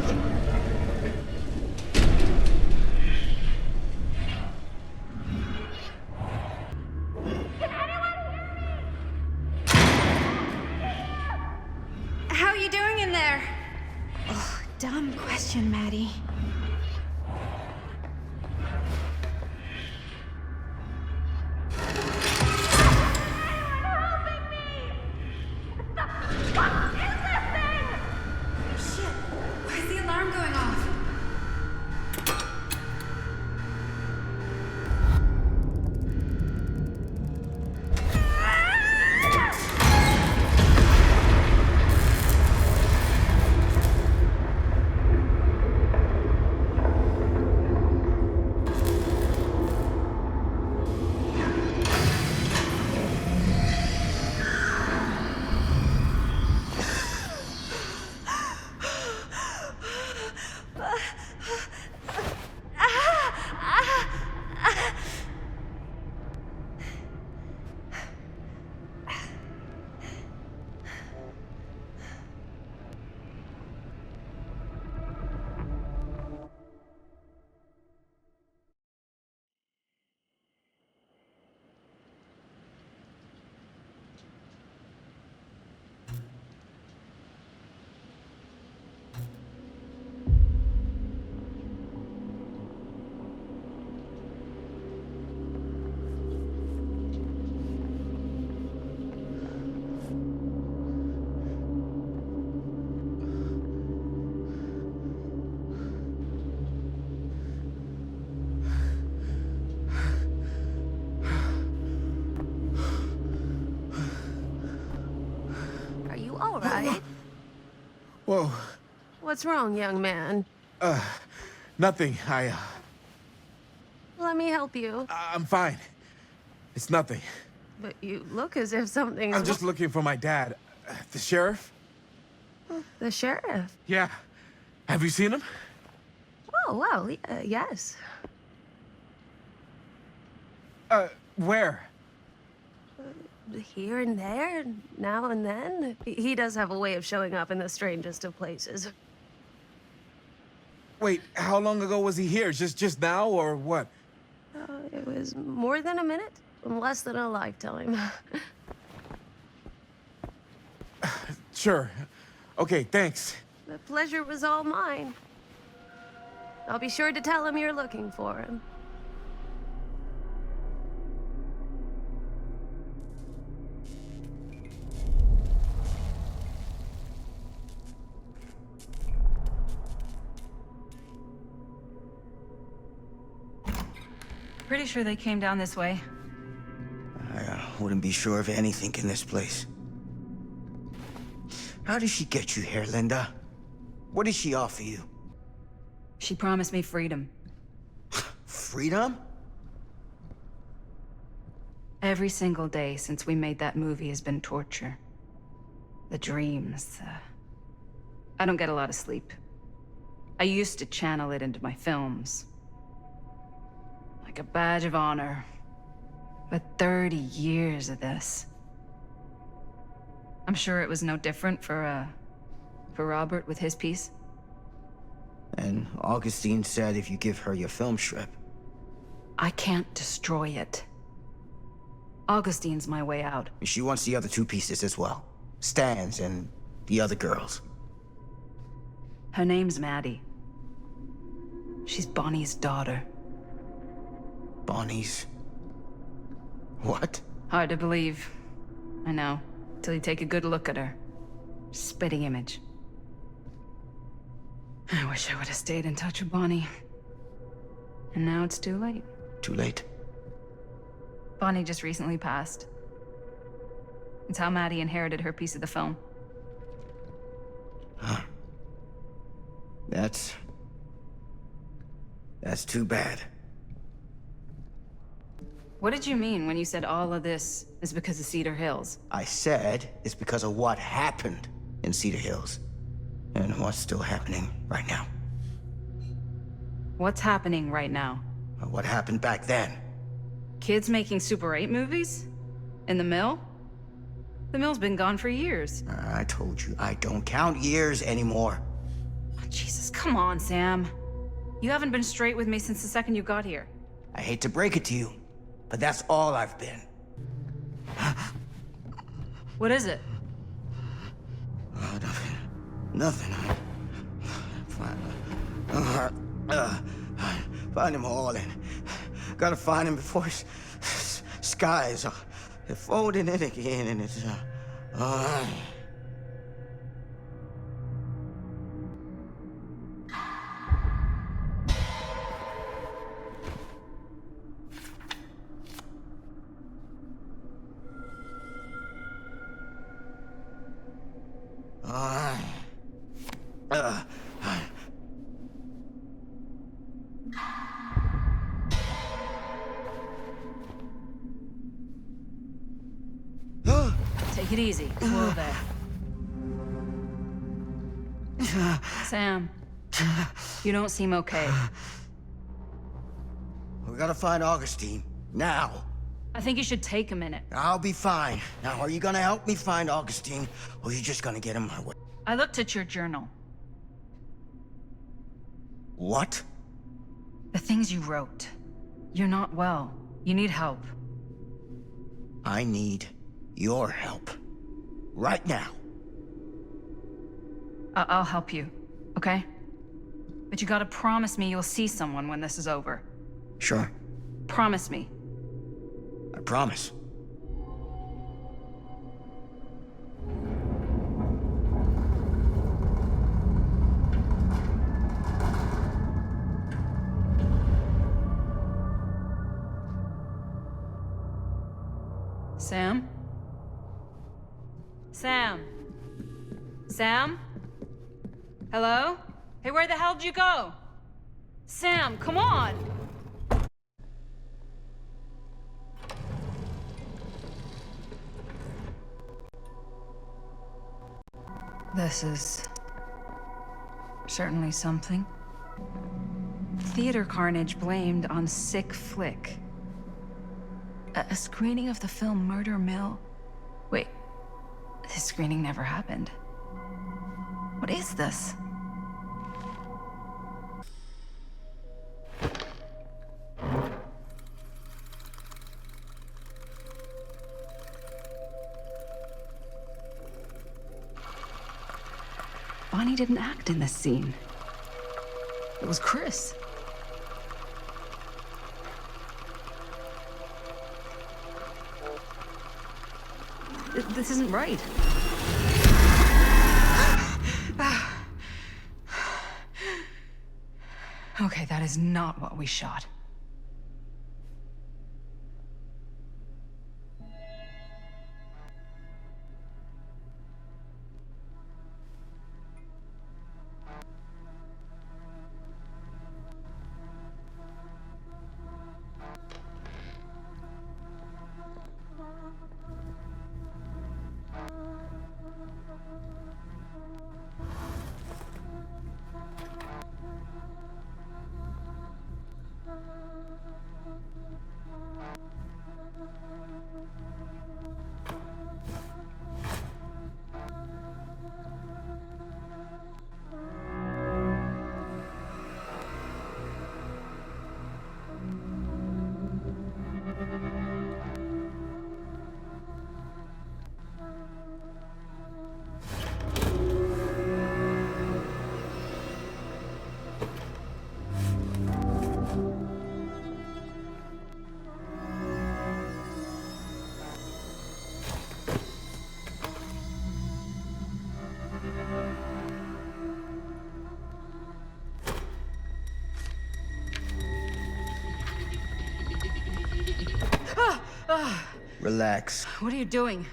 How you doing in there? Oh, dumb question, Maddie. all right? Whoa. What's wrong, young man? Nothing. Let me help you. I'm fine. It's nothing. But you look as if something's I'm just looking for my dad. The sheriff? The sheriff? Yeah. Have you seen him? Oh, well, yes. Where? Here and there, now and then. He does have a way of showing up in the strangest of places. Wait, how long ago was he here? Just now, or what? It was more than a minute, less than a lifetime. Sure. Okay, thanks. The pleasure was all mine. I'll be sure to tell him you're looking for him. Pretty sure they came down this way. I wouldn't be sure of anything in this place. How did she get you here, Linda? What did she offer you? She promised me freedom. Freedom? Every single day since we made that movie has been torture. The dreams. I don't get a lot of sleep. I used to channel it into my films. Like a badge of honor. But 30 years of this. I'm sure it was no different for Robert with his piece. And Augustine said if you give her your film strip. I can't destroy it. Augustine's my way out. She wants the other two pieces as well. Stan's and the other girls. Her name's Maddie. She's Bonnie's daughter. Bonnie's... what? Hard to believe. I know. Till you take a good look at her. Spitting image. I wish I would have stayed in touch with Bonnie. And now it's too late. Too late? Bonnie just recently passed. It's how Maddie inherited her piece of the film. Huh. That's too bad. What did you mean when you said all of this is because of Cedar Hills? I said it's because of what happened in Cedar Hills. And what's still happening right now. What's happening right now? What happened back then. Kids making Super 8 movies? In the mill? The mill's been gone for years. I told you, I don't count years anymore. Oh, Jesus, come on, Sam. You haven't been straight with me since the second you got here. I hate to break it to you, but that's all I've been. What is it? Oh, nothing. Find them all and gotta find them before skies are folding in again and it's Take it easy. Whoa there. Sam, you don't seem okay. We gotta find Augustine, now. I think you should take a minute. I'll be fine. Now, are you gonna help me find Augustine, or are you just gonna get in my way? I looked at your journal. What? The things you wrote. You're not well. You need help. I need your help. Right now. I'll help you, okay? But you gotta promise me you'll see someone when this is over. Sure. Promise me. I promise. Sam? Sam? Sam? Hello? Hey, where the hell did you go? Sam, come on! This is certainly something. Theater carnage blamed on sick flick. A screening of the film Murder Mill? Wait, this screening never happened. What is this? Bonnie didn't act in this scene. It was Chris. This isn't right. Okay, that is not what we shot. Relax. What are you doing?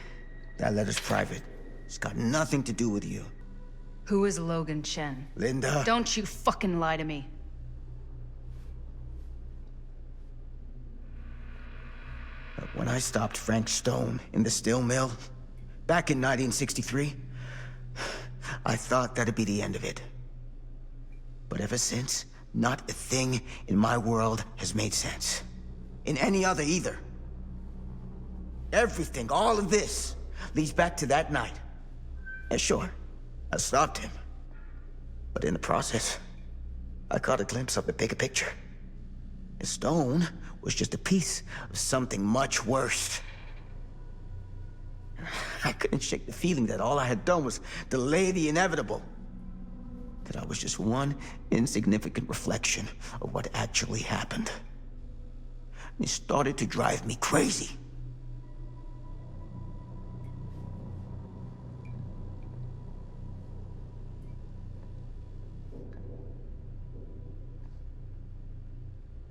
That letter's private. It's got nothing to do with you. Who is Logan Chen? Linda. Don't you fucking lie to me. When I stopped Frank Stone in the steel mill, back in 1963, I thought that'd be the end of it. But ever since, not a thing in my world has made sense. In any other either. Everything, all of this, leads back to that night. And sure, I stopped him. But in the process, I caught a glimpse of the bigger picture. The stone was just a piece of something much worse. I couldn't shake the feeling that all I had done was delay the inevitable. That I was just one insignificant reflection of what actually happened. It started to drive me crazy.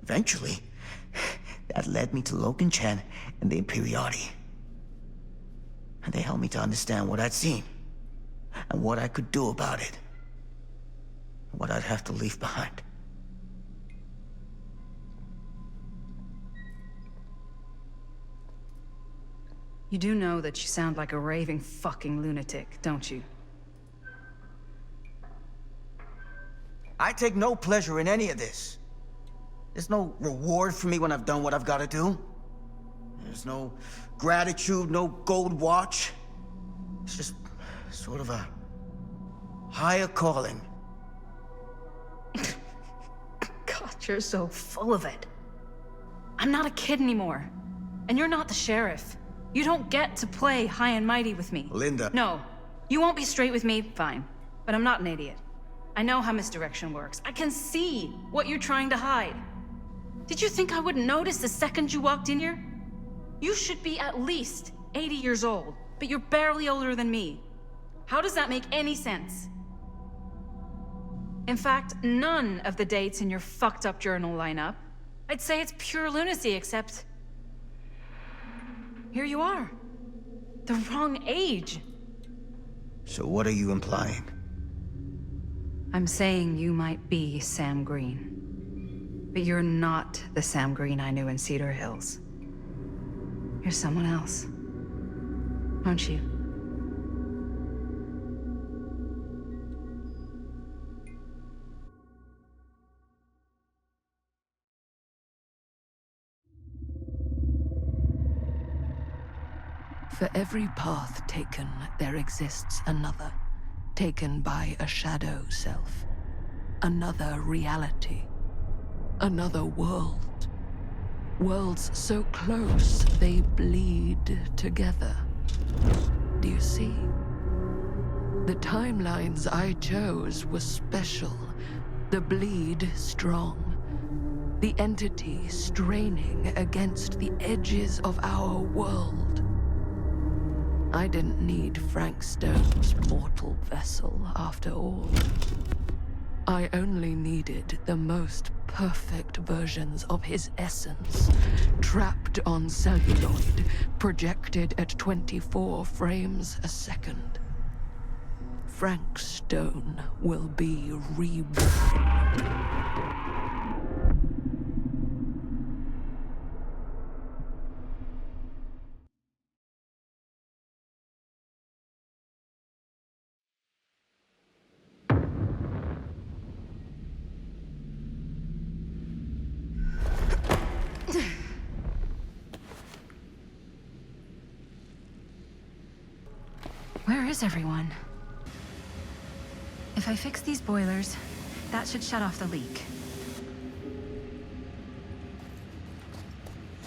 Eventually, that led me to Logan Chen and the Imperiati. And they helped me to understand what I'd seen, and what I could do about it, and what I'd have to leave behind. You do know that you sound like a raving fucking lunatic, don't you? I take no pleasure in any of this. There's no reward for me when I've done what I've got to do. There's no gratitude, no gold watch. It's just sort of a higher calling. God, you're so full of it. I'm not a kid anymore. And you're not the sheriff. You don't get to play high and mighty with me. Linda. No. You won't be straight with me, fine. But I'm not an idiot. I know how misdirection works. I can see what you're trying to hide. Did you think I wouldn't notice the second you walked in here? You should be at least 80 years old, but you're barely older than me. How does that make any sense? In fact, none of the dates in your fucked up journal line up. I'd say it's pure lunacy, except... here you are. The wrong age. So what are you implying? I'm saying you might be Sam Green. But you're not the Sam Green I knew in Cedar Hills. You're someone else. Aren't you? For every path taken, there exists another, taken by a shadow self. Another reality. Another world. Worlds so close, they bleed together. Do you see? The timelines I chose were special. The bleed strong. The entity straining against the edges of our world. I didn't need Frank Stone's mortal vessel, after all. I only needed the most perfect versions of his essence, trapped on celluloid, projected at 24 frames a second. Frank Stone will be reborn. Where is everyone? If I fix these boilers, that should shut off the leak.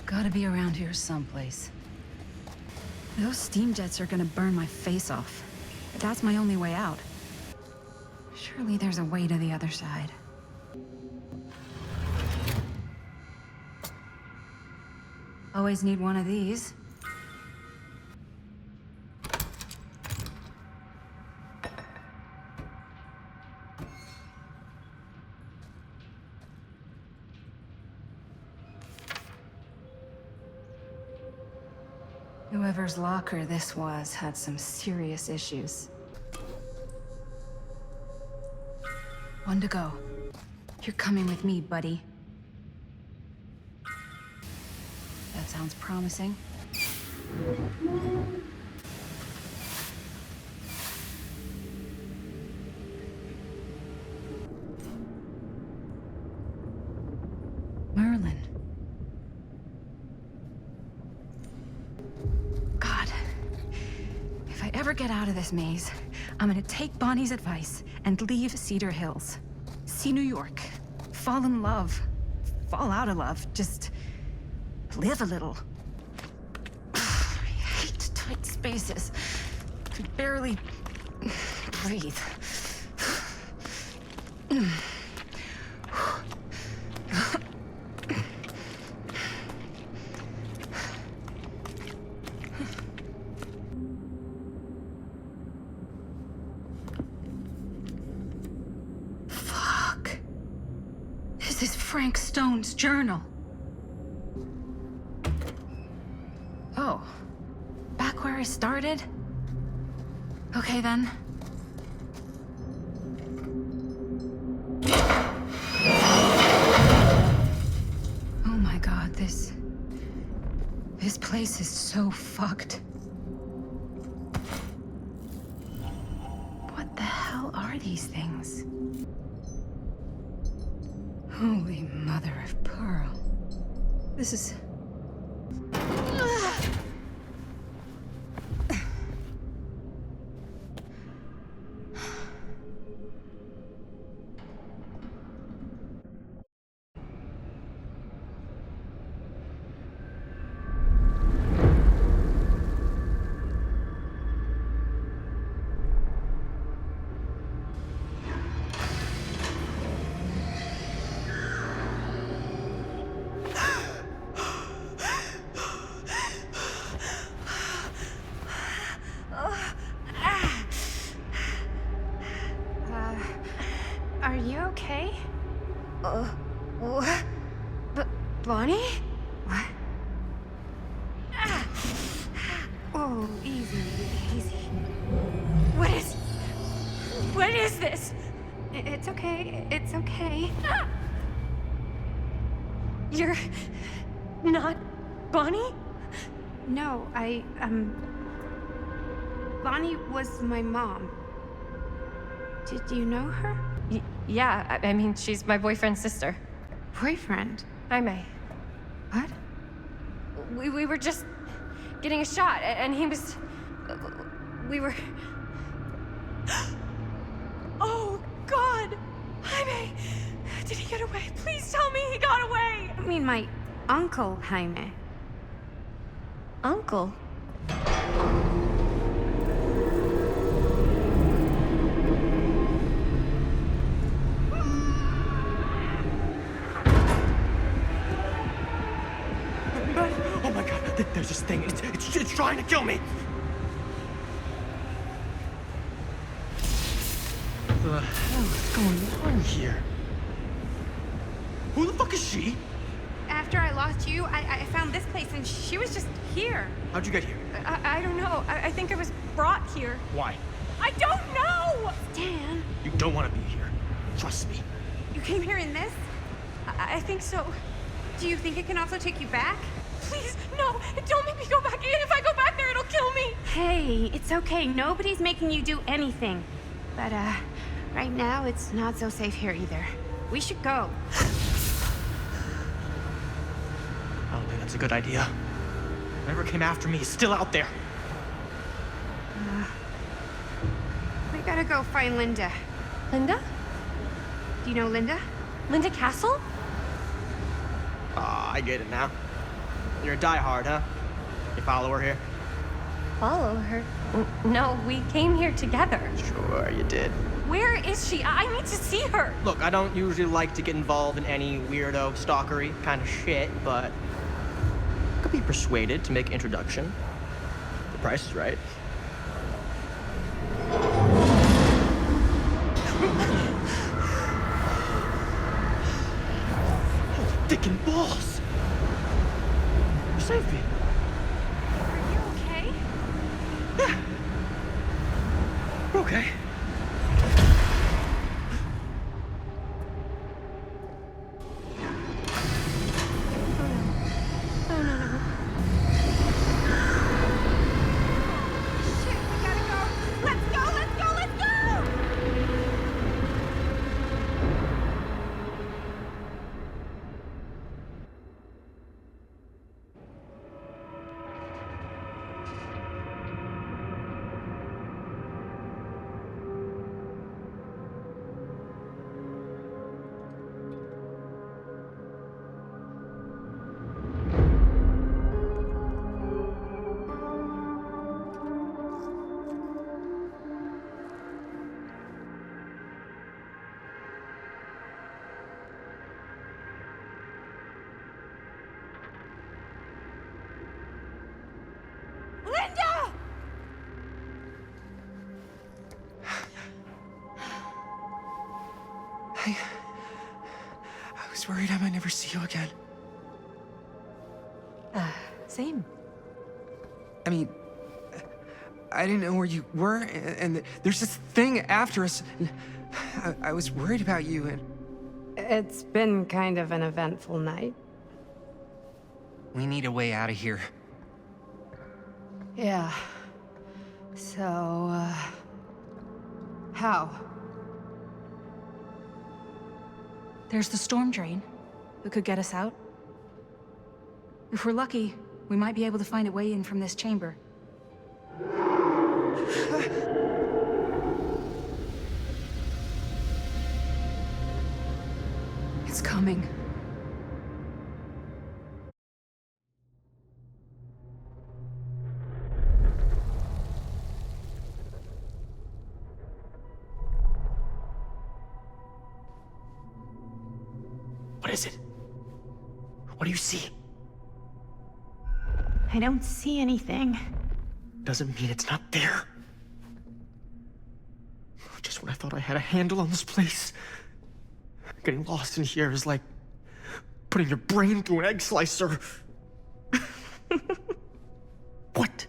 Gotta be around here someplace. Those steam jets are gonna burn my face off. But that's my only way out. Surely there's a way to the other side. Always need one of these. Whoever's locker this was had some serious issues. One to go. You're coming with me, buddy. That sounds promising. Merlin. God. If I ever get out of this maze, I'm gonna take Bonnie's advice and leave Cedar Hills. See New York. Fall in love. Fall out of love. Just live a little. I hate tight spaces. I can barely breathe. Fuck. This is Frank Stone's journal. Oh, back where I started? Okay then. Oh my God, this place is so fucked. What the hell are these things? Holy mother of pearl. This is... Are you okay? What? Bonnie? What? Oh, easy, easy. What is... What is this? It's okay. It's okay. You're not Bonnie? No, Bonnie was my mom. Did you know her? Yeah, I mean, she's my boyfriend's sister. Boyfriend? Hi, May. What? We were just getting a shot, and he was... We were... Oh, God! Jaime! Did he get away? Please tell me he got away! I mean, my uncle, Jaime. Uncle? Oh my God, there's this thing. It's trying to kill me. What the hell is going on here? Who the fuck is she? After I lost you, I found this place and she was just here. How'd you get here? I don't know. I think I was brought here. Why? I don't know! Dan. You don't want to be here. Trust me. You came here in this? I think so. Do you think it can also take you back? Please, no! Don't make me go back in! If I go back there, it'll kill me! Hey, it's okay. Nobody's making you do anything. But, right now, it's not so safe here either. We should go. I don't think that's a good idea. Whoever came after me is still out there. We gotta go find Linda. Linda? Do you know Linda? Linda Castle? Ah, I get it now. You're a diehard, huh? You follow her here? Follow her? No, we came here together. Sure, you did. Where is she? I need to see her. Look, I don't usually like to get involved in any weirdo, stalkery kind of shit, but I could be persuaded to make an introduction. The price is right. Oh, dick and balls! You saved me. Are you okay? Yeah. We're okay. Linda! I was worried I might never see you again. Same. I mean, I didn't know where you were, and there's this thing after us. I was worried about you, and... It's been kind of an eventful night. We need a way out of here. Yeah. So, how? There's the storm drain that could get us out. If we're lucky, we might be able to find a way in from this chamber. It's coming. What is it? What do you see? I don't see anything. Doesn't mean it's not there. Just when I thought I had a handle on this place. Getting lost in here is like putting your brain through an egg slicer. What?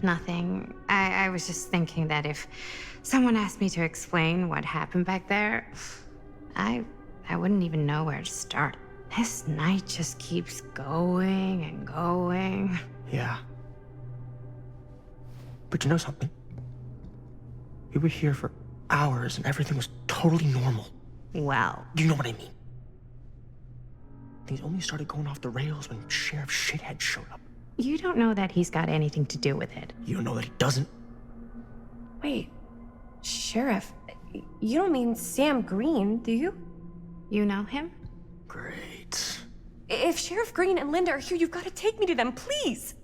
Nothing. I was just thinking that if someone asked me to explain what happened back there, I wouldn't even know where to start. This night just keeps going and going. Yeah. But you know something? We were here for hours and everything was totally normal. Well, You know what I mean? Things only started going off the rails when Sheriff Shithead showed up. you don't know that he's got anything to do with it. You don't know that he doesn't? Wait, Sheriff, you don't mean Sam Green, do you? You know him? Great. If Sheriff Green and Linda are here, you've got to take me to them, please.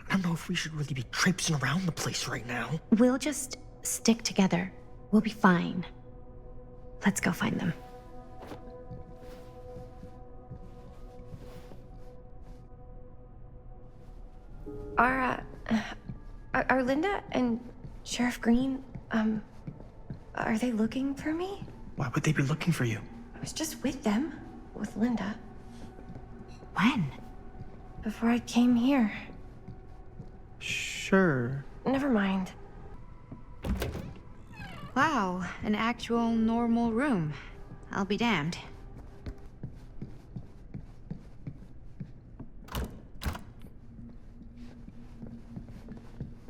I don't know if we should really be traipsing around the place right now. We'll just stick together. We'll be fine. Let's go find them. Are Linda and Sheriff Green, are they looking for me? Why would they be looking for you? I was just with them, with Linda. When? Before I came here. Sure. Never mind. Wow, an actual normal room. I'll be damned.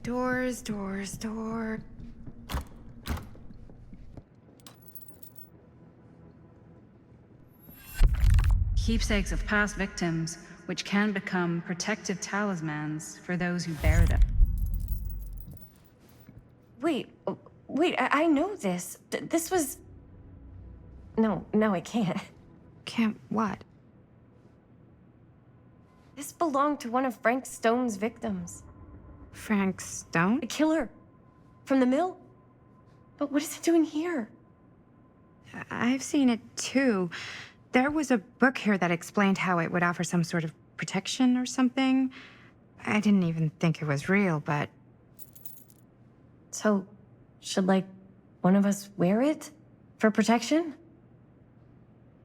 Doors, doors, door. Keepsakes of past victims, which can become protective talismans for those who bear them. Wait, I know this. This was... No, I can't. Can't what? This belonged to one of Frank Stone's victims. Frank Stone? The killer. From the mill. But what is it doing here? I've seen it too. There was a book here that explained how it would offer some sort of protection or something. I didn't even think it was real, but... So, should, one of us wear it? For protection?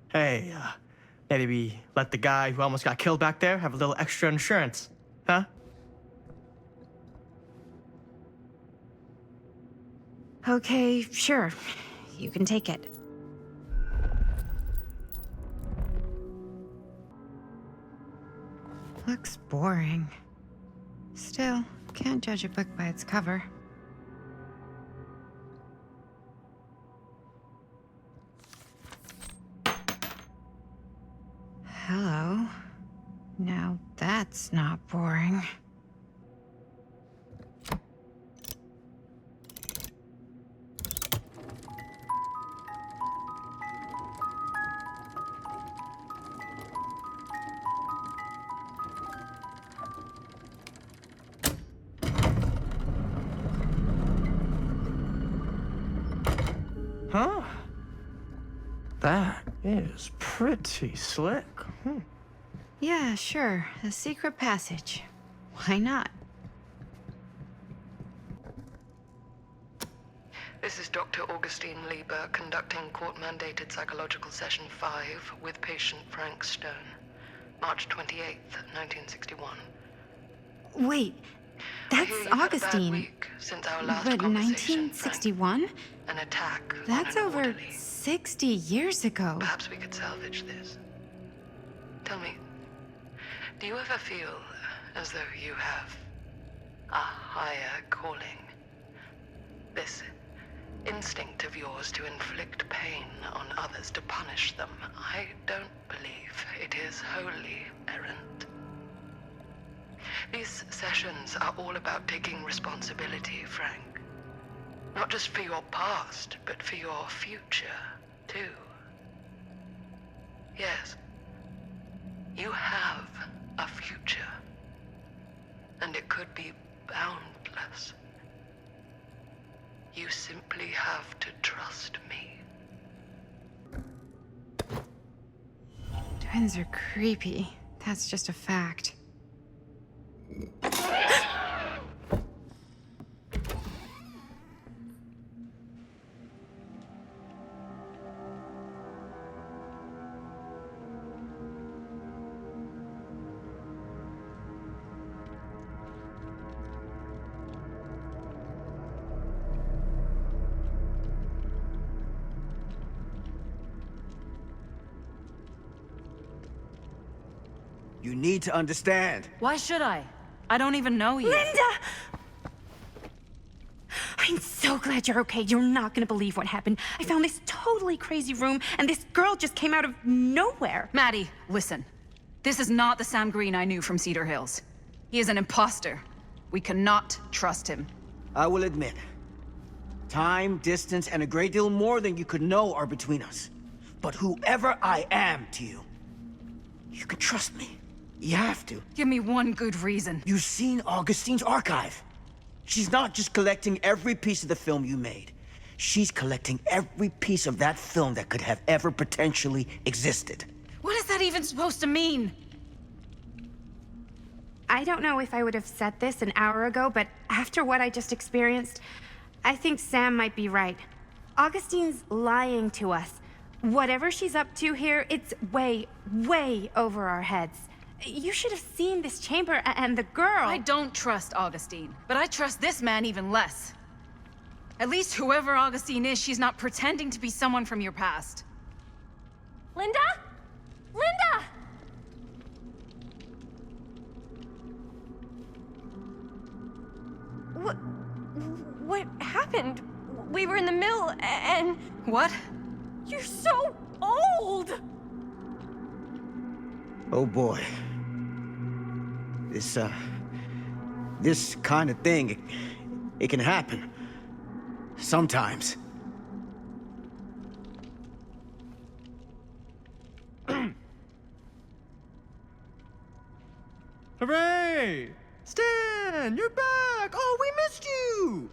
Hey, maybe we let the guy who almost got killed back there have a little extra insurance, huh? Okay, sure. You can take it. Looks boring. Still, can't judge a book by its cover. Hello. Now that's not boring. Huh? That is pretty slick. Yeah, sure. A secret passage. Why not? This is Dr. Augustine Lieber conducting court-mandated psychological session 5 with patient Frank Stone. March 28th, 1961. Wait, that's Augustine. Since our last But conversation, 1961? an attack. That's on an over orderly. 60 years ago. Perhaps we could salvage this. Tell me, do you ever feel as though you have a higher calling? This instinct of yours to inflict pain on others, to punish them, I don't believe it is wholly errant. These sessions are all about taking responsibility, Frank. Not just for your past, but for your future, too. Yes, you have a future, and it could be boundless. You simply have to trust me. Twins are creepy. That's just a fact. You need to understand. Why should I? I don't even know you. Linda! I'm so glad you're okay. You're not gonna believe what happened. I found this totally crazy room, and this girl just came out of nowhere. Maddie, listen. This is not the Sam Green I knew from Cedar Hills. He is an imposter. We cannot trust him. I will admit, time, distance, and a great deal more than you could know are between us. But whoever I am to you, you can trust me. You have to. Give me one good reason. You've seen Augustine's archive. She's not just collecting every piece of the film you made. She's collecting every piece of that film that could have ever potentially existed. What is that even supposed to mean? I don't know if I would have said this an hour ago, but after what I just experienced, I think Sam might be right. Augustine's lying to us. Whatever she's up to here, it's way, way over our heads. You should have seen this chamber and the girl. I don't trust Augustine, but I trust this man even less. At least whoever Augustine is, she's not pretending to be someone from your past. Linda? Linda! What happened? We were in the mill and... What? You're so old! Oh boy. This kind of thing, it can happen. Sometimes. Hooray! Stan, you're back! Oh, we missed you!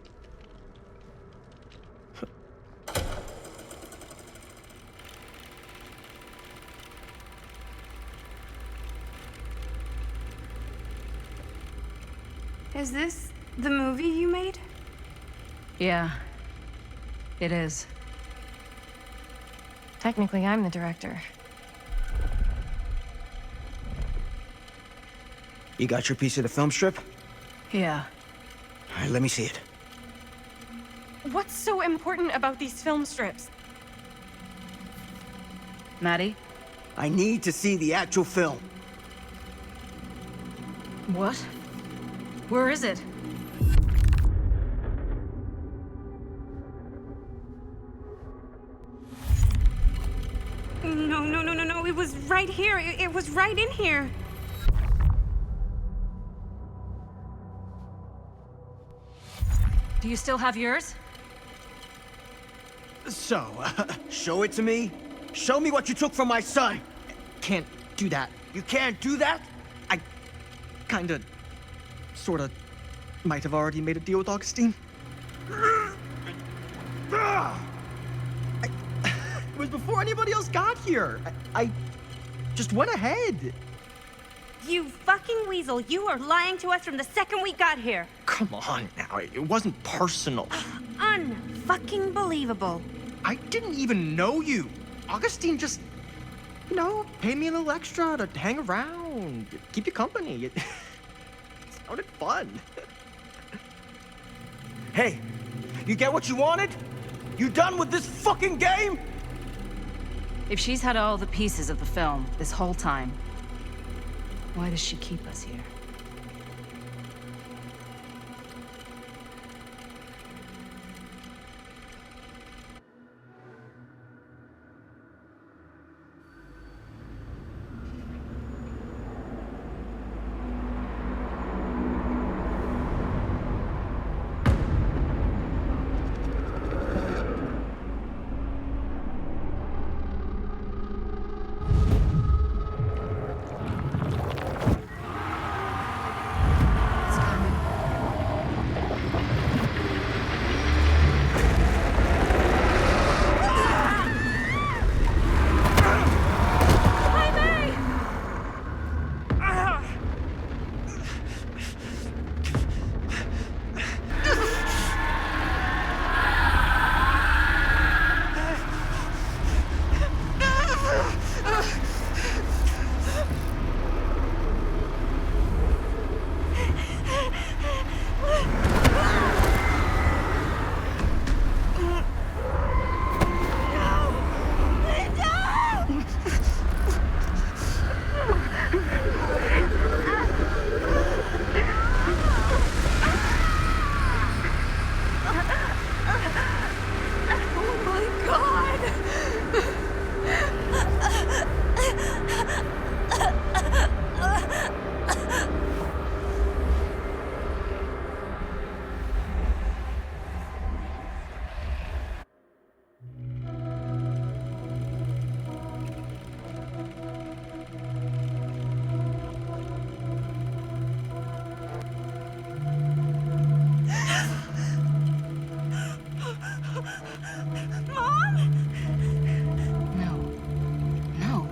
Is this the movie you made? Yeah, it is. Technically, I'm the director. You got your piece of the film strip? Yeah. All right, let me see it. What's so important about these film strips? Maddie? I need to see the actual film. What? Where is it? No. It was right here. It was right in here. Do you still have yours? So, show it to me. Show me what you took from my son. Can't do that. You can't do that? I kinda, sorta, might have already made a deal with Augustine. It was before anybody else got here. I just went ahead. You fucking weasel. You are lying to us from the second we got here. Come on now, it wasn't personal. Unfucking believable. I didn't even know you. Augustine just, paid me a little extra to hang around, keep you company. It sounded fun. Hey, you get what you wanted? You done with this fucking game? If she's had all the pieces of the film this whole time, why does she keep us here?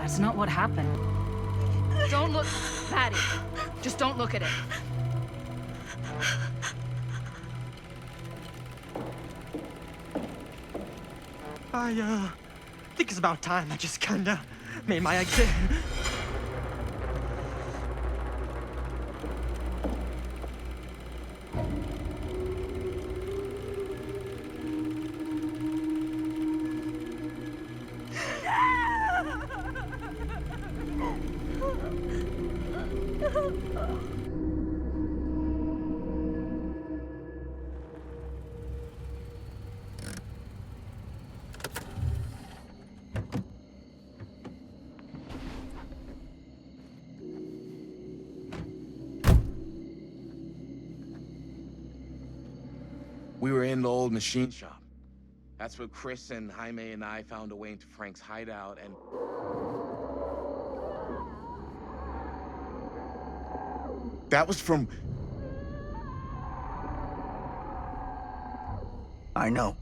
That's not what happened. Don't look, Maddie. Just don't look at it. I think it's about time I just kinda made my exit. We were in the old machine shop. That's where Chris and Jaime and I found a way into Frank's hideout and... That was from... I know.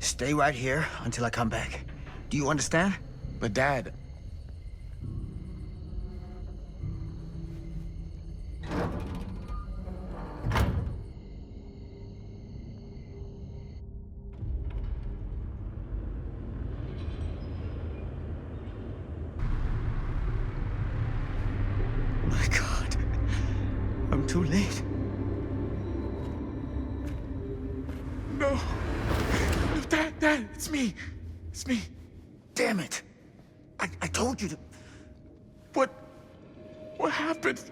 Stay right here until I come back. Do you understand? But Dad... My God. I'm too late. No. Dad, it's me. It's me. Damn it. I told you to... What happened?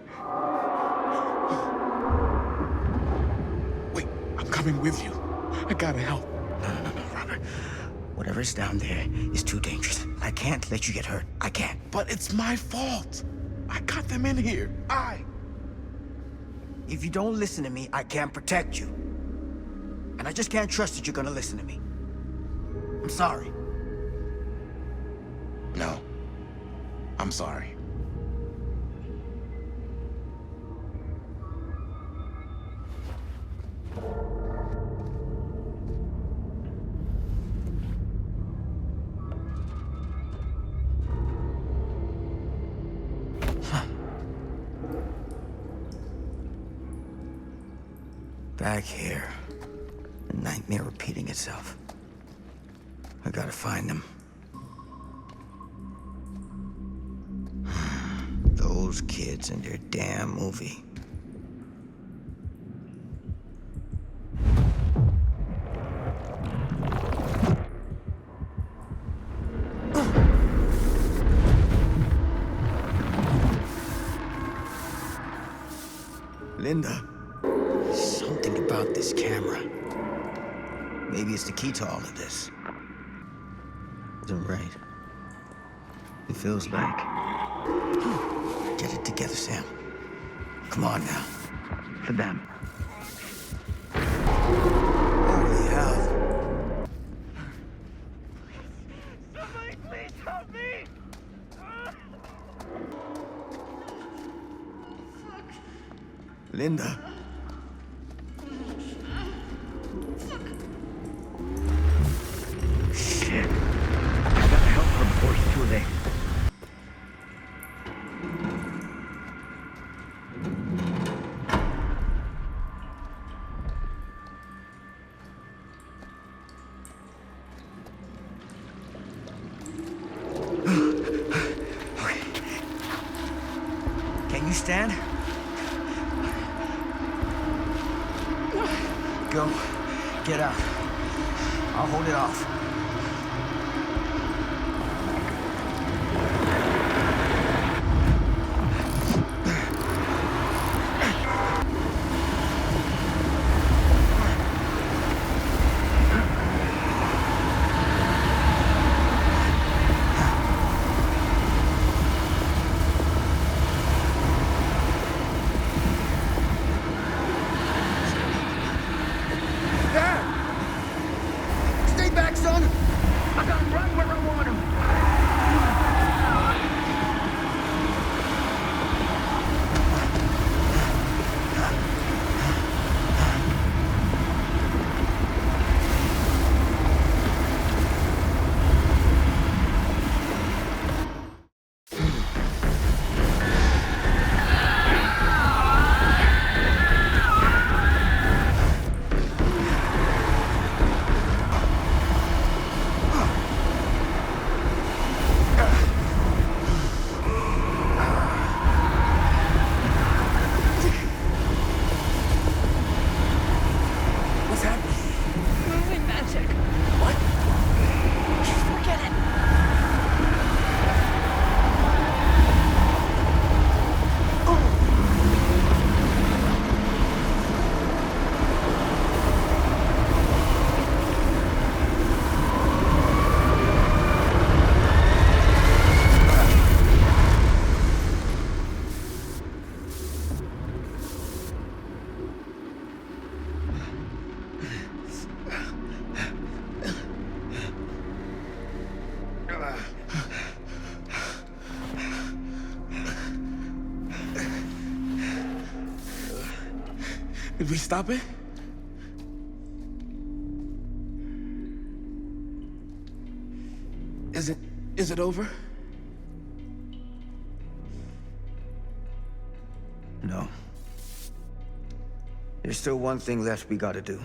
Wait, I'm coming with you. I gotta help. No, Robert. Whatever's down there is too dangerous. I can't let you get hurt. I can't. But it's my fault. I got them in here. If you don't listen to me, I can't protect you. And I just can't trust that you're gonna listen to me. I'm sorry. No. I'm sorry. Back here. A nightmare repeating itself. I gotta find them. Those kids and their damn movie. Linda, something about this camera. Maybe it's the key to all of this. Isn't right. It feels like... Get it together, Sam. Come on now. For them. Holy hell. Somebody please help me! Linda. Shit. I gotta help her before it's too late. Okay. Can you stand? Go. Get out. I'll hold it off. Did we stop it? Is it over? No. There's still one thing left we gotta do.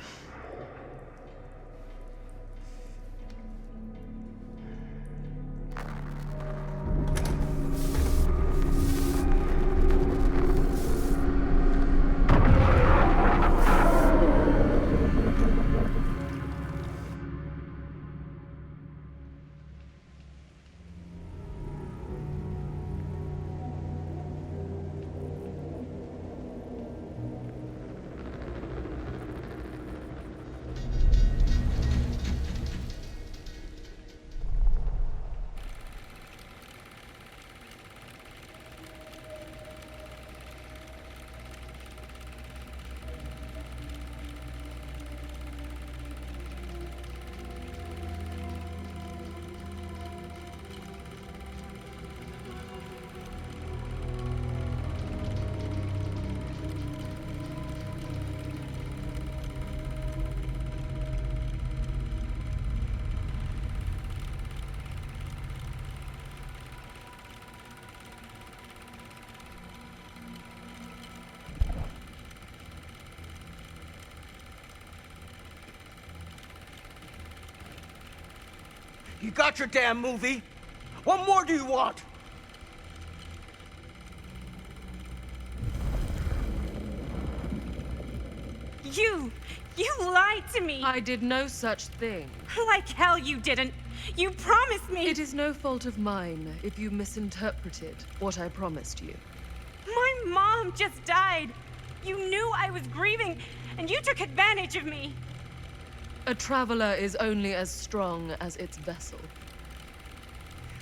You got your damn movie. What more do you want? You lied to me. I did no such thing. Like hell you didn't. You promised me. It is no fault of mine if you misinterpreted what I promised you. My mom just died. You knew I was grieving, and you took advantage of me. A traveler is only as strong as its vessel.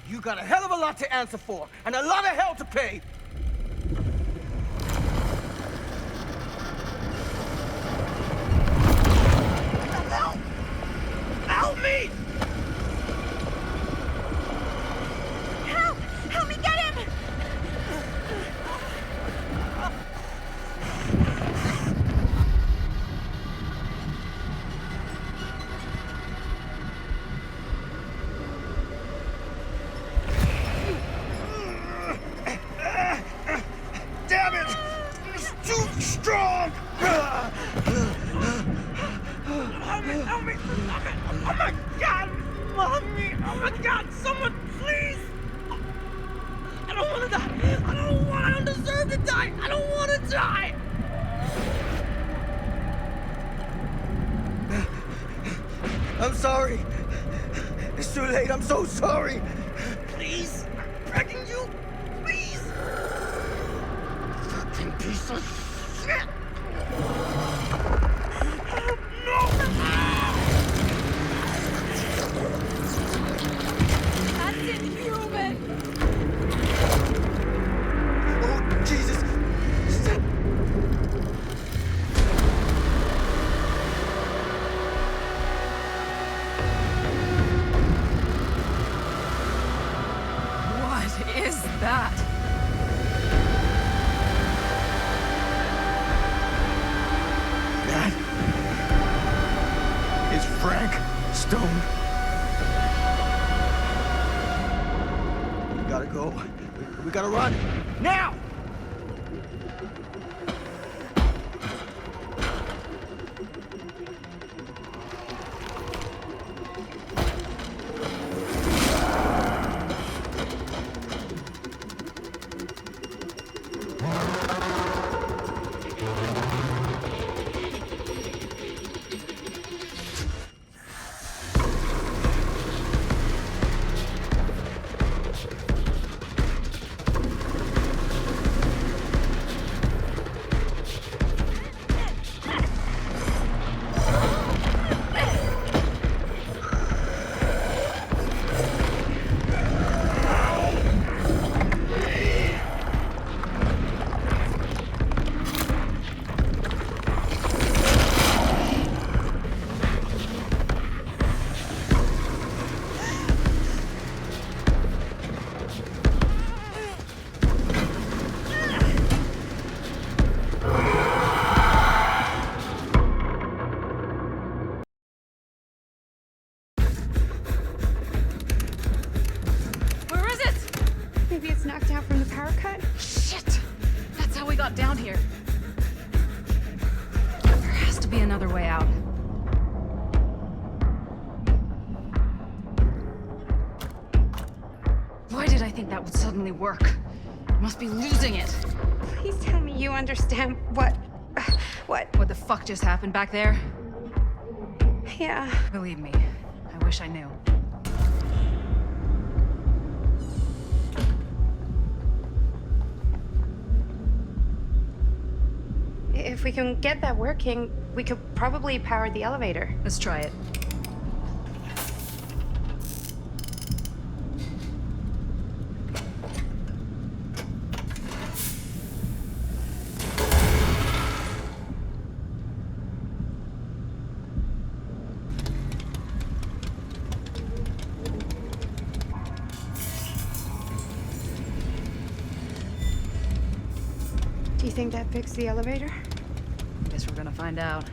You got a hell of a lot to answer for, and a lot of hell to pay. Help me! Help me get him! Damn it! It's too strong! Help me! Oh my God! Mommy! Oh my God! Someone, please! I don't want to die! I don't deserve to die! I don't want to die! I'm sorry. It's too late. I'm so sorry. Please, I'm begging you. Please. Fucking piece of shit. That's inhuman. Oh, Jesus. Stop. What is that? That is Frank Stone. We gotta go. We gotta run. Now! here. There has to be another way out. Why did I think that would suddenly work? I must be losing it. Please tell me you understand what the fuck just happened back there? Yeah. Believe me, I wish I knew. If we can get that working, we could probably power the elevator. Let's try it. Do you think that fixed the elevator? Guess we're gonna find out.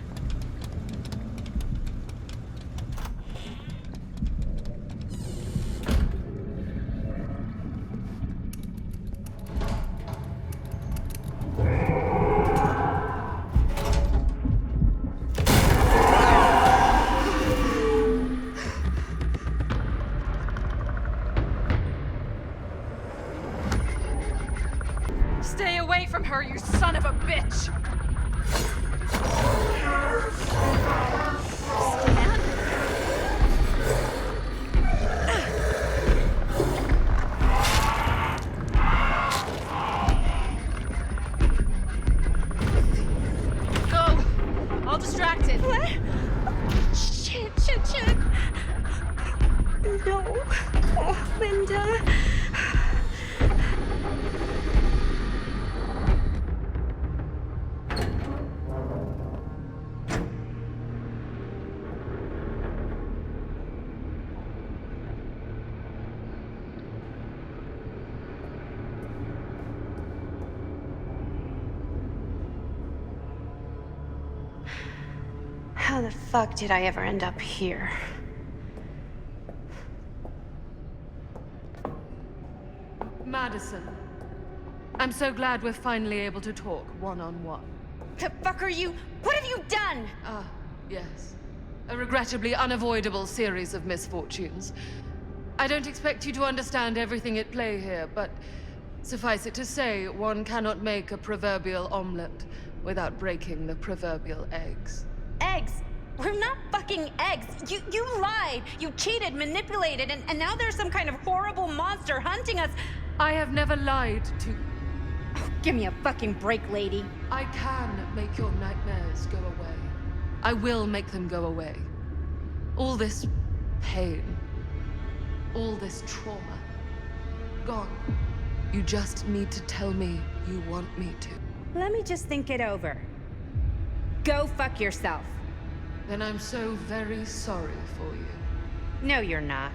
Stay away from her, you son of a bitch! Go! All distracted. What? Shit. No. Oh, Linda. How the fuck did I ever end up here? Madison, I'm so glad we're finally able to talk one-on-one. The fuck are you? What have you done? Ah, yes. A regrettably unavoidable series of misfortunes. I don't expect you to understand everything at play here, but suffice it to say, one cannot make a proverbial omelet without breaking the proverbial eggs. Eggs? We're not fucking eggs. You lied. You cheated, manipulated, and now there's some kind of horrible monster hunting us. I have never lied to you. Oh, give me a fucking break, lady. I can make your nightmares go away. I will make them go away. All this pain, all this trauma, gone. You just need to tell me you want me to. Let me just think it over. Go fuck yourself. Then I'm so very sorry for you. No, you're not.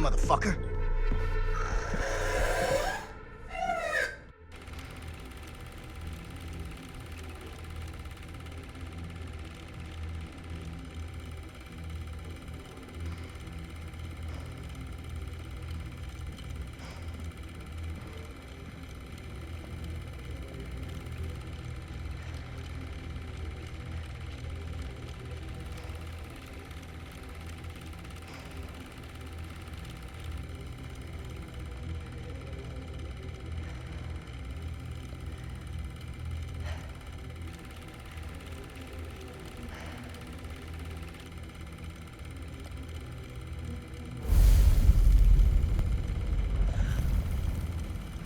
time, motherfucker.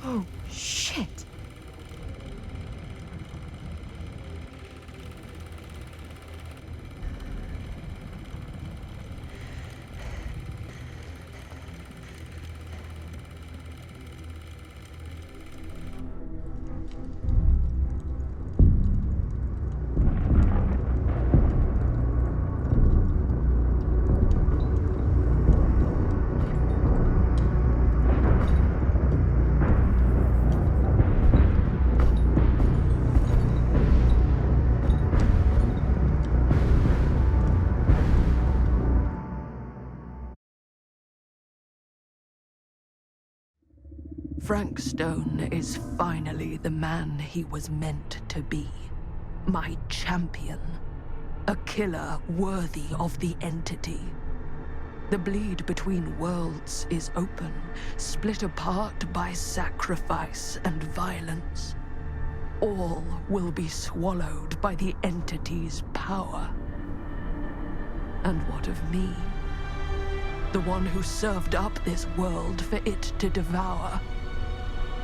Oh, shit. Frank Stone is finally the man he was meant to be. My champion. A killer worthy of the entity. The bleed between worlds is open, split apart by sacrifice and violence. All will be swallowed by the entity's power. And what of me? The one who served up this world for it to devour.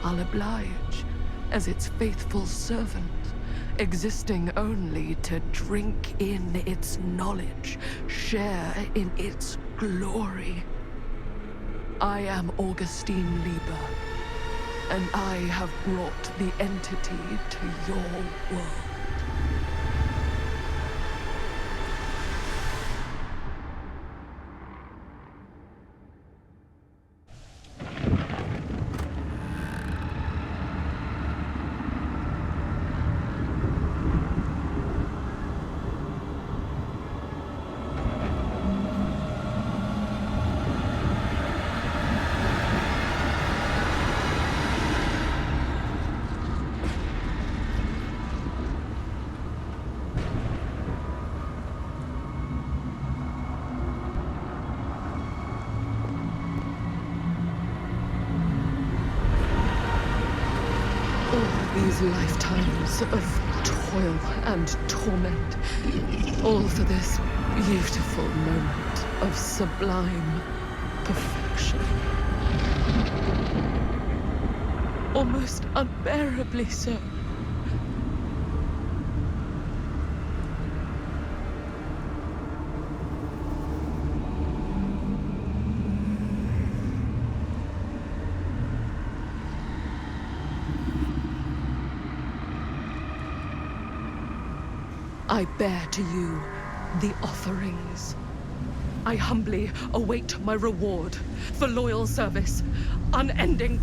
I'll oblige as its faithful servant, existing only to drink in its knowledge, share in its glory. I am Augustine Lieber, and I have brought the entity to your world. These lifetimes of toil and torment, all for this beautiful moment of sublime perfection. Almost unbearably so. I bear to you the offerings. I humbly await my reward for loyal service, unending.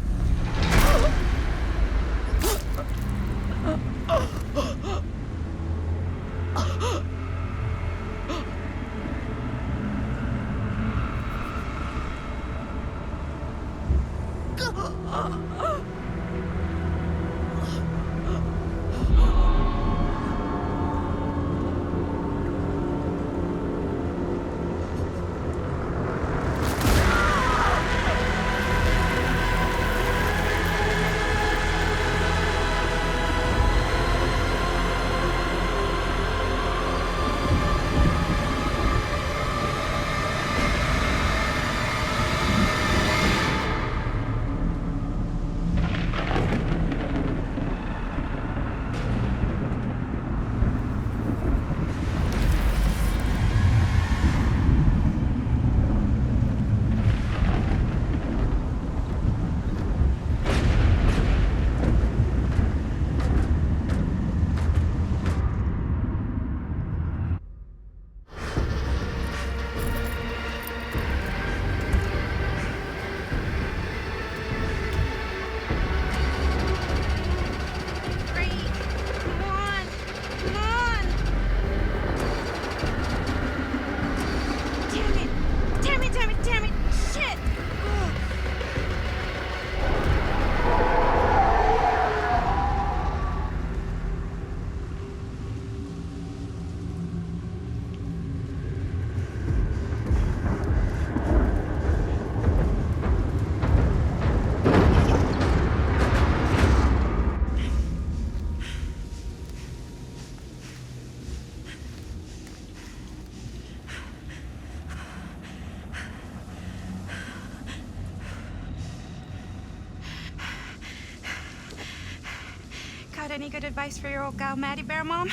any good advice for your old gal Maddie Bear, Mom?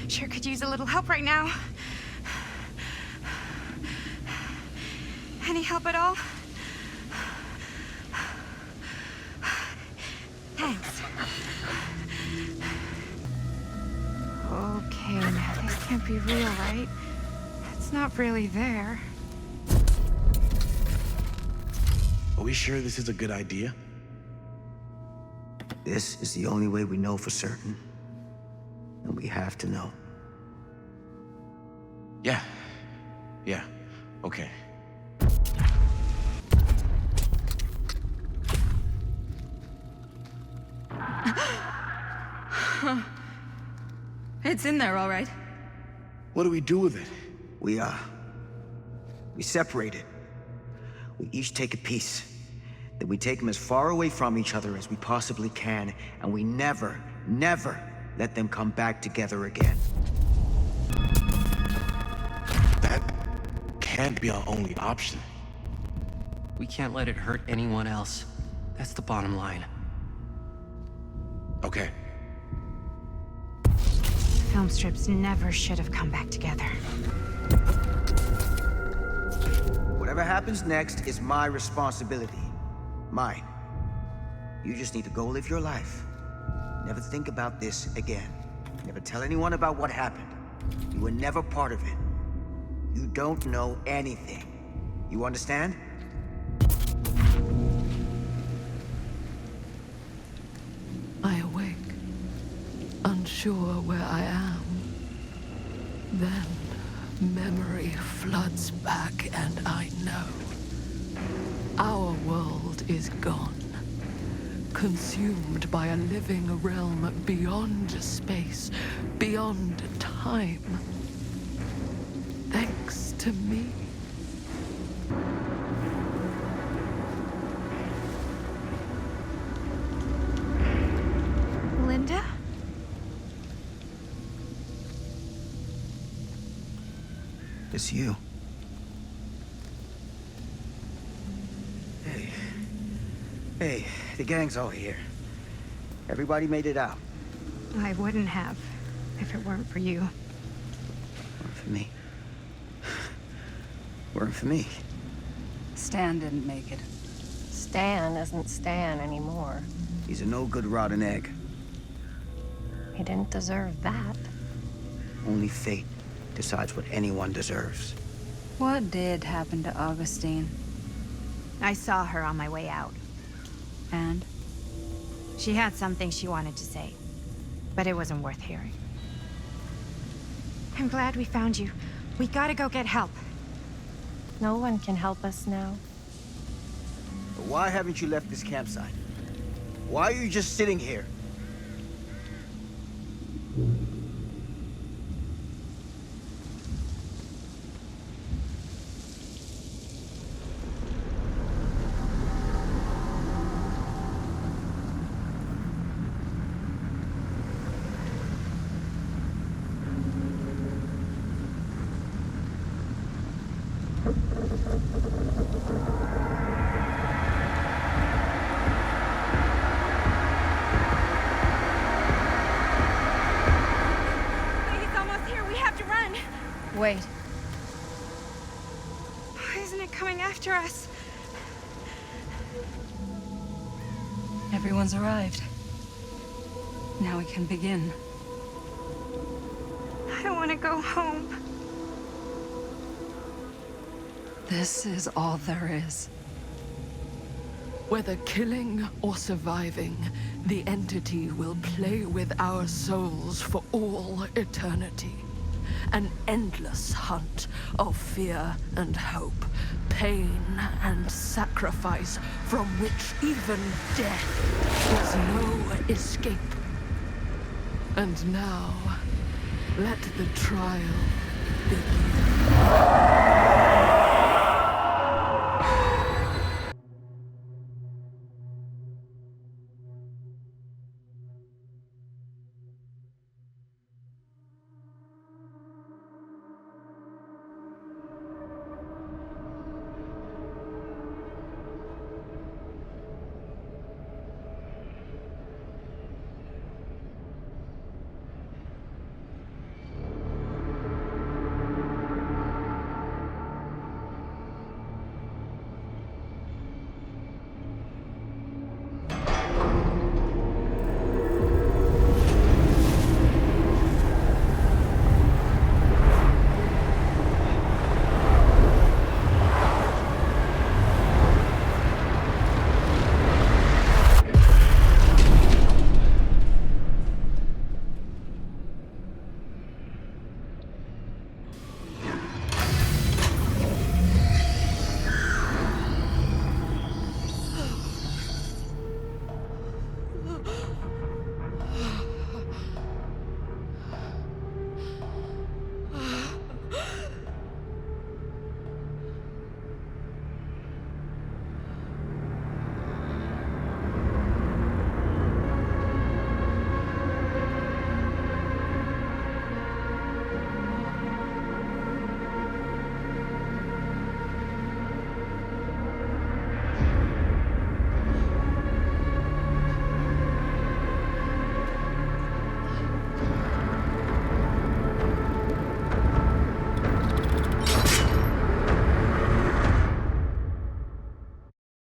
Sure could use a little help right now. Any help at all? Thanks. Okay, now this can't be real, right? It's not really there. Are we sure this is a good idea? This is the only way we know for certain. And we have to know. Yeah. Yeah. Okay. It's in there, all right. What do we do with it? We separate it. We each take a piece. Then we take them as far away from each other as we possibly can, and we never, never let them come back together again. That can't be our only option. We can't let it hurt anyone else. That's the bottom line. Okay. Film strips never should have come back together. Whatever happens next is my responsibility. Mine. You just need to go live your life. Never think about this again. Never tell anyone about what happened. You were never part of it. You don't know anything. You understand? I awake, unsure where I am. Then memory floods back and I know. Our world is gone, consumed by a living realm beyond space, beyond time. Thanks to me. Linda? It's you. Hey, the gang's all here. Everybody made it out. I wouldn't have, if it weren't for you. Weren't for me. Weren't for me. Stan didn't make it. Stan isn't Stan anymore. He's a no-good rotten egg. He didn't deserve that. Only fate decides what anyone deserves. What did happen to Augustine? I saw her on my way out. And? She had something she wanted to say, but it wasn't worth hearing. I'm glad we found you. We gotta go get help. No one can help us now. But why haven't you left this campsite? Why are you just sitting here? Wait. Why isn't it coming after us? Everyone's arrived. Now we can begin. I don't want to go home. This is all there is. Whether killing or surviving, the entity will play with our souls for all eternity. An endless hunt of fear and hope, pain and sacrifice, from which even death is no escape. And now, let the trial begin.